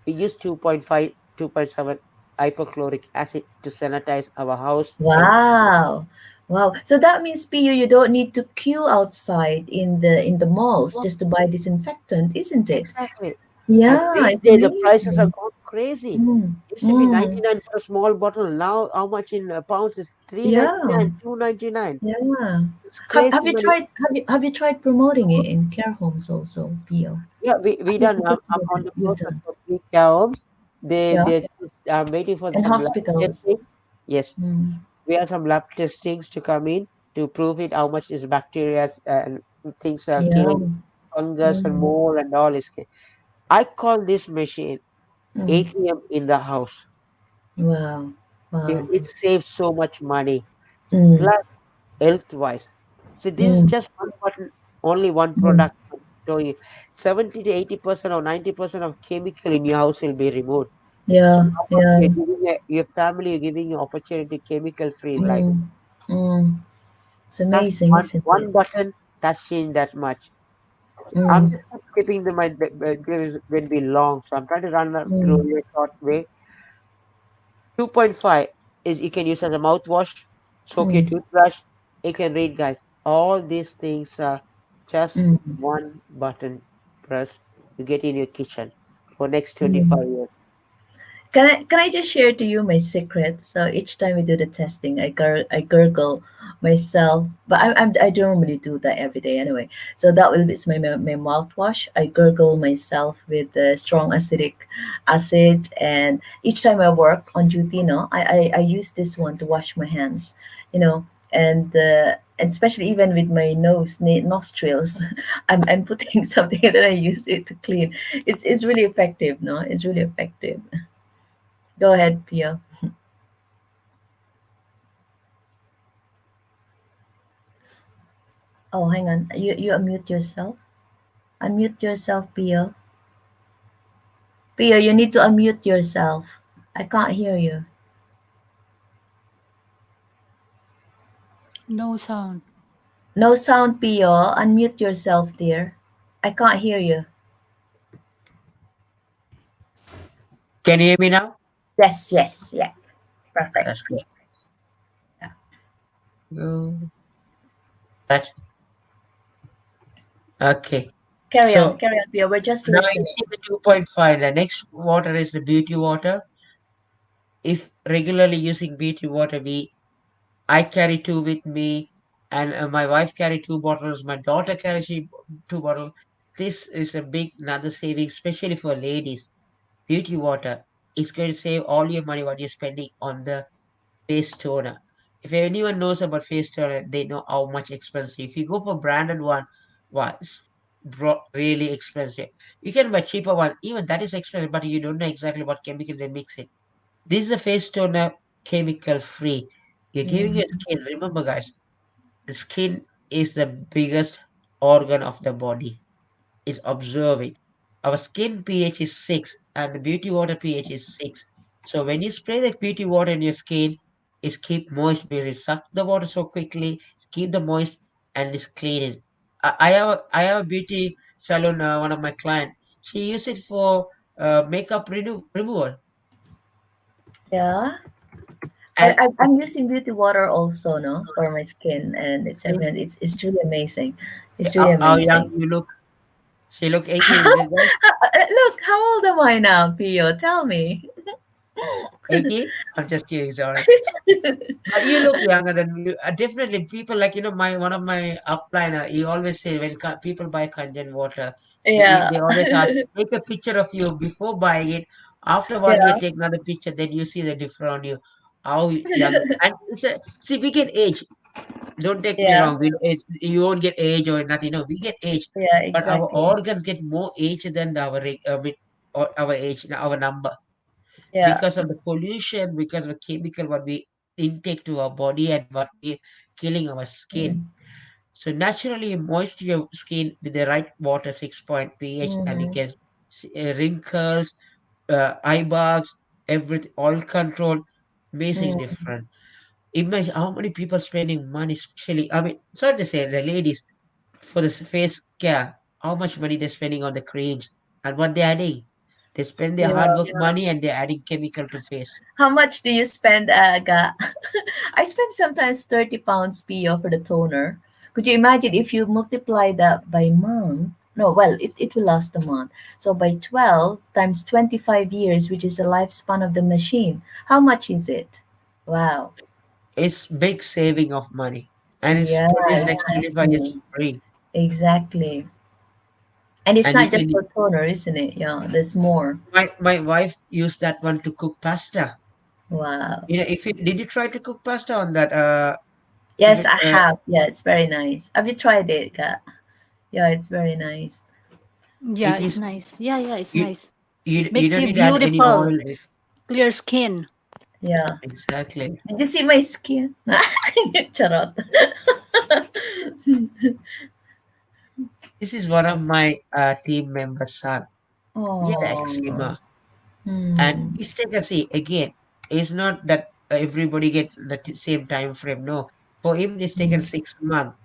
We use 2.5, 2.7 hypochloric acid to sanitize our house and Wow. Wow. So that means, Pio, you don't need to queue outside in the malls just to buy disinfectant, isn't it? exactly. And Yeah, these it's days the prices are amazing. gone crazy. Mm, Used to be mm. 99 for a small bottle. Now how much in pounds is Yeah, 3.99, 2.99. yeah. It's Have crazy have you money. tried have you tried promoting it in care homes also, Pio? Yeah, we I done. forget to I'm do on that. the You've process done. of three homes. Yeah. I'm waiting for And some lab hospitals. testing. Yes, Mm, we have some lab testings to come in to prove it how much is bacteria and things are yeah. killing fungus and Mm, mold and all is. I call this machine mm. ATM in the house. Wow. Wow. It saves so much money. Mm, Plus health wise. So this is mm, just one button, only one mm. product. I'm showing you. 70 to 80% or 90% of chemical in your house will be removed. So Yeah, how much yeah. you're giving your family, you're giving your opportunity chemical free life. Mm, mm. It's That's amazing, one isn't it? one button that's changed that much. I'm Mm, just not skipping because it will be long. So I'm trying to run that through mm, a short way. 2.5 is you can use as a mouthwash, soak your mm, toothbrush. You can read, guys. All these things are just mm. one button press. You get in your kitchen for next Mm. 25 years. Can I just share to you my secret? So each time we do the testing, I gurgle myself, but I don't normally do that every day anyway. So that will be it's my mouthwash. I gurgle myself with the strong acidic acid, and each time I work on duty, I use this one to wash my hands, and especially even with my nostrils, I'm putting something that I use it to clean. It's really effective, no? It's really effective. Go ahead, Pia. Oh, hang on. You unmute yourself. Unmute yourself, Pio. Pio, you need to unmute yourself. I can't hear you. No sound. No sound, Pio. Unmute yourself, dear. I can't hear you. Can you hear me now? Yes, yes, yeah. Perfect. That's good. Yeah. Mm, That okay. Carry So on, Pio. We're just now you listening. see the 2.5. The next water is the beauty water. If regularly using beauty water, we I carry two with me, and my wife carry two bottles. My daughter carries two bottles. This is a big another saving, especially for ladies. Beauty water is going to save all your money what you're spending on the face toner. If anyone knows about face toner, they know how much expensive. If you go for branded one, wow, it's really expensive. You can buy cheaper one, even that is expensive, but you don't know exactly what chemical they mix it. This is a face toner, chemical free. You're giving your Mhm. skin. Remember, guys, the skin is the biggest organ of the body. Is observing. Our skin pH is 6 and the beauty water pH is 6. So when you spray the beauty water in your skin, it's keep moist because it suck the water so quickly, keep the moist and it's clean it. I have a beauty salon, one of my client. She use it for makeup removal. Yeah. And I'm using beauty water also, no, for my skin, and it's really amazing. It's really how young amazing. you look. She look 18, is it right? Look, how old am I now, Pio? Tell me. 18? I'm just kidding, sorry. But you look younger than you. Definitely, people like my one of my upliner. He always say when people buy Kanjan water, Yeah, they always ask take a picture of you before buying it. After one year, yeah, take another picture. Then you see the difference on you. How young and it's a see we get age. Don't take me yeah, wrong. You won't get age or nothing. No, we get age, yeah, but our exactly. organs get more age than our age, our number Yeah. because of the pollution, because of the chemical what we intake to our body and what we killing our skin. Mm. So naturally moist your skin with the right water 6 point pH and you Mm-hmm. can wrinkles, eye bags, everything, all control, amazing Mm. different. Imagine how many people spending money, especially I mean, sorry to say the ladies for this face care, how much money they're spending on the creams and what they're adding. They spend their hard Yeah. work money and they're adding chemical to face. How much do you spend, Aga? I spend sometimes 30 pounds PO for the toner. Could you imagine if you multiply that by month? No, well, it will last a month. So by 12 times 25 years, which is the lifespan of the machine, how much is it? Wow. It's big saving of money and it's Yeah, produced next 25 years exactly. free. Exactly. And it's And you not just can for toner, isn't it? Yeah, there's more. my wife used that one to cook pasta. Wow. If you did you try to cook pasta on that if Yes, it I have. Yeah, it's very nice. Have you tried it, Ka? Yeah, it's very nice. Yeah, it it's is nice. Yeah, yeah, it's you nice. you Makes don't you need to add any beautiful, oil. clear skin. Yeah. Exactly. Did you see my skin? Charot. This is one of my team members' son. He had Oh. eczema. And Hmm. it's take a see again. It's not that everybody get the same time frame. No, for him it's taken Hmm. 6 months.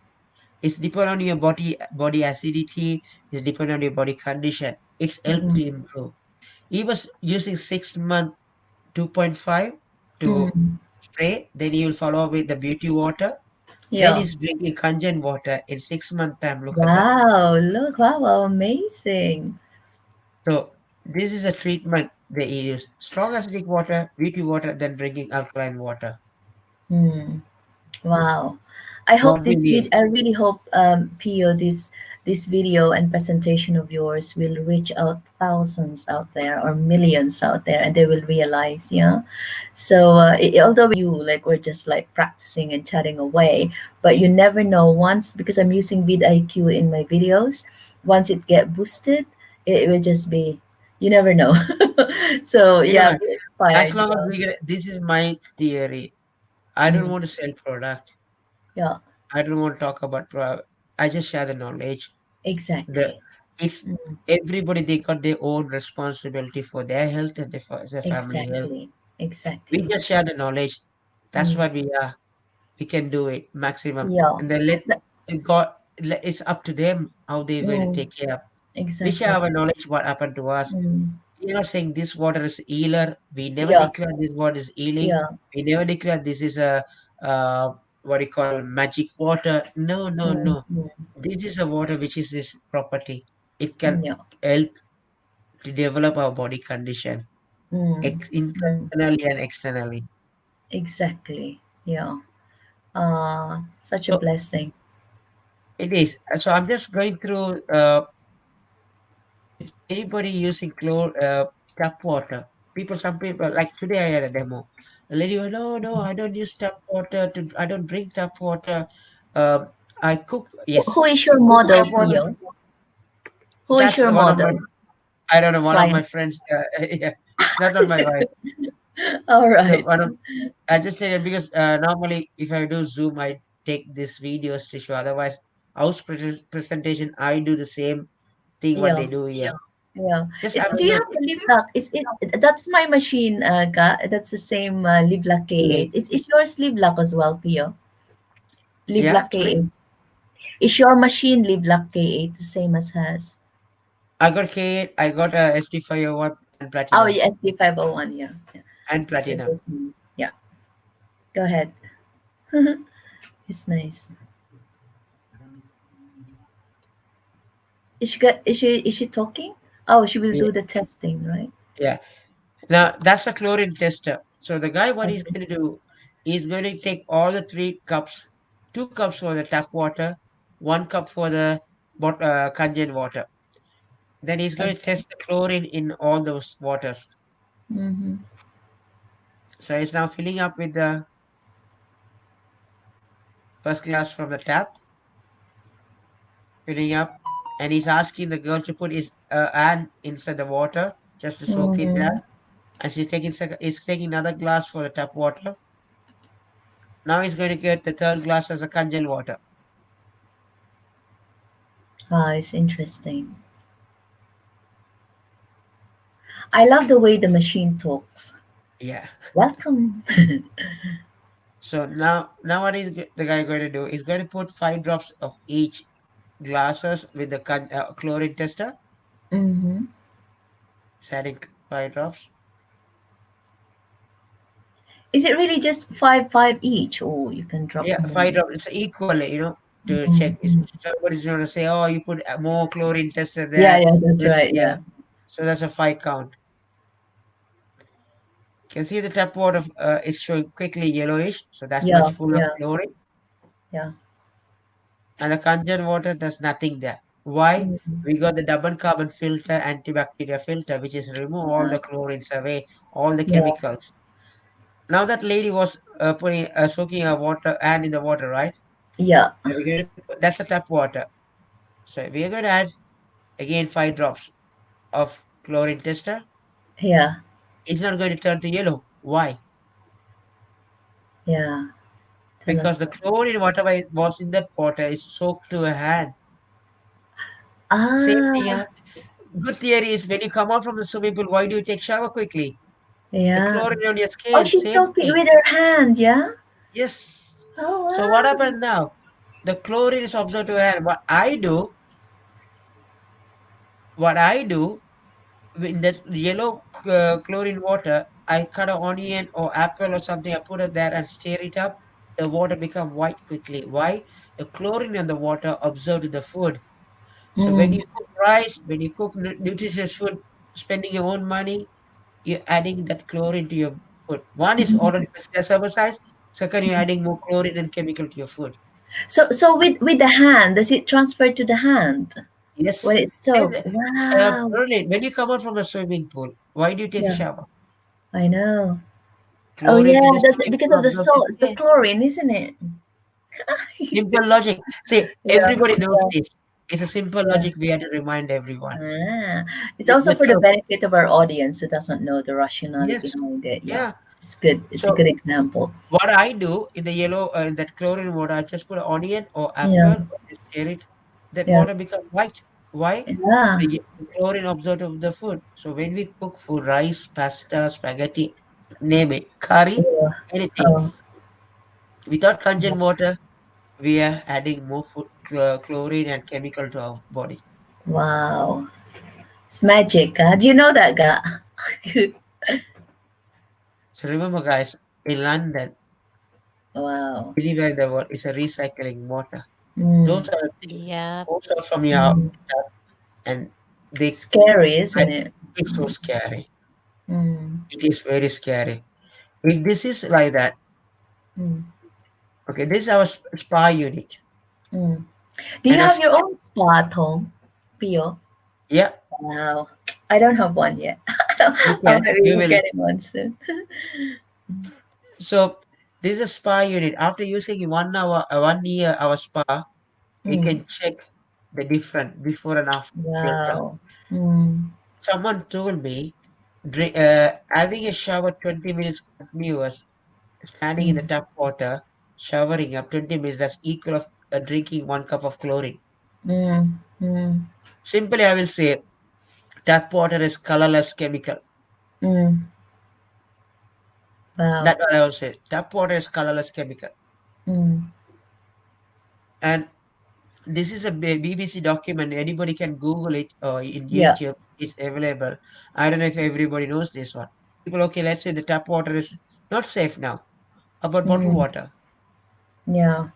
It's depend on your body acidity. It's depend on your body condition. It's helped Hmm. to improve. He was using 6 month 2.5 to Hmm. spray. Then he will follow up with the beauty water. Then Yeah. he's drinking Kanjan water in 6 month time. Look at that. Wow. Look. Wow. Wow. Amazing. So this is a treatment they use. Strong acidic water, beauty water, then drinking alkaline water. Hmm. Wow. I hope What we this need. I really hope, Pio, this video and presentation of yours will reach out thousands out there or millions out there, and they will realize, yeah. So although you like we're just like practicing and chatting away, but you never know once because I'm using vidIQ in my videos. Once it get boosted, it will just be you never know. So You know yeah, what? be As inspired. long as Yeah. we get, this is my theory. I don't Mm, want to sell product. yeah. I don't want to talk about product. I just share the knowledge. The Exactly. it's Mm, everybody they got their own responsibility for their health and their family health. exactly. We Exactly. just share the knowledge. That's Mm, what we are. We can do it maximum, yeah. and then let Th- it God. It's up to them how they're going to mm, take care. We share exactly. our knowledge. What happened to us? Mm, We're not saying this water is healer. We never yeah. declare this water is healing. Yeah. We never declare this is a what you call magic water. No, no, Mm, no. mm, This is a water which is this property. It can yeah. help to develop our body condition Mm, mm, internally and externally. exactly. Yeah. Such a So blessing. it is. So I'm just going through. Is anybody using tap water? Some people, like today I had a demo. A lady goes, no, no, I don't use tap water. I don't drink tap water. Um, I cook, Who yes, is to your cook model, hot water. Pio? Who is That's your one of my, model I don't know, one of my client? friends. Yeah, it's not my wife. All So right. one of, I just take it because normally if I do Zoom, I take these videos to show. Otherwise, presentation, I do the same thing what Yeah. they do here. Yeah. Just I Do will you not have a live lock? Is it that's my machine, that's the same live lock create. K8. Is yours live lock as well, Pio? Live Yeah, lock sorry. K8. Is your machine live lock K8 the same as hers? I got K8, I got a SD501 and Oh, platinum yeah, SD501. Yeah. Yeah. and So platinum. this, yeah. Go ahead. It's nice. Is she talking? Oh, she will Yeah, do the testing, right? yeah. Now that's a chlorine tester. So the guy, what he's Okay. going to do, he's going to take all the 3 cups, 2 cups for the tap water, 1 cup for the Kangen water. Then he's going to Okay. test the chlorine in all those waters. Mm-hmm. So he's now filling up with the first glass from the tap, filling up, and he's asking the girl to put his hand inside the water just to soak it there. Mm-hmm. And he's taking another glass for the tap water. Now he's going to get the third glass as a Kangen water. Ah, it's interesting. I love the way the machine talks. Yeah. Welcome. So now what is the guy going to do? He's going to put 5 drops of each glasses with the chlorine tester. Mm-hmm. He's adding 5 drops. Is it really just five each, or you can drop Yeah, more? 5 drops. It's equally, to check. Mm-hmm. Somebody's going to say, oh, you put more chlorine tester Yeah, there. yeah, that's This, right. yeah. Yeah, So that's a 5 count. You can see the tap water is showing quickly yellowish. So that's much yeah, full of yeah, chlorine. yeah. And the Kangen water, there's nothing there. Why? Mm-hmm. We got the double carbon filter, antibacterial filter, which is remove all the chlorines away, all the Yeah, chemicals. Now that lady was putting soaking her water and in the water, right? yeah, So we're going to that's the tap water. So we are going to add again 5 drops of chlorine tester. yeah, It's not going to turn to yellow. Why? yeah. Tell Because us the more. chlorine, whatever it was in that water, is soaked to a hand. Same thing. Ah, Good theory is when you come out from the swimming pool, why do you take shower quickly? The yeah. chlorine on your Oh, skin, she's same talking thing. with her hand. Yeah. Yes. Oh, So what wow. happened now? The chlorine is observed to hand. What I do in that yellow chlorine water, I cut an onion or apple or something. I put it there and stir it up. The water become white quickly. Why? The chlorine in the water absorbed the food. So when Mm. you cook rice, when you cook nutritious food, spending your own money, you're adding that chlorine to your food. One is already pesticides. Second, you're adding more chlorine and chemical to your food. So with the hand, does it transfer to the hand when Yes. it's Same. soaked? Wow. Early, when you come out from a swimming pool, why do you take a Yeah, shower? I know. Oh Chlorine yeah, to the that's swimming because pool of the absorbs the salt, the skin. chlorine, isn't it? Simple logic. See, Yeah, everybody knows yeah, this. It's a simple yeah. logic we have to remind everyone. Ah, it's It's also the for the truth. benefit of our audience who doesn't know the rationale Yes. behind it. Yeah. Yeah. It's good. It's a So good example. what I do in the yellow in that chlorine water, I just put onion or Yeah, apple, just stir it. That yeah, water become white. Why? yeah. The chlorine absorbed of the food. So when we cook food, rice, pasta, spaghetti, name it, curry, Yeah. anything, Oh, without congealed water, we are adding more food, chlorine and chemical to our body. wow. It's magic. Do you know that, guy? So remember, guys, in London, Wow. anywhere in the world, it's a recycling water. Those Mm, are the things Yeah. goes out from your mm. tap, and they Scary, I, isn't it? it's so Mm, scary. mm, It is very scary. If this is like that, mm, okay, this is our spa unit, mm. Do you and a have your spa, own spa at home, Pio? yeah, Wow. I don't have one yet. you I can, might you be will. getting one soon. So this is a spa unit. After using 1 hour, 1 year, our spa, we Mm, can check the different before and after filter. wow. Mm, Someone told me, having a shower 20 minutes continuous, standing in the mm, tap water, showering up 20 minutes, that's equal of drinking 1 cup of chlorine. mm, mm, Simply, I will say tap water is colorless chemical. mm. Wow. That's what I will say. Tap water is colorless chemical. Mm, And this is a BBC document. Anybody can Google it or in yeah. YouTube. It's available. I don't know if everybody knows this one. People, okay, let's say the tap water is not safe now. About bottled Mm, water. yeah.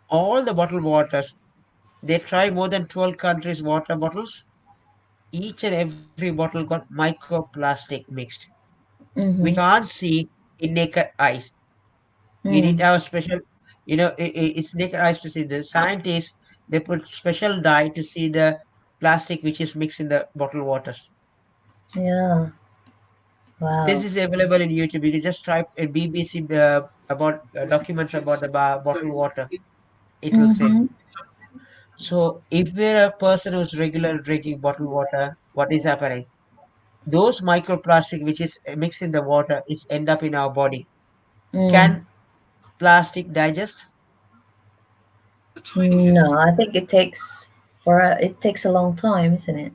All the bottled waters, they try more than 12 countries' water bottles. Each and every bottle got microplastic mixed. We Mm-hmm. can't see in naked eyes. You need Mm, to have a special, it's naked eyes to see. The scientists, they put special dye to see the plastic which is mixed in the bottled waters. yeah. This Wow. is available in YouTube. You can just type in BBC about documents about the bottled water. It will say. Mm-hmm. So if we're a person who's regular drinking bottled water, what is happening? Those microplastic which is mixed in the water is end up in our body. Mm. Can plastic digest? No, I think it takes a long time, isn't it?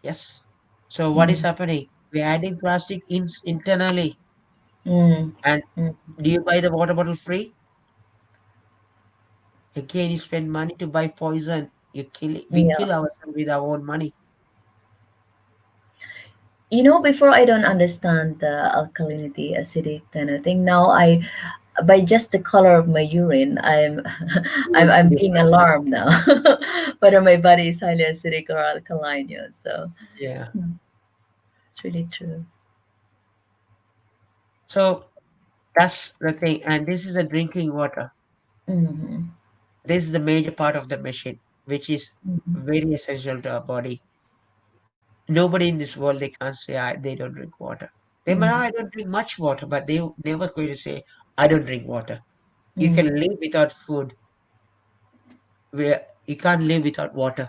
Yes. So what is Mm, happening? We're adding plastic internally. mm, And mm. do you buy the water bottle free? Again, you spend money to buy poison. We Yeah. kill ourselves with our own money. Before I don't understand the alkalinity, acidic kind of thing. Now by just the color of my urine, I'm You I'm will I'm feel being different. alarmed now whether my body is highly acidic or alkaline. Yeah. So Yeah. mm, it's really true. So that's the thing. And this is the drinking water. Mm-hmm. This is the major part of the machine, which is Mm-hmm. very essential to our body. Nobody in this world they can't say they don't drink water. They might, Mm-hmm. I don't drink much water, but they never going to say I don't drink water. You can Mm. live without food, where you can't live without water.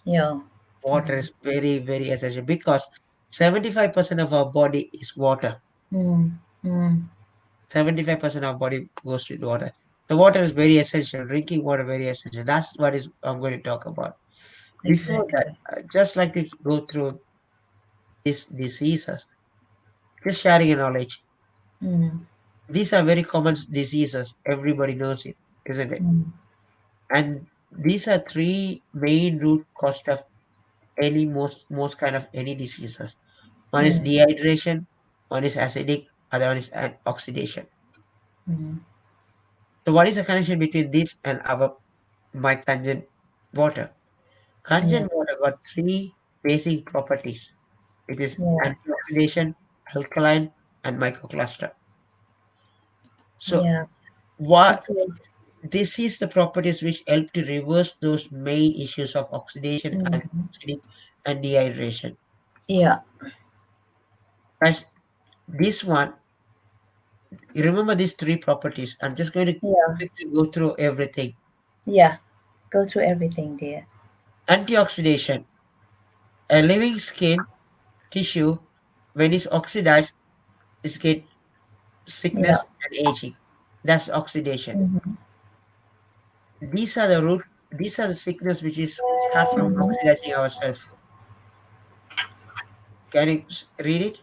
Yeah. Water Mm. is very, very essential because 75% of our body is water. Mm. Mm. 75% of body goes to water. The water is very essential. Drinking water very essential. That's what is I'm going to talk about. Before that, Exactly. I just like to go through these diseases. Just sharing a knowledge. Mm. These are very common diseases. Everybody knows it, isn't it? Mm. And these are three main root cause of any most kind of any diseases. One is Mm. dehydration, one is acidic, other one is an oxidation. Mm. So what is the connection between this and our my conjugate water? Yeah. Conjugate water got three basic properties. It is Yeah. antioxidation, alkaline, and microcluster. So Yeah. what That's what. this is the properties which help to reverse those main issues of oxidation, Mm. acidic, and dehydration. Yeah. As this one, you remember these three properties. I'm just going to Yeah. quickly go through everything. Yeah. Go through everything, dear. Antioxidation, a living skin tissue when it's oxidized, is get Yeah. sickness and aging. That's oxidation. Mm-hmm. These are the root. These are the sickness which is start from Mm-hmm. oxidizing ourselves. Can you read it?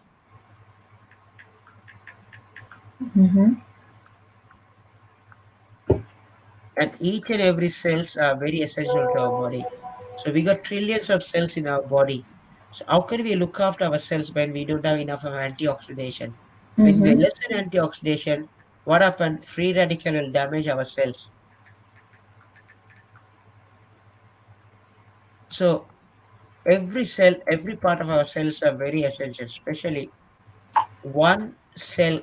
Mm-hmm. And each and every cells are very essential to our body. So we got trillions of cells in our body. So how can we look after ourselves when we don't have enough of antioxidation? When we Mm-hmm. less in antioxidation, what happens? Free radical will damage our cells. So every cell, every part of our cells are very essential. Especially one cell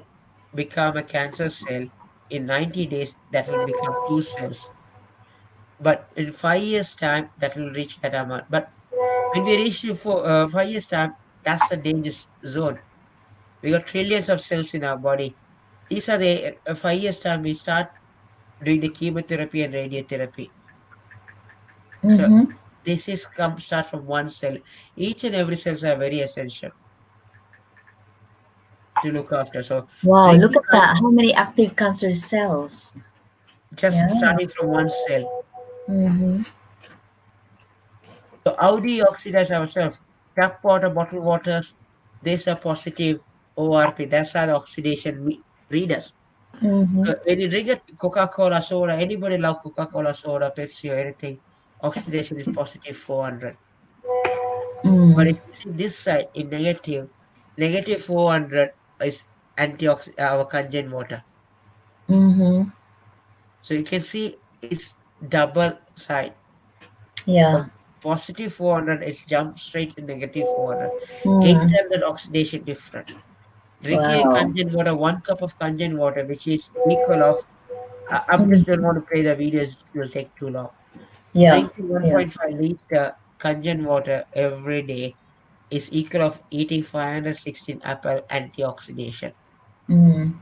become a cancer cell in 90 days, that will become two cells. But in 5 years' time, that will reach that amount. But when we reach to 5 years' time, that's the danger zone. We got trillions of cells in our body. These are the 5 years' time we start doing the chemotherapy and radiotherapy. So Mm-hmm. this is come start from one cell. Each and every cells are very essential to look after. So Wow, look drinking at that. How many active cancer cells? just Yeah. starting from one cell. Mm-hmm. So how do you oxidize ourselves? Tap water, bottled waters, these are positive ORP. That's how the oxidation readers. Mm-hmm. When you drink a Coca-Cola soda, anybody love Coca-Cola soda, Pepsi or anything, oxidation is positive 400. But if Mm. you see this side in negative, negative 400 is antioxidant, our conjugate water. Mm-hmm. So you can see it's double side. Yeah. From positive 400 is jump straight to negative 400. Eight Mm. times that oxidation different. Drinking a Wow. conjugate water, 1 cup of conjugate water, which is equal of, I'm just don't Mm. want to play the videos, it will take too long. Yeah. Drinking Yeah. 1.5 liter conjugate water every day is equal of eating 516 apple antioxidation. Mm.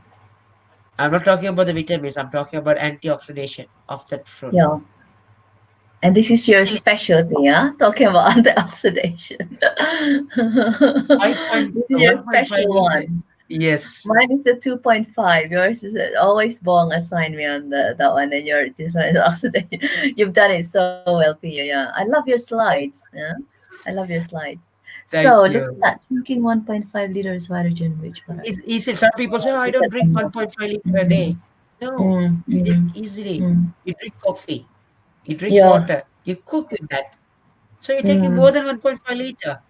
I'm not talking about the vitamins, I'm talking about antioxidation of that fruit. Yeah. And this is your specialty, huh? Talking about antioxidation. 5 This is your 1.5 special liter. one. Yes, Mine is the 2.5. Yours is always Bong assigned me on that one, and your this one is oxidation. You've done it so well, Pia. Yeah, I love your thank, slides. Yeah, I love your slides. So thank look at you. that, drinking 1.5 liters hydrogen rich water. He said some people say, oh, I Look don't at drink them. 1.5 liter a day. Mm, No, mm, you did mm, easily. mm. You drink coffee, you drink Yeah. water, you cook with that. So you're taking more Mm. than 1.5 liter.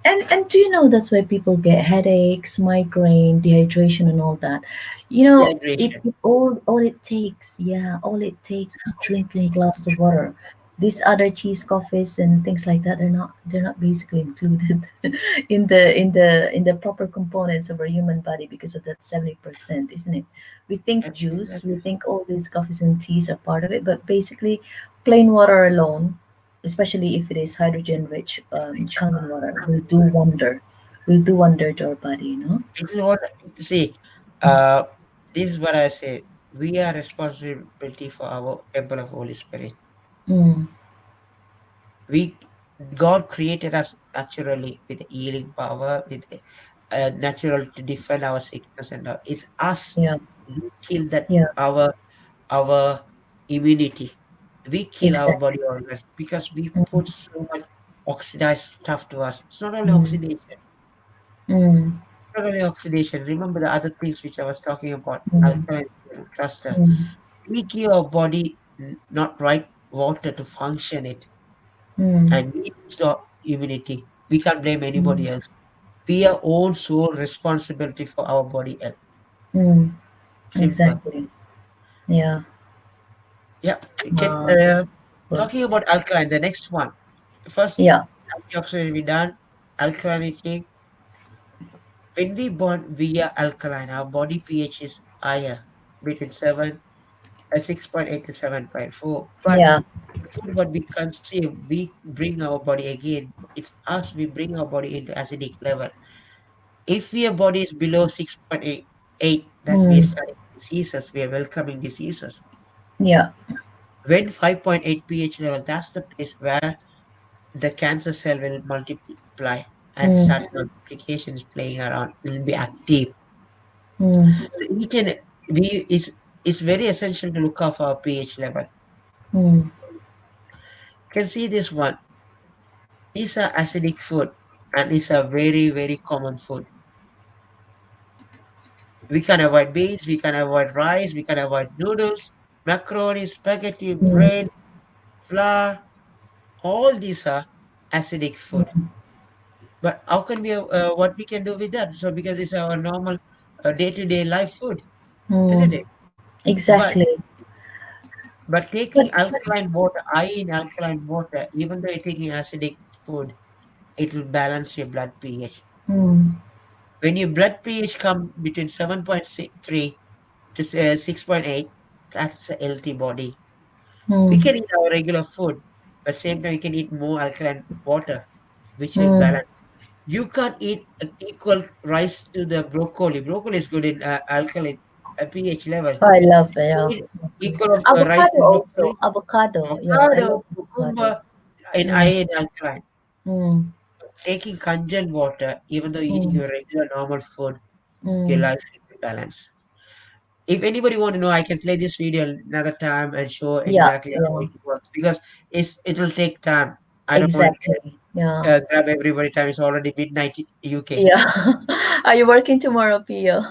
And do you know that's why people get headaches, migraine, dehydration, and all that? Dehydration. It all it takes, yeah, all it takes is drinking a glass of water. These other cheese coffees and things like that, they're not basically included in the proper components of our human body because of that 70%, isn't it? We think juice, we think all these coffees and teas are part of it, but basically plain water alone, especially if it is hydrogen rich, common water, will do wonder to our body, It is what, see, uh, this is what I say. We are responsibility for our temple of Holy Spirit. Mm, We God created us naturally with healing power, with natural to defend our sickness and all. It's us. yeah, We kill that yeah, our immunity. We kill our exactly. body organs because we put Mm, so much oxidized stuff to us. It's not only mm, oxidation, mm, not only oxidation. Remember the other things which I was talking about, mm, alkaline cluster. mm, We give our body not right water to function it, mm, and we lose the immunity. We can't blame anybody mm, else. We are own sole responsibility for our body health. mm, Simple. exactly. Yeah. Yeah. That's good. Talking about alkaline, the next one. First, Yeah. antioxidant we done, alkalinity. When we burn via alkaline, our body pH is higher, between 6.8 to 7.4. But Yeah. the food what we consume, we bring our body again. It's us, we bring our body into acidic level. If your body is below 6.8, that we are Mm, starting diseases, we are welcoming diseases. yeah. When 5.8 pH level, that's the place where the cancer cell will multiply. and mm, start notifications playing around. It'll be active. mm, So each and we it's very essential to look out for our pH level. mm, You can see this one. It's a acidic food and it's a very, very common food. We can avoid beans, we can avoid rice, we can avoid noodles, macaroni, spaghetti, mm, bread, flour. All these are acidic food. mm, But how can we, what we can do with that? So because it's our normal day-to-day life food, isn't mm. it? But Exactly. taking But alkaline water, high in alkaline water, even though you're taking acidic food, it will balance your blood pH. mm, When your blood pH come between 7.3 to 6.8, that's a healthy body. We mm, can eat our regular food, but same time we can eat more alkaline water, which will mm. balance. You can't eat equal rice to the broccoli. Broccoli is good in alkaline pH level. Oh, I love it. To Yeah. eat equal of rice Avocado to also. broccoli, Avocado. Yeah, I avocado, love avocado. cucumber, in Mm, iron alkaline. mm, Taking congealed water, even though eating mm, your regular normal food, your mm. life should be balanced. If anybody want to know, I can play this video another time and show Yeah, exactly how yeah. it works because it will take time. I don't want Exactly. Yeah. to grab everybody time. It's already midnight UK. Yeah. Are you working tomorrow, Pio?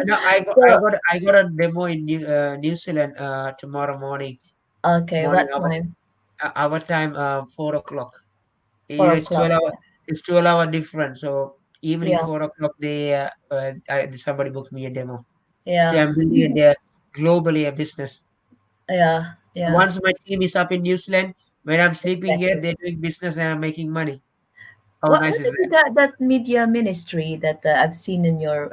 No, So, I got a demo in New Zealand tomorrow morning. okay, Morning what time? our time 4 o'clock. Four It's o'clock. 12 hour. It's 12 hour different. So evening Yeah, 4 o'clock they somebody booked me a demo. yeah, Yeah, I'm building a globally a business. yeah, yeah. Once my team is up in New Zealand, when I'm sleeping here, Exactly. they're doing business and I'm making money. How What nice is is it that? that media ministry that I've seen in your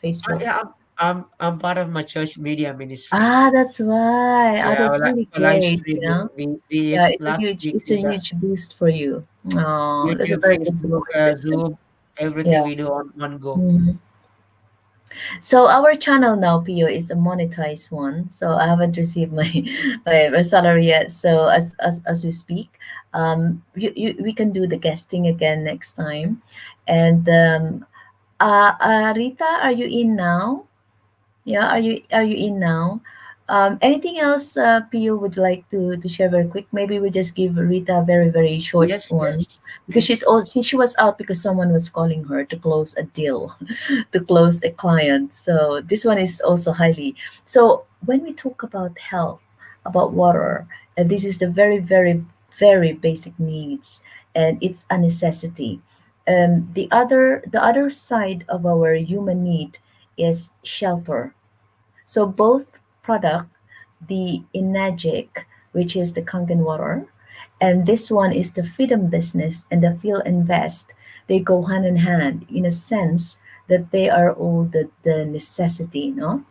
Facebook? Yeah, I'm part of my church media ministry. Ah, that's why. Ah, Yeah, that's really a live great. stream. You know. We Yeah, is last week it's a in the huge boost for you. Oh, that's a YouTube, very good Facebook, support system. Zoom, everything Yeah. we do on one go. Mhm. So our channel now, Pio, is a monetized one. So I haven't received my my salary yet. So as we speak, we can do the guesting again next time. And Rita, are you in now? Yeah, are you in now? Anything else, Pio would like to share very quick? Maybe we just give Rita a very very short Yes, one yes, because yes. she was out because someone was calling her to close a deal, to close a client. So this one is also highly. So when we talk about health, about water, and this is the very very very basic needs, and it's a necessity. The other side of our human need is shelter. So both product, the Enagic, which is the Kangen water, and this one is the freedom business and the feel invest. They go hand in hand in a sense that they are all the necessity, no?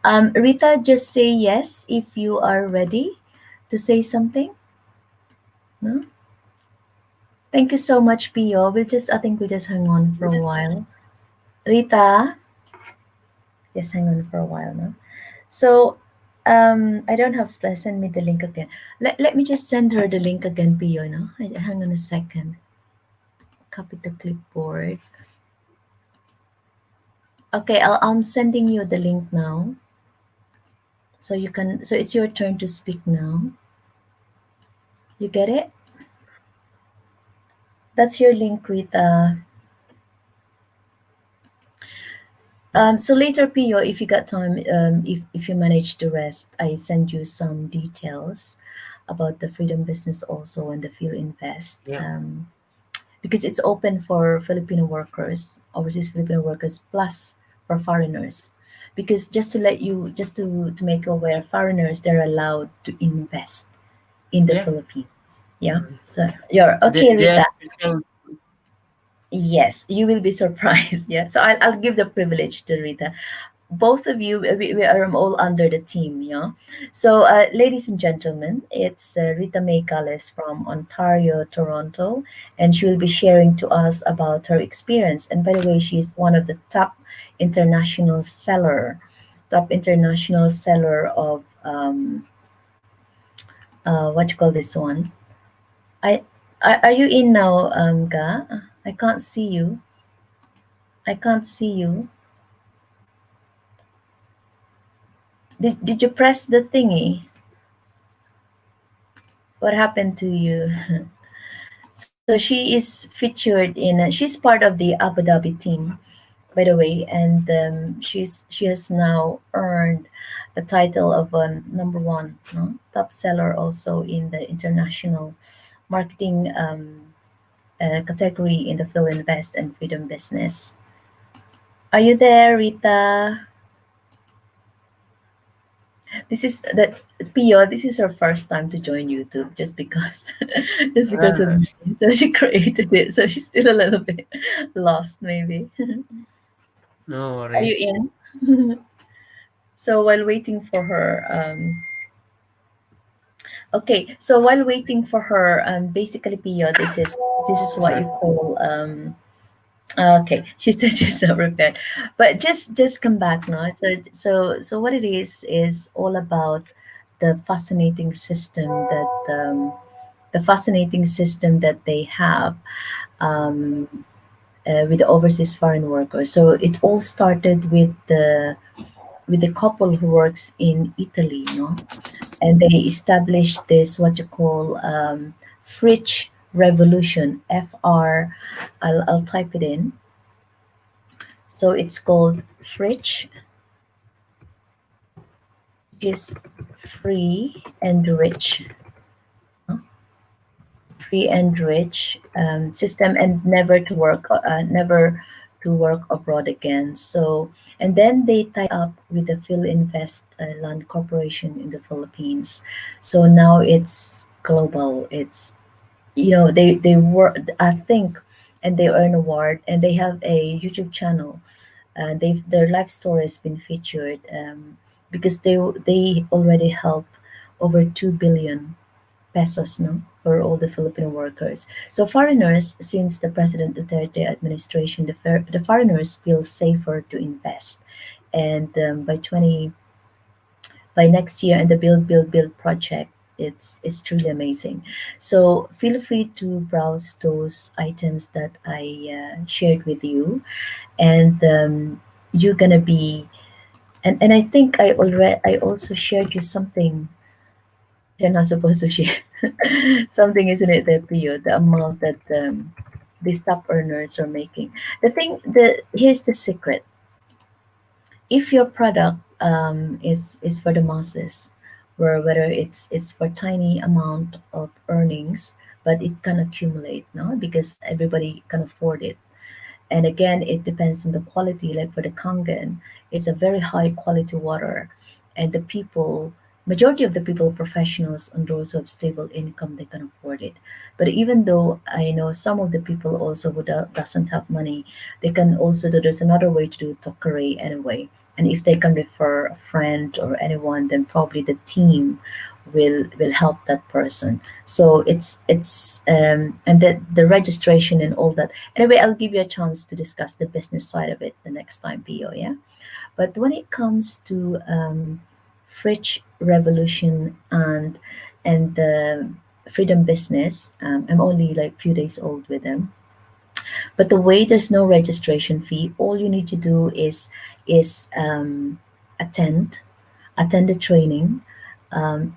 Rita, just say yes if you are ready to say something. No? Thank you so much, Pio. I think we just hang on for a Yes. while. Rita, just hang on for a while, no? So I don't have send me the link again. Let me just send her the link again, Pio. No? Hang on a second. Copy the clipboard. Okay, I'm sending you the link now. So you can. So it's your turn to speak now. You get it? That's your link, Rita. So later, Pio, if you got time, if you manage to rest, I send you some details about the freedom business also and the feel invest. Yeah, Because it's open for Filipino workers, overseas Filipino workers, plus for foreigners. Because just to let you, just to make you aware, foreigners they're allowed to invest in the yeah. Philippines. Yeah. Mm. So you're So okay, they are Rita. special. Yes, you will be surprised. Yeah. So I'll give the privilege to Rita. Both of you, we are all under the team, yeah. So, ladies and gentlemen, it's Rita May Gales from Ontario, Toronto, and she will be sharing to us about her experience. And by the way, she is one of the international seller, top international seller of what you call this one? I are you in now, Ga? I can't see you. I can't see you. Did you press the thingy? What happened to you? So she is featured in. She's part of the Abu Dhabi team, by the way, and she has now earned the title of number one, no? Top seller also in the international marketing category in the Phil Invest and Freedom business. Are you there, Rita? This is that Pio. This is her first time to join YouTube, just because, just because of Ah, me. So she created it. So she's still a little bit lost, maybe. no Are you worries. in? So while waiting for her, okay. So while waiting for her, basically, Pio, this is what you Yes. call Okay, she said she's not prepared, but just come back now. So what it is all about the fascinating system that they have um, with the overseas foreign workers. So it all started with the couple who works in Italy, and they established this what you call fridge revolution. I'll type it in. So it's called fridge, which is free and rich, uh, free and rich system, and never to work abroad again. So, and then they tie up with the Phil Invest Land Corporation in the Philippines. So now it's global. It's they work, I think, and they earn award, and they have a YouTube channel. Their life story has been featured because they already help over 2 billion pesos, no, for all the Filipino workers. So foreigners, since the President Duterte administration, the foreigners feel safer to invest, and by next year, and the Build project, it's truly amazing. So feel free to browse those items that I shared with you, and you're gonna be and I think I also shared you something you're not supposed to share. Something, isn't it, the period, the amount that these top earners are making. The here's the secret. If your product is for the masses, where whether it's for tiny amount of earnings, but it can accumulate, no, because everybody can afford it. And again, it depends on the quality. Like for the Kangen, it's a very high quality water, and the people, majority of the people, professionals and those of stable income, they can afford it. But even though I know some of the people also who doesn't have money, they can also do. There's another way to do tokare anyway. And if they can refer a friend or anyone, then probably the team will help that person. So it's and the registration and all that. Anyway, I'll give you a chance to discuss the business side of it the next time, PO, yeah? But when it comes to fridge revolution and the freedom business, I'm only like few days old with them. But the way there's no registration fee, all you need to do is attend attend the training.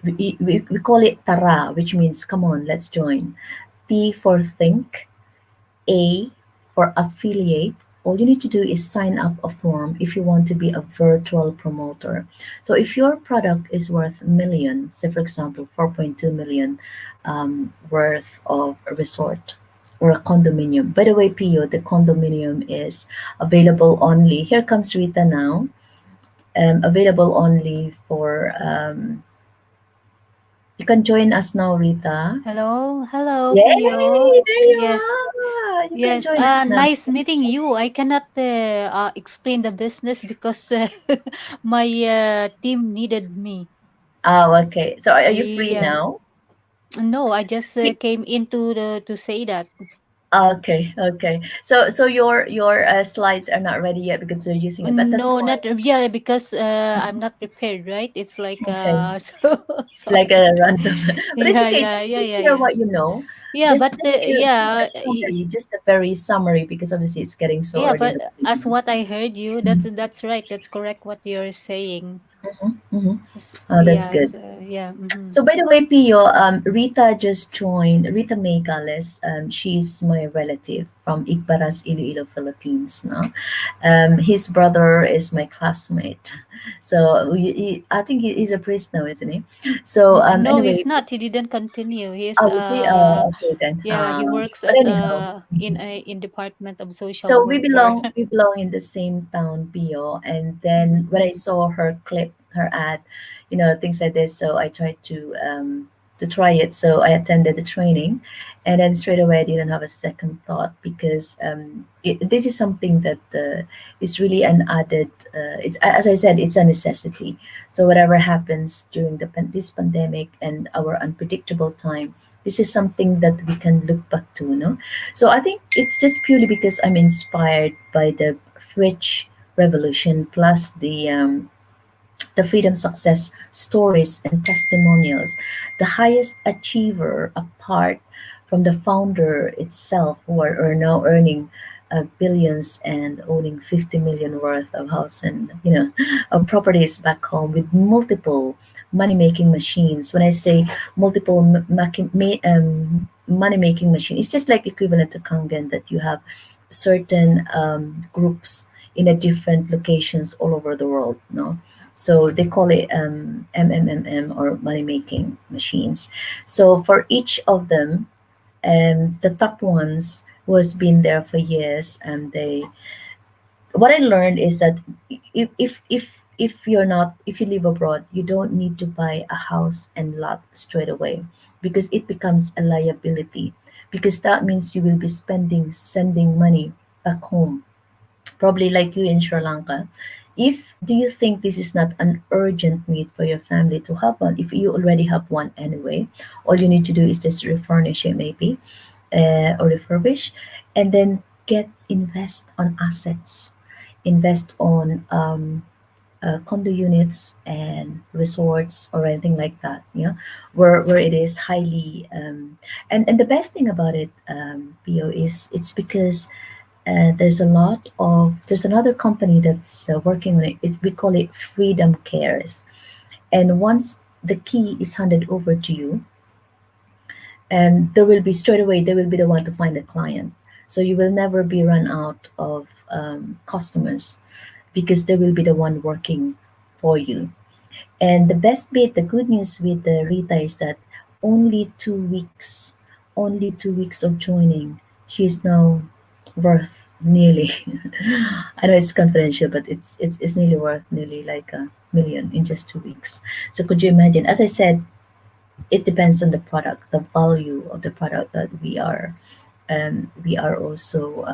We call it Tara, which means come on, let's join. T for think, A for affiliate. All you need to do is sign up a form if you want to be a virtual promoter. So if your product is worth a million, say for example 4.2 million worth of a resort or a condominium. By the way, Pio, the condominium is available only. Here comes Rita now. Available only for you can join us now, Rita. Hello, hello, Pio. Yay! There you Yes, are. You can yes. join us now. Nice meeting you. I cannot explain the business because my team needed me. Oh, okay. So are you free Yeah. now? No, I just Be- came into the to say that. Okay, okay. So your slides are not ready yet because you're using it, but that's No, fine. not yeah, because I'm not prepared, right? It's like Okay, so like sorry. a random, but it's Yeah, okay. yeah, yeah, Just yeah, share yeah. what you know. Yeah, Just but just a summary, just a very summary, because obviously it's getting so yeah, early in but the as morning. what I heard you, that's right. That's correct what you're saying. Mm-hmm. Oh, that's good. Yes, yeah. Mm-hmm. So by the way, Pio, Rita just joined. Rita May Gales. She's my relative from Igbaras, Iloilo, Philippines. No, his brother is my classmate. So I think he's a priest now, isn't he? So No, anyway, he's not. He didn't continue. He's oh, is he? Okay then. yeah, he works But as anyhow. in Department of Social So Worker. we belong in the same town, Pio. And then Mhm. when I saw her clip, her ad, things like this, so I tried to try it. So I attended the training, and then straight away I didn't have a second thought, because this is something that is really an added. It's, as I said, it's a necessity. So whatever happens during this pandemic and our unpredictable time, this is something that we can look back to, no? So I think it's just purely because I'm inspired by the French Revolution, plus the freedom success stories and testimonials. The highest achiever, apart from the founder itself, who are now earning billions and owning 50 million worth of house and of properties back home, with multiple money making machines. When I say multiple money making machine, it's just like equivalent to Kangen, that you have certain groups in a different locations all over the world. No, so they call it MMMM, or money making machines. So for each of them, the top ones who has been there for years, and they what I learned is that if you're not if you live abroad, you don't need to buy a house and lot straight away, because it becomes a liability, because that means you will be sending money back home, probably like you in Sri Lanka. If do you think this is not an urgent need for your family to have one? If you already have one anyway, all you need to do is just refurnish it, maybe, or refurbish, and then invest on assets, invest on condo units and resorts or anything like that. Yeah, where it is highly and the best thing about it, Pio, is it's because there's another company that's working on it. We call it Freedom Cares, and once the key is handed over to you, and there will be straight away they will be the one to find a client, so you will never be run out of customers, because they will be the one working for you. And the best bit, the good news with the Rita is that only 2 weeks, only 2 weeks of joining, she's now worth nearly. I know it's confidential, but it's nearly worth nearly like a million in just 2 weeks. So could you imagine? As I said, it depends on the product, the value of the product that we are also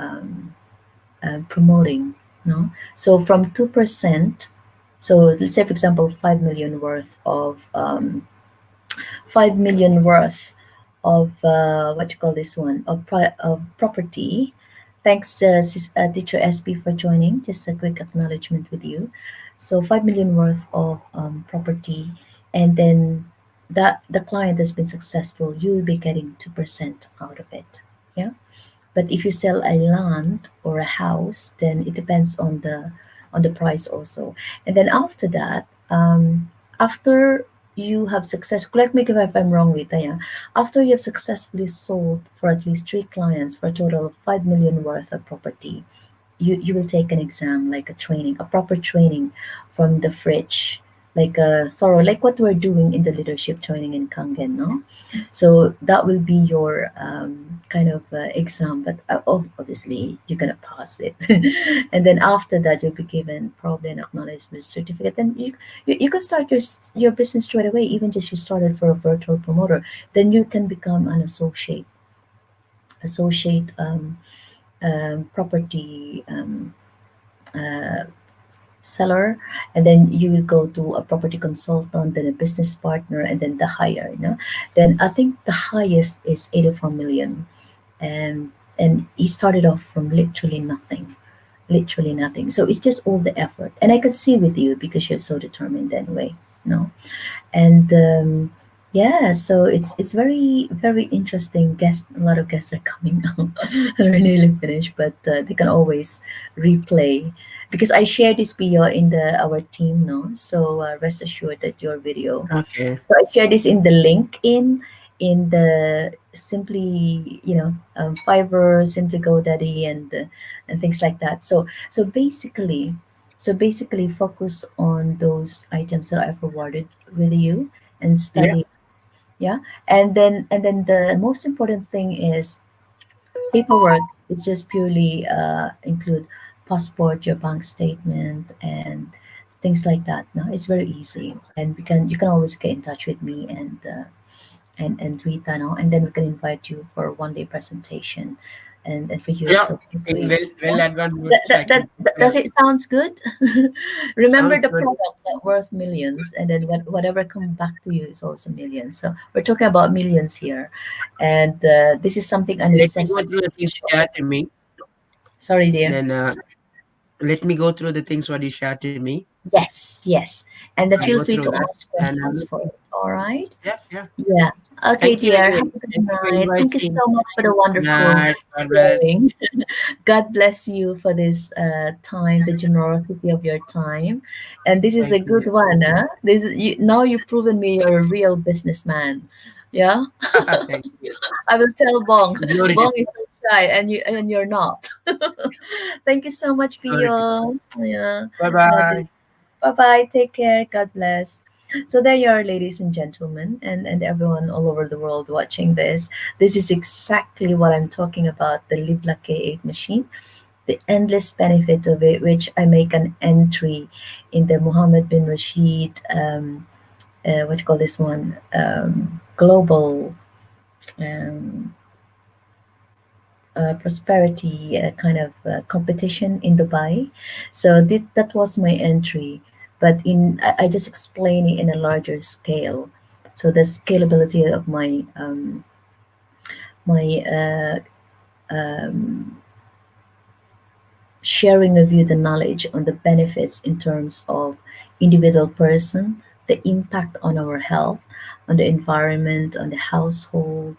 promoting. No, so from 2%. So let's say, for example, 5 million worth of 5 million worth of what you call this one of property. Thanks, teacher SB, for joining. Just a quick acknowledgement with you. So 5 million worth of property, and then that the client has been successful, you will be getting 2% out of it. Yeah. But if you sell a land or a house, then it depends on the price also. And then after that, after you have correct me if I'm wrong, Rita, yeah? After you have successfully sold for at least 3 clients for a total of 5 million worth of property, you will take an exam, like a training, a proper training from the fridge, like a thorough, like what we're doing in the leadership training in Kangen, no? So that will be your kind of exam, but obviously you're gonna pass it. And then after that, you'll be given probably an acknowledgement certificate, and you can start your business straight away, even just you started for a virtual promoter. Then you can become an associate property uh, seller, and then you will go to a property consultant, then a business partner, and then the higher, then I think the highest is 84 million. And he started off from literally nothing, so it's just all the effort, and I could see with you because you're so determined anyway. No, and Yeah, so it's very very interesting. Guests, a lot of guests are coming now, and we're nearly finished, but they can always replay because I shared this video in the our team, no. So rest assured that your video. Okay. So I shared this in the link in the simply Fiverr, simply GoDaddy, and things like that. So basically focus on those items that I forwarded with you and Yeah. study, yeah. And then the most important thing is paperwork. It's just purely include passport, your bank statement, and things like that. No, it's very easy, and you can always get in touch with me and Rita, no, and then we can invite you for a 1 day presentation, and for you Yeah. it's okay for In you. well Yeah. advanced That, notice, that, I that, can that does prepare. it sounds good? Remember Sounds the good. product that worth millions, and then whatever come back to you is also millions. So we're talking about millions here, and this is something a Let me go necessity through the things you for shared us. to me. Sorry, dear. Then let me go through the things what you shared to me. Yes, yes, and then I'll feel go free through to that. ask And questions let's for see. it. All right. Yeah, yeah. Yeah. Okay, Thank you dear. again. Have a good Thank you for night. Thank you inviting. so much for the Good wonderful night. God bless. sharing. God bless you for this time, the generosity of your time. And this is Thank a good you. one, huh? Now you've proven me you're a real businessman. Yeah, Thank you. I will tell Bong. Glory to Bong is God. so shy, and you're not. Thank you so much, Glory to God. Pio. Yeah, Bye God bye. Bye bye. Take care. God bless. So there you are, ladies and gentlemen, and everyone all over the world watching this. This is exactly what I'm talking about, the Libla K8 machine, the endless benefit of it, which I make an entry in the Mohammed bin Rashid, what do you call this one, global um, prosperity kind of competition in Dubai. So that was my entry, but I just explain it in a larger scale. So the scalability of my um, sharing with you the knowledge on the benefits in terms of individual person, the impact on our health, on the environment, on the household,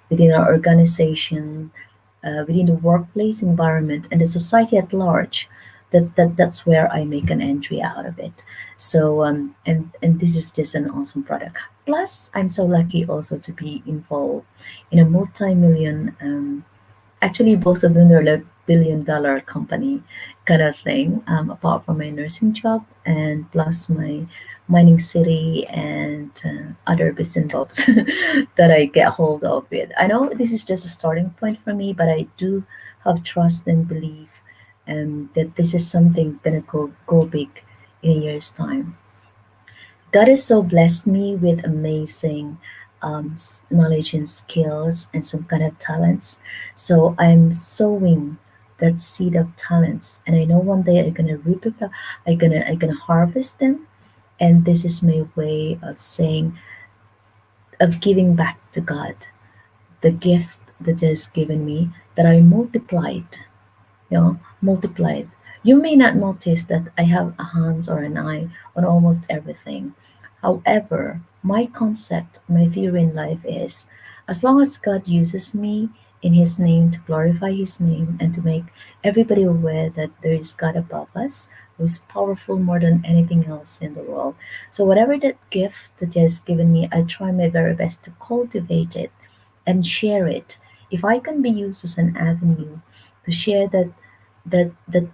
within our organization, within the workplace environment, and the society at large. That's where I make an entry out of it. So and this is just an awesome product. Plus, I'm so lucky also to be involved in a multi-million. Actually, both of them are like billion-dollar company kind of thing. Apart from my nursing job and plus my mining city and other bits and bobs that I get hold of with. I know this is just a starting point for me, but I do have trust and belief that this is something gonna go big in a year's time. God has so blessed me with amazing knowledge and skills and some kind of talents. So I'm sowing that seed of talents, and I know one day I'm gonna reap it. I'm gonna harvest them, and this is my way of saying of giving back to God the gift that has given me that I multiplied, multiplied. You may not notice that I have a hands or an eye on almost everything. However, my concept, my theory in life is as long as God uses me in His name to glorify His name and to make everybody aware that there is God above us who is powerful more than anything else in the world. So, whatever that gift that He has given me, I try my very best to cultivate it and share it. If I can be used as an avenue to share that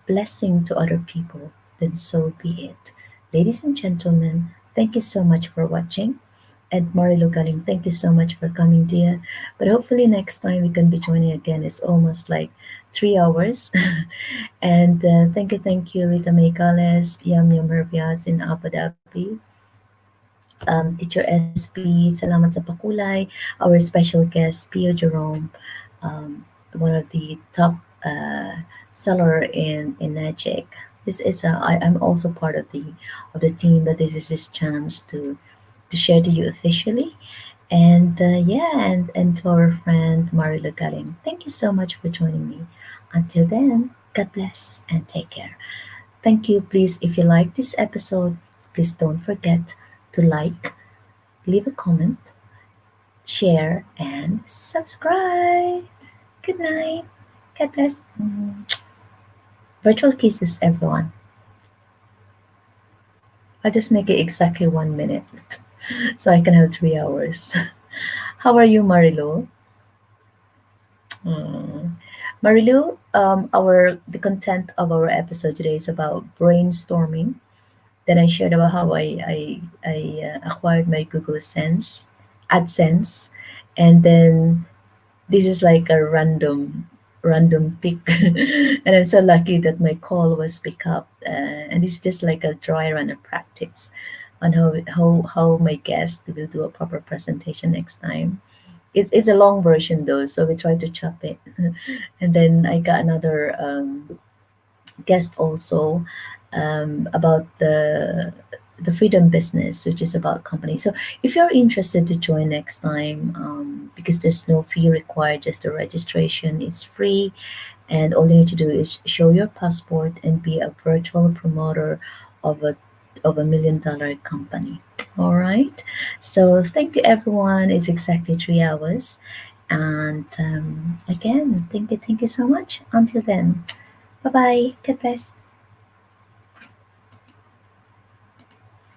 blessing to other people, then so be it. Ladies and gentlemen, thank you so much for watching. And Marilo Galing, thank you so much for coming, dear. But hopefully next time we can be joining again. It's almost like 3 hours. And thank you, Rita Megales, Yam Yam Herbias in Abu Dhabi, Teacher SB, Salamat sa Pakulay, our special guest, Pio Jerome, one of the top seller in Enagic. I'm also part of the team, but this is just chance to share to you officially. And yeah, and to our friend Marila Galing, thank you so much for joining me. Until then, God bless and take care. Thank you. Please, if you like this episode, please don't forget to like, leave a comment, share, and subscribe. Good night. God bless. Virtual kisses, everyone. I'll just make it exactly 1 minute so I can have 3 hours. How are you, Marilu? Mm. Marilu, our the content of our episode today is about brainstorming. Then I shared about how I acquired my Google AdSense, and then this is like a random pick, and I'm so lucky that my call was picked up, and it's just like a dry run of practice on how my guest will do a proper presentation next time. It's a long version though, so we try to chop it. And then I got another guest also about the freedom business, which is about company. So if you're interested to join next time, because there's no fee required, just the registration, it's free, and all you need to do is show your passport and be a virtual promoter of a $1 million company. All right. So thank you, everyone. It's exactly 3 hours. And again, thank you so much. Until then, bye bye. God bless.